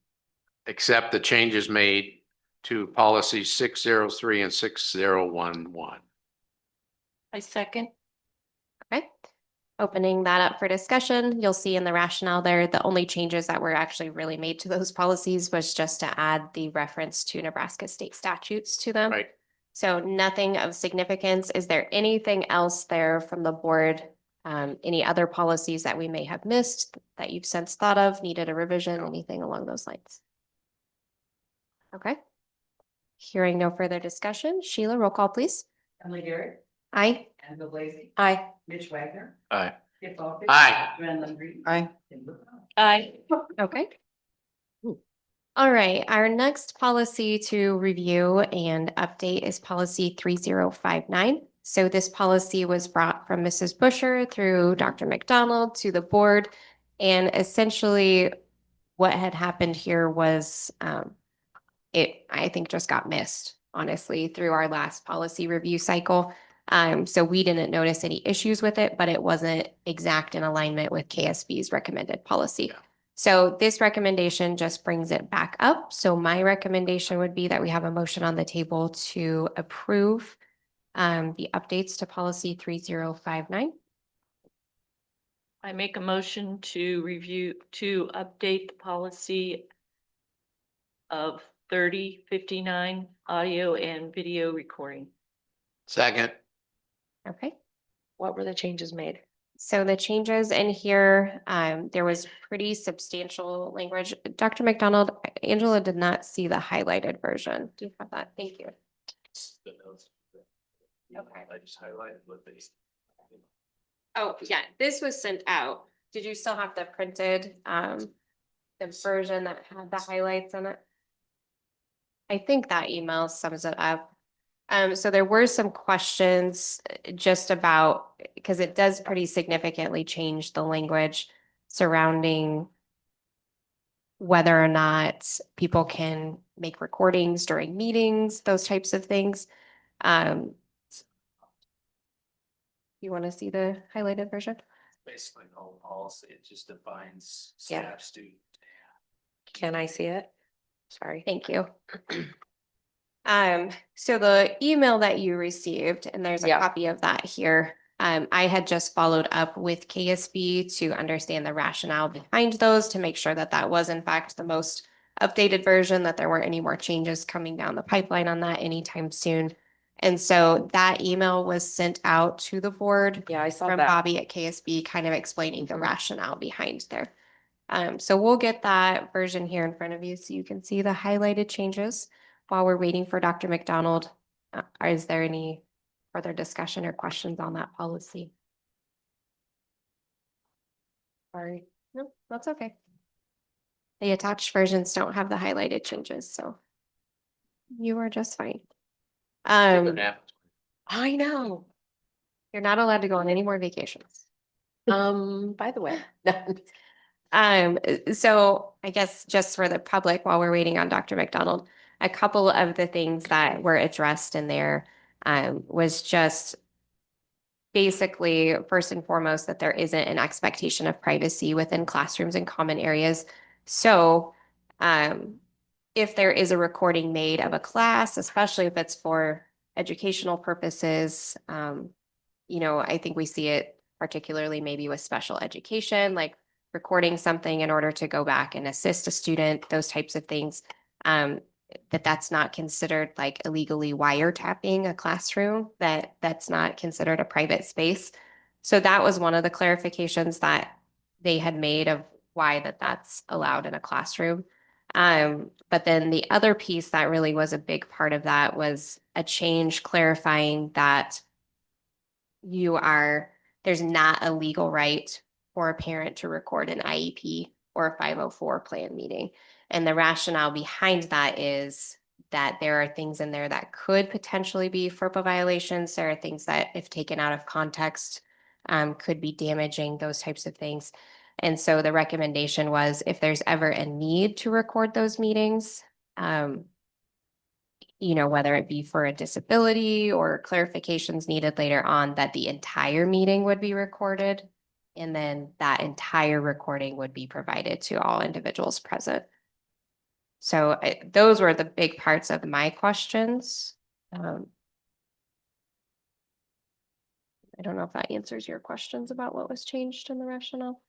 Q: accept the changes made to policies 603 and 6011.
S: I second.
B: Okay. Opening that up for discussion, you'll see in the rationale there, the only changes that were actually really made to those policies was just to add the reference to Nebraska state statutes to them.
Q: Right.
B: So nothing of significance. Is there anything else there from the board? Any other policies that we may have missed that you've since thought of, needed a revision, anything along those lines? Okay. Hearing no further discussion, Sheila, roll call, please.
C: Emily Garrett,
B: Aye.
C: Angela Blaze,
E: Aye.
C: Mitch Wagner,
Q: Aye.
C: Skip Ballfish.
Q: Aye.
C: Joanne Landry.
R: Aye.
S: Aye.
B: Okay. All right, our next policy to review and update is policy 3059. So this policy was brought from Mrs. Busher through Dr. McDonald to the board. And essentially what had happened here was it, I think, just got missed, honestly, through our last policy review cycle. So we didn't notice any issues with it, but it wasn't exact in alignment with KSB's recommended policy. So this recommendation just brings it back up. So my recommendation would be that we have a motion on the table to approve the updates to policy 3059.
S: I make a motion to update the policy of 3059 audio and video recording.
Q: Second.
B: Okay.
E: What were the changes made?
B: So the changes in here, there was pretty substantial language. Dr. McDonald, Angela did not see the highlighted version. Do you have that? Thank you. Okay.
T: I just highlighted what they.
B: Oh, yeah, this was sent out. Did you still have the printed, the version that had the highlights in it? I think that email sums it up. So there were some questions just about, because it does pretty significantly change the language surrounding whether or not people can make recordings during meetings, those types of things. You want to see the highlighted version?
T: Basically, the whole policy, it just defines
B: Yeah.
T: staff, student.
E: Can I see it? Sorry.
B: Thank you. So the email that you received, and there's a
E: Yeah.
B: copy of that here. I had just followed up with KSB to understand the rationale behind those, to make sure that that was in fact the most updated version, that there weren't any more changes coming down the pipeline on that anytime soon. And so that email was sent out to the board
E: Yeah, I saw
B: from
E: that.
B: Bobby at KSB, kind of explaining the rationale behind there. So we'll get that version here in front of you so you can see the highlighted changes while we're waiting for Dr. McDonald. Is there any further discussion or questions on that policy? Sorry, no, that's okay. The attached versions don't have the highlighted changes, so you are just fine. I know. You're not allowed to go on any more vacations.
E: By the way.
B: So I guess just for the public, while we're waiting on Dr. McDonald, a couple of the things that were addressed in there was just basically, first and foremost, that there isn't an expectation of privacy within classrooms and common areas. So if there is a recording made of a class, especially if it's for educational purposes, I think we see it particularly maybe with special education, like recording something in order to go back and assist a student, those types of things, that's not considered like illegally wiretapping a classroom, that's not considered a private space. So that was one of the clarifications that they had made of why that's allowed in a classroom. But then the other piece that really was a big part of that was a change clarifying that there's not a legal right for a parent to record an IEP or a 504 plan meeting. And the rationale behind that is that there are things in there that could potentially be FERPA violations. There are things that, if taken out of context, could be damaging, those types of things. And so the recommendation was, if there's ever a need to record those meetings, whether it be for a disability or clarifications needed later on, that the entire meeting would be recorded. And then that entire recording would be provided to all individuals present. So those were the big parts of my questions. I don't know if that answers your questions about what was changed in the rationale.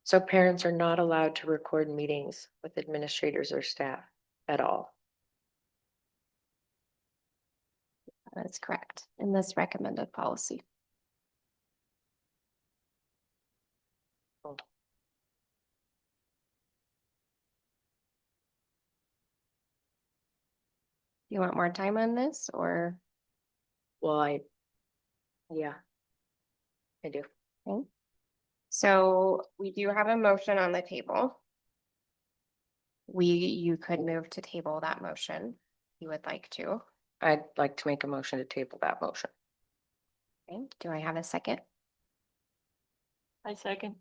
E: So parents are not allowed to record meetings with administrators or staff at all.
B: That's correct in this recommended policy. You want more time on this or?
E: Well, yeah, I do.
B: Okay. So we do have a motion on the table. You could move to table that motion if you would like to.
E: I'd like to make a motion to table that motion.
B: Okay. Do I have a second?
S: I second.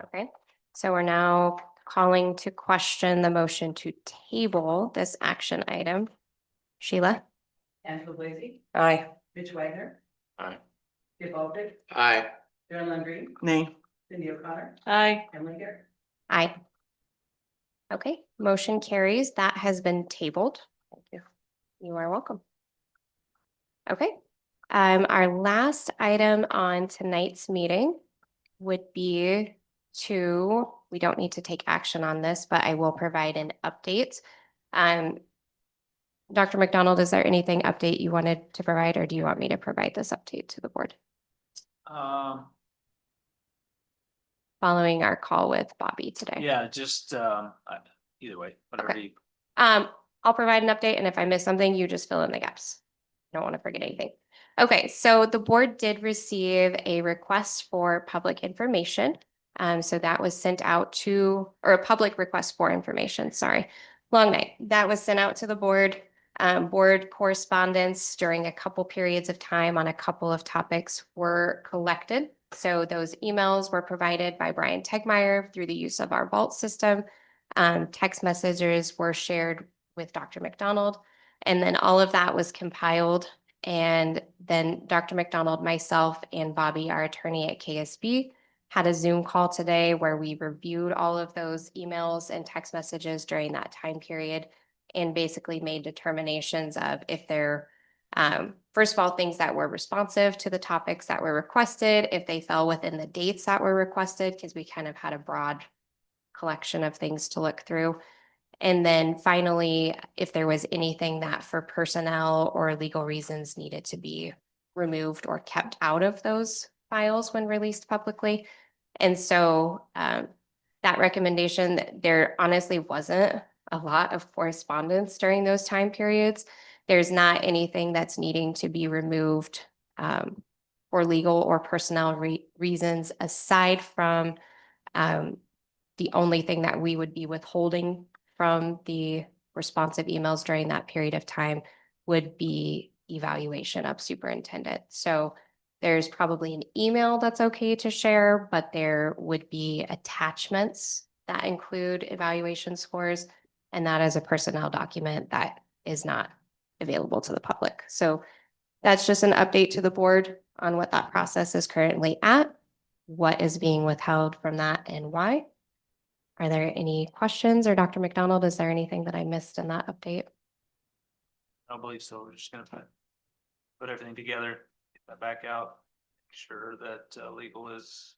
B: Okay. So we're now calling to question the motion to table this action item. Sheila?
C: Angela Blazy,
E: Aye.
C: Mitch Wagner,
Q: Aye.
C: Skip Aldridge,
Q: Aye.
C: Carolyn Green,
R: Nay.
C: Cindy O'Connor,
S: Aye.
C: Emily Garrett.
B: Aye. Okay, motion carries. That has been tabled. Thank you. You are welcome. Okay, our last item on tonight's meeting would be we don't need to take action on this, but I will provide an update. Dr. McDonald, is there anything update you wanted to provide, or do you want me to provide this update to the board? Following our call with Bobby today.
P: Yeah, just, either way, whatever
B: Okay.
P: you.
B: I'll provide an update, and if I miss something, you just fill in the gaps. Don't want to forget anything. Okay, so the board did receive a request for public information. So that was sent out or a public request for information, sorry. Long night. That was sent out to the board. Board correspondence during a couple periods of time on a couple of topics were collected. So those emails were provided by Brian Tegmeyer through the use of our Vault system. Text messages were shared with Dr. McDonald, and then all of that was compiled. And then Dr. McDonald, myself, and Bobby, our attorney at KSB, had a Zoom call today where we reviewed all of those emails and text messages during that time period and basically made determinations of if they're, first of all, things that were responsive to the topics that were requested, if they fell within the dates that were requested, because we kind of had a broad collection of things to look through. And then finally, if there was anything that for personnel or legal reasons needed to be removed or kept out of those files when released publicly. And so that recommendation, there honestly wasn't a lot of correspondence during those time periods. There's not anything that's needing to be removed for legal or personnel reasons, aside from the only thing that we would be withholding from the responsive emails during that period of time would be evaluation of superintendent. So there's probably an email that's okay to share, but there would be attachments that include evaluation scores, and that is a personnel document that is not available to the public. So that's just an update to the board on what that process is currently at, what is being withheld from that, and why. Are there any questions, or Dr. McDonald, is there anything that I missed in that update?
P: I don't believe so. We're just gonna put everything together, get that back out, make sure that legal is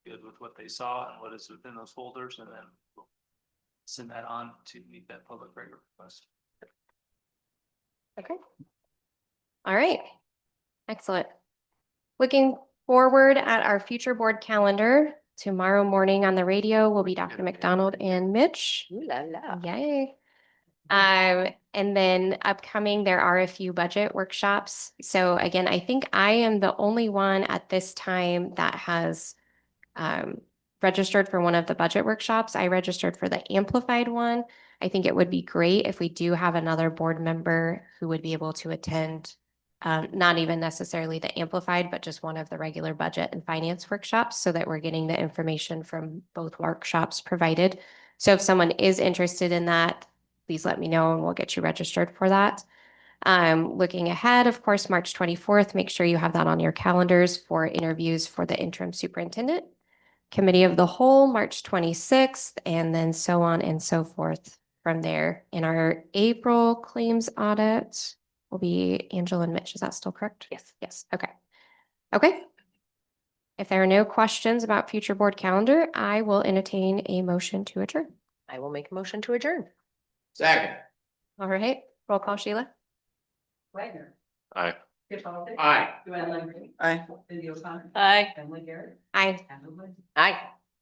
P: good with what they saw and what is within those folders, and then we'll send that on to meet that public record request.
B: Okay. All right. Excellent. Looking forward at our future board calendar. Tomorrow morning on the radio will be Dr. McDonald and Mitch.
E: Ooh la la.
B: Yay. And then upcoming, there are a few budget workshops. So again, I think I am the only one at this time that has registered for one of the budget workshops. I registered for the amplified one. I think it would be great if we do have another board member who would be able to attend, not even necessarily the amplified, but just one of the regular budget and finance workshops so that we're getting the information from both workshops provided. So if someone is interested in that, please let me know and we'll get you registered for that. Looking ahead, of course, March 24th, make sure you have that on your calendars for interviews for the interim superintendent. Committee of the Whole, March 26th, and then so on and so forth from there. In our April claims audit will be Angela and Mitch. Is that still correct?
E: Yes.
B: Yes. Okay. Okay. If there are no questions about future board calendar, I will entertain a motion to adjourn.
E: I will make a motion to adjourn.
D: Second.
B: All right. Roll call, Sheila.
C: Wagner.
T: Aye.
C: Skip Holliday.
D: Aye.
C: Joanne Landry.
R: Aye.
C: Cindy O'Connor.
S: Aye.
C: Emily Garrett.
B: Aye.
C: Amber Wood.
E: Aye.